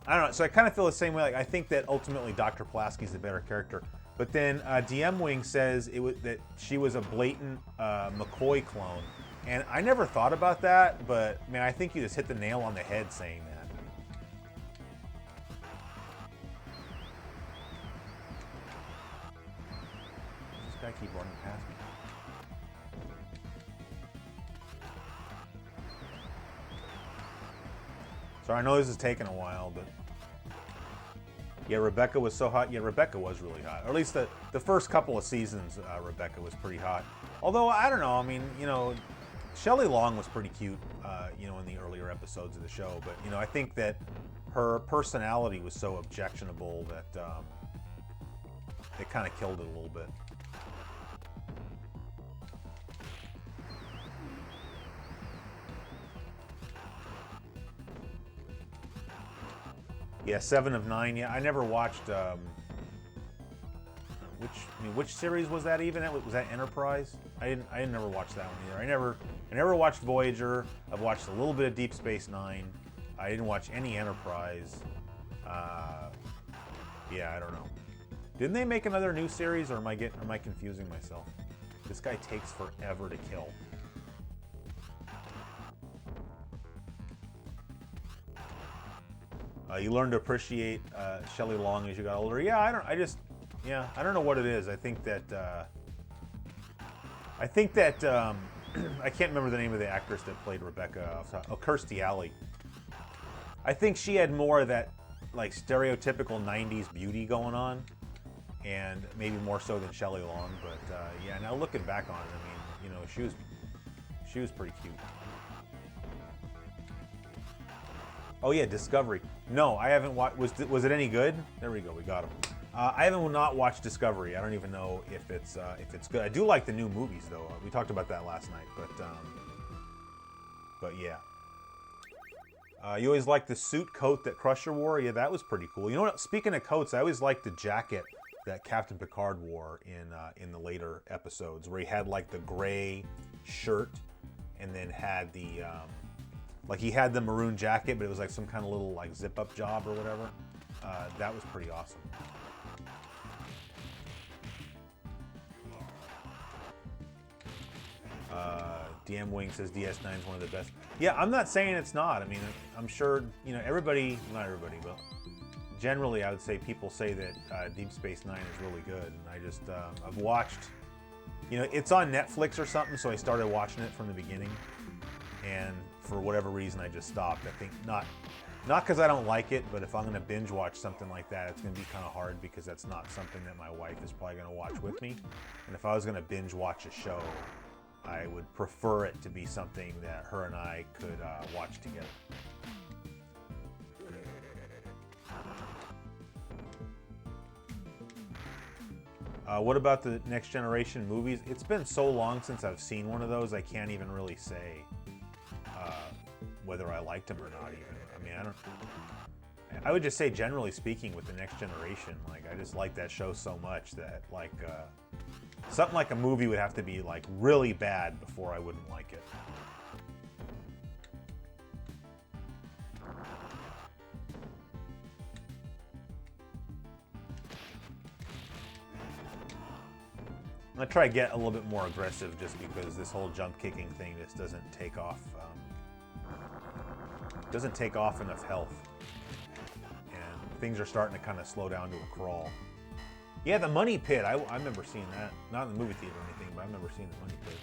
I don't know, so I kind of feel the same way. Like, I think that ultimately Dr. Pulaski's the better character. But then DM Wing says that she was a blatant McCoy clone. And I never thought about that, but man, I think you just hit the nail on the head saying that. I keep running past me. Sorry, I know this is taking a while, but yeah, Rebecca was so hot. Yeah, Rebecca was really hot. Or at least the first couple of seasons, Rebecca was pretty hot. Although I don't know. I mean, you know, Shelley Long was pretty cute, you know, in the earlier episodes of the show. But you know, I think that her personality was so objectionable that it kind of killed it a little bit. Yeah, 7 of 9. Yeah, I never watched. Which series was that even? Was that Enterprise? I didn't never watch that one either. I never watched Voyager. I've watched a little bit of Deep Space Nine. I didn't watch any Enterprise. Yeah, I don't know. Didn't they make another new series, or am I confusing myself? This guy takes forever to kill. You learn to appreciate Shelley Long as you got older. Yeah, I don't know what it is. I think that I can't remember the name of the actress that played Rebecca. Oh, Kirstie Alley. I think she had more of that like stereotypical '90s beauty going on, and maybe more so than Shelley Long. But yeah, now looking back on it, I mean, you know, she was pretty cute. Oh yeah, Discovery. No, I haven't watched. Was it any good? There we go. We got him. I haven't not watched Discovery. I don't even know if it's good. I do like the new movies though. We talked about that last night, but yeah. You always liked the suit coat that Crusher wore. Yeah, that was pretty cool. You know what? Speaking of coats, I always liked the jacket that Captain Picard wore in the later episodes, where he had like the gray shirt, and then had the like he had the maroon jacket, but it was like some kind of little like zip-up job or whatever. That was pretty awesome. DM Wing says DS9 is one of the best. Yeah, I'm not saying it's not. I mean, I'm sure, you know, everybody, not everybody, but generally I would say people say that Deep Space Nine is really good. And I just, I've watched, you know, it's on Netflix or something, so I started watching it from the beginning. And for whatever reason, I just stopped. I think not because I don't like it, but if I'm going to binge watch something like that, it's going to be kind of hard because that's not something that my wife is probably going to watch with me. And if I was going to binge watch a show, I would prefer it to be something that her and I could watch together. What about the Next Generation movies? It's been so long since I've seen one of those, I can't even really say whether I liked them or not even. I mean, I would just say generally speaking with the Next Generation, like I just like that show so much that like something like a movie would have to be like really bad before I wouldn't like it. I'm gonna try to get a little bit more aggressive just because this whole jump kicking thing just doesn't take off. Doesn't take off enough health. And things are starting to kind of slow down to a crawl. Yeah, the money pit. I remember seeing that. Not in the movie theater or anything, but I remember seeing the money pit.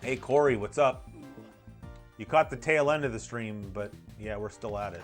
Hey Corey, what's up? You caught the tail end of the stream, but yeah, we're still at it.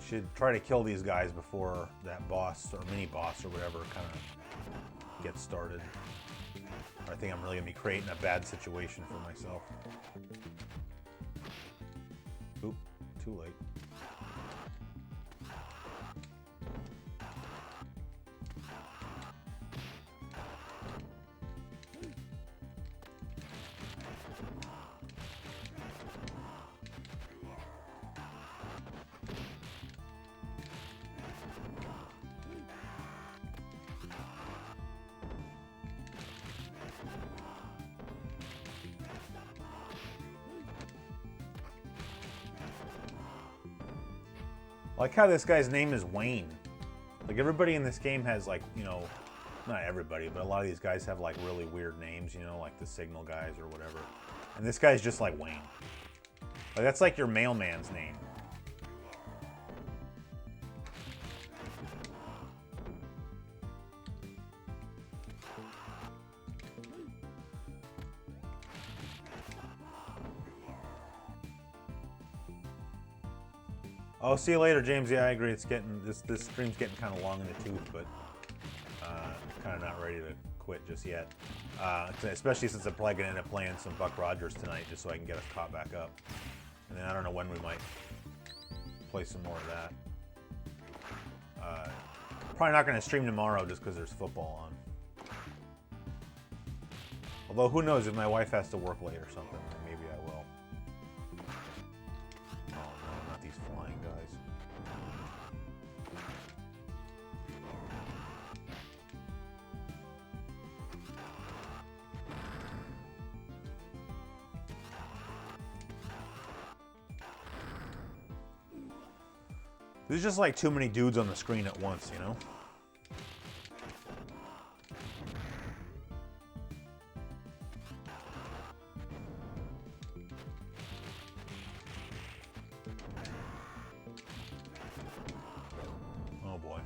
Should try to kill these guys before that boss or mini boss or whatever kind of gets started. I think I'm really gonna be creating a bad situation for myself. Oop, too late. I like how this guy's name is Wayne. Like everybody in this game has like, you know, not everybody, but a lot of these guys have like really weird names, you know, like the Signal guys or whatever. And this guy's just like Wayne. Like that's like your mailman's name. Oh, see you later, James. Yeah, I agree. It's getting this stream's getting kind of long in the tooth, but kind of not ready to quit just yet. Especially since I'm probably gonna end up playing some Buck Rogers tonight, just so I can get us caught back up. And then I don't know when we might play some more of that. Probably not gonna stream tomorrow just because there's football on. Although who knows, if my wife has to work late or something, then maybe I will. Oh no, not these flying guys. There's just like too many dudes on the screen at once, you know? Oh boy.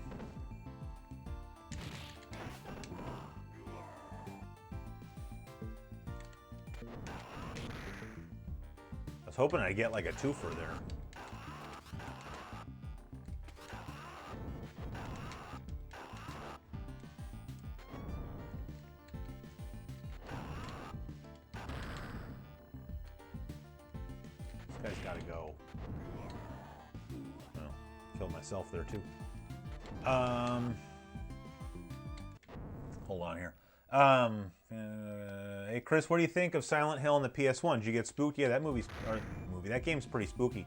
I was hoping I'd get like a twofer there. This guy's gotta go. Oh, killed myself there too. Hold on here. Hey Chris, what do you think of Silent Hill on the PS1? Did you get spooked? Yeah, that game's pretty spooky.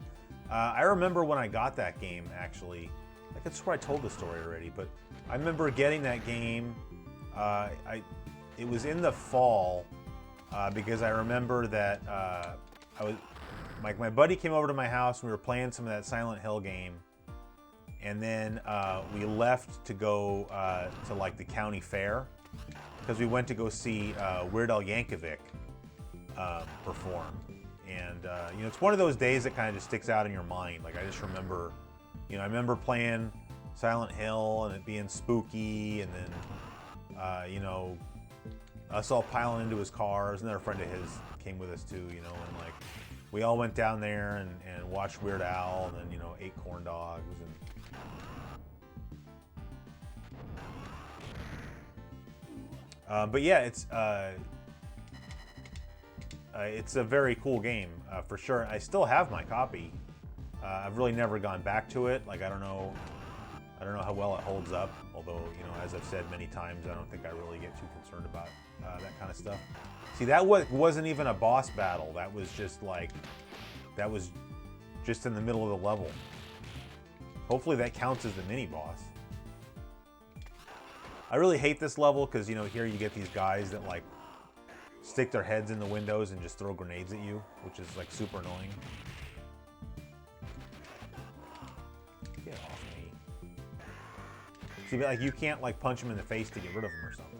I remember when I got that game, actually. I could swear I told the story already, but I remember getting that game. It was in the fall because I remember that my buddy came over to my house and we were playing some of that Silent Hill game. And then we left to go to like the county fair because we went to go see Weird Al Yankovic perform. And you know, it's one of those days that kind of just sticks out in your mind. Like I just remember, you know, I remember playing Silent Hill and it being spooky, and then you know, us all piling into his car. Another friend of his came with us too, you know, and like we all went down there and watched Weird Al, and then, you know, ate corn dogs. And but yeah, it's a very cool game for sure. I still have my copy. I've really never gone back to it. Like I don't know how well it holds up. Although, you know, as I've said many times, I don't think I really get too concerned about that kind of stuff. See, that wasn't even a boss battle. That was just like, that was just in the middle of the level. Hopefully that counts as the mini boss. I really hate this level because, you know, here you get these guys that like stick their heads in the windows and just throw grenades at you, which is like super annoying. Get off me. See, like you can't like punch him in the face to get rid of him or something.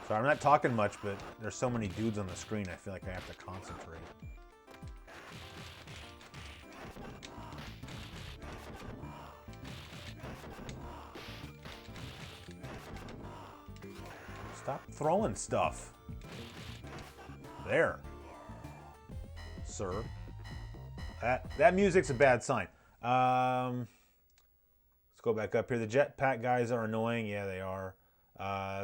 So I'm not talking much, but there's so many dudes on the screen, I feel like I have to concentrate. Stop throwing stuff. There. Sir. That music's a bad sign. Let's go back up here. The jetpack guys are annoying. Yeah, they are.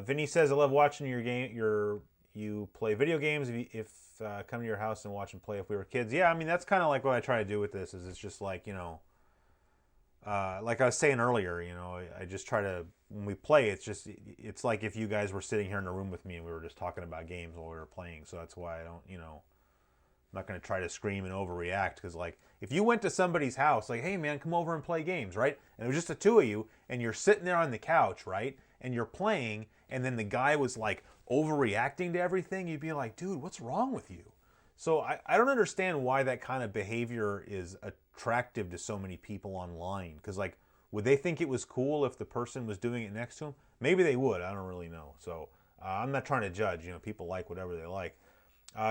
Vinny says, I love watching you play video games if come to your house and watch and play if we were kids. Yeah, I mean, that's kind of like what I try to do with this, is it's just like, you know, like I was saying earlier, you know, I just try to, when we play, it's like if you guys were sitting here in a room with me and we were just talking about games while we were playing. So that's why I don't, you know, I'm not going to try to scream and overreact, because like if you went to somebody's house, like, hey man, come over and play games, right? And it was just the two of you and you're sitting there on the couch, right? And you're playing, and then the guy was like overreacting to everything, you'd be like, dude, what's wrong with you? So I don't understand why that kind of behavior is attractive to so many people online. Because like, would they think it was cool if the person was doing it next to them? Maybe they would. I don't really know. So I'm not trying to judge. You know, people like whatever they like.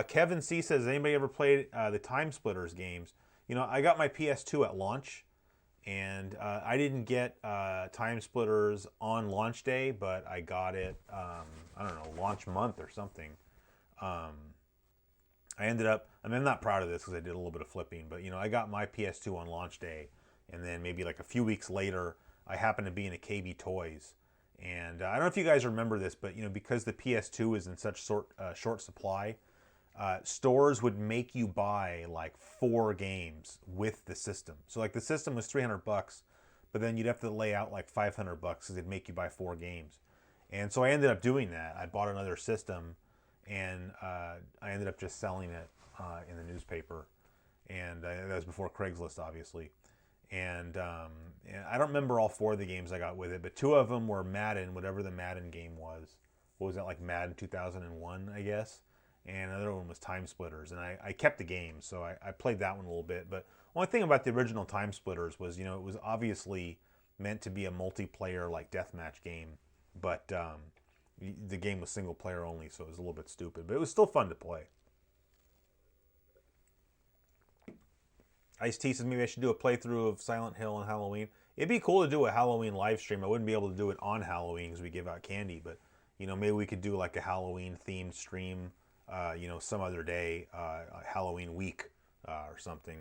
Kevin C says, has anybody ever played the Time Splitters games? You know, I got my PS2 at launch. And I didn't get Time Splitters on launch day, but I got it, I don't know, launch month or something. I ended up, I mean, I'm not proud of this because I did a little bit of flipping, but, you know, I got my PS2 on launch day, and then maybe like a few weeks later, I happened to be in a KB Toys. And I don't know if you guys remember this, but, you know, because the PS2 is in such short supply, stores would make you buy like 4 games with the system. So like the system was $300, but then you'd have to lay out like $500 because they'd make you buy 4 games. And so I ended up doing that. I bought another system, and I ended up just selling it in the newspaper. And that was before Craigslist, obviously. And I don't remember all 4 of the games I got with it, but 2 of them were Madden, whatever the Madden game was. What was that, like Madden 2001, I guess? And another one was Time Splitters, and I kept the game, so I played that one a little bit. But one thing about the original Time Splitters was, you know, it was obviously meant to be a multiplayer, like, deathmatch game, but the game was single player only, so it was a little bit stupid, but it was still fun to play. Ice-T says maybe I should do a playthrough of Silent Hill on Halloween. It'd be cool to do a Halloween live stream. I wouldn't be able to do it on Halloween because we give out candy, but, you know, maybe we could do like a Halloween themed stream you know, some other day, Halloween week or something.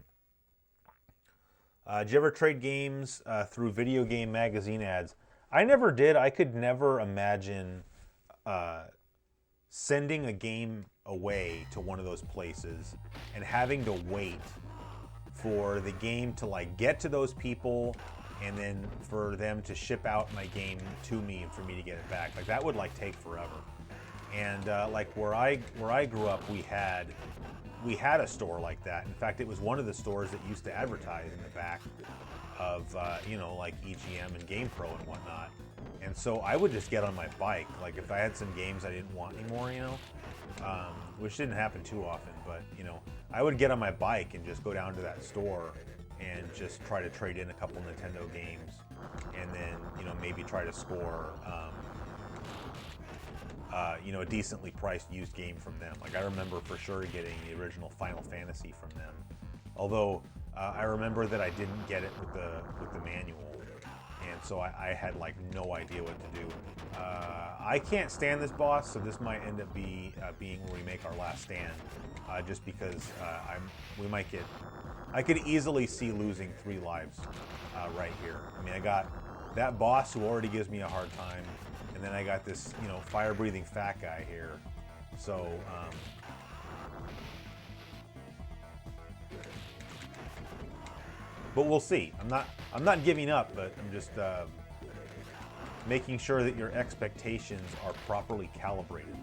Did you ever trade games through video game magazine ads? I never did. I could never imagine sending a game away to one of those places and having to wait for the game to like get to those people and then for them to ship out my game to me and for me to get it back. Like that would like take forever. And like where I grew up, we had a store like that. In fact, it was one of the stores that used to advertise in the back of you know, like EGM and GamePro and whatnot. And so I would just get on my bike, like if I had some games I didn't want anymore, you know, which didn't happen too often, but you know, I would get on my bike and just go down to that store and just try to trade in a couple Nintendo games, and then you know, maybe try to score you know, a decently priced used game from them. Like I remember for sure getting the original Final Fantasy from them, although I remember that I didn't get it with the manual. And so I had like no idea what to do. I can't stand this boss, so this might end up being where we make our last stand, just because I could easily see losing 3 lives right here. I mean, I got that boss who already gives me a hard time, and then I got this, you know, fire-breathing fat guy here. So but we'll see. I'm not giving up, but I'm just making sure that your expectations are properly calibrated.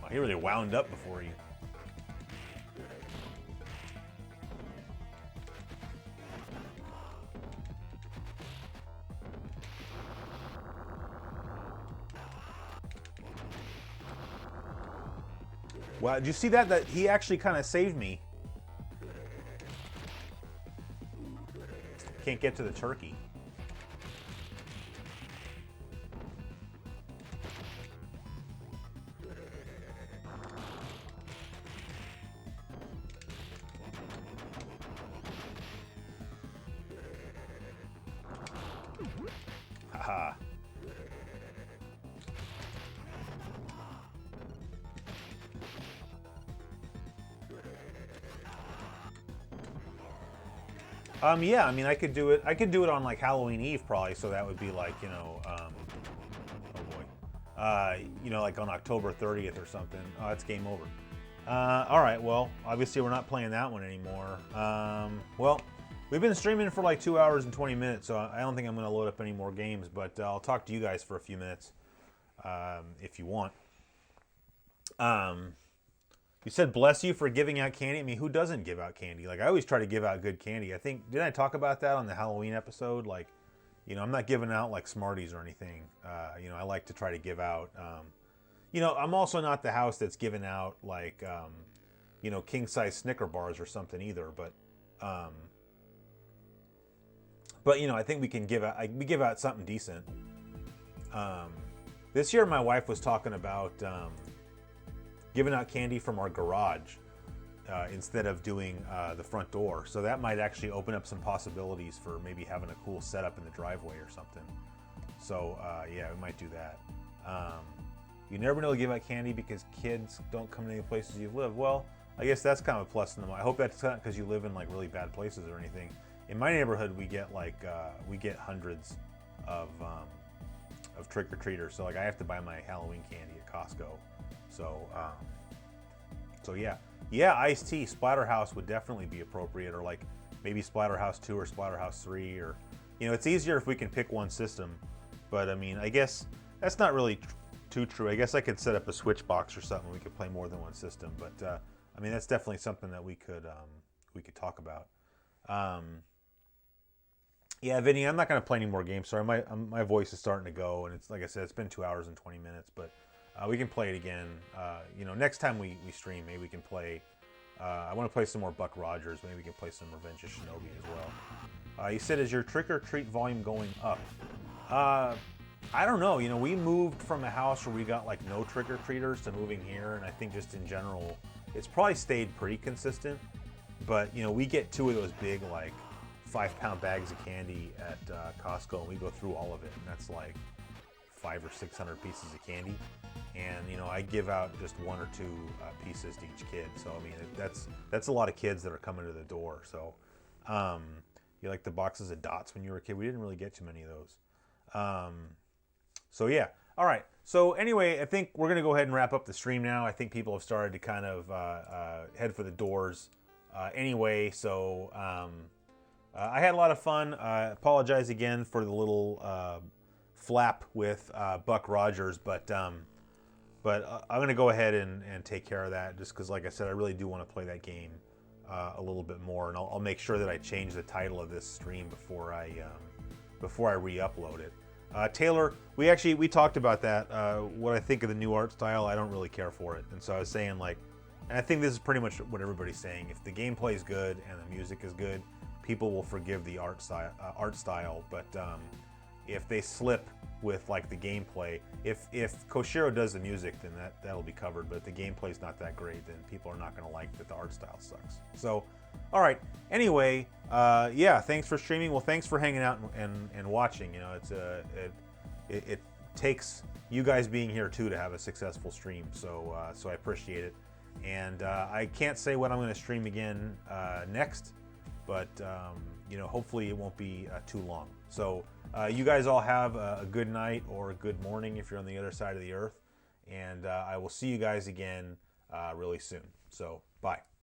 Wow, he really wound up before you. Wow, did you see that? That he actually kind of saved me. Can't get to the turkey. Haha. Yeah, I mean, I could do it on like Halloween Eve probably, so that would be like, you know, oh boy, you know, like on October 30th or something. Oh, it's game over. All right, well, obviously we're not playing that one anymore. Well, we've been streaming for like 2 hours and 20 minutes, so I don't think I'm going to load up any more games, but I'll talk to you guys for a few minutes if you want. You said bless you for giving out candy. I mean, who doesn't give out candy? Like, I always try to give out good candy. I think, didn't I talk about that on the Halloween episode? Like, you know, I'm not giving out like Smarties or anything. You know, I like to try to give out, you know, I'm also not the house that's giving out like, you know, king-size Snicker bars or something either. But you know, I think we can give out something decent. This year, my wife was talking about giving out candy from our garage instead of doing the front door. So that might actually open up some possibilities for maybe having a cool setup in the driveway or something. So yeah, we might do that. You never know to give out candy because kids don't come to any places you live. Well, I guess that's kind of a plus in the. I hope that's not because you live in like really bad places or anything. In my neighborhood, we get like hundreds of trick-or-treaters. So like I have to buy my Halloween candy at Costco. So yeah, iced tea, Splatterhouse would definitely be appropriate, or like maybe Splatterhouse 2 or Splatterhouse 3, or you know, it's easier if we can pick one system. But I mean, I guess that's not really too true. I guess I could set up a Switch box or something. We could play more than one system. But I mean, that's definitely something that we could talk about. Yeah, Vinny, I'm not going to play any more games. Sorry, my voice is starting to go, and it's like I said, it's been 2 hours and 20 minutes, but. We can play it again. You know, next time we stream, maybe we can play. I want to play some more Buck Rogers. Maybe we can play some Revenge of Shinobi as well. You said, is your trick or treat volume going up? I don't know. You know, we moved from a house where we got like no trick or treaters to moving here, and I think just in general, it's probably stayed pretty consistent. But you know, we get 2 of those big like 5-pound bags of candy at Costco, and we go through all of it, and that's like 500 or 600 pieces of candy. And you know, I give out just 1 or 2 pieces to each kid. So I mean, that's a lot of kids that are coming to the door. So you like the boxes of dots when you were a kid? We didn't really get too many of those. So yeah, all right. So anyway, I think we're gonna go ahead and wrap up the stream now. I think people have started to kind of head for the doors anyway. So I had a lot of fun. Apologize again for the little flap with Buck Rogers, but I'm gonna go ahead and take care of that, just because, like I said, I really do want to play that game a little bit more, and I'll make sure that I change the title of this stream before I re-upload it. Taylor, we talked about that. What I think of the new art style, I don't really care for it, and so I was saying, like, and I think this is pretty much what everybody's saying. If the gameplay is good and the music is good, people will forgive the art style. But if they slip with like the gameplay, if Koshiro does the music, then that'll be covered. But if the gameplay's not that great, then people are not going to like that the art style sucks. So, all right. Anyway, yeah. Thanks for streaming. Well, thanks for hanging out and watching. You know, it takes you guys being here too to have a successful stream. So I appreciate it. And I can't say when I'm going to stream again next, but you know, hopefully it won't be too long. So you guys all have a good night or a good morning if you're on the other side of the earth, and I will see you guys again really soon. So bye.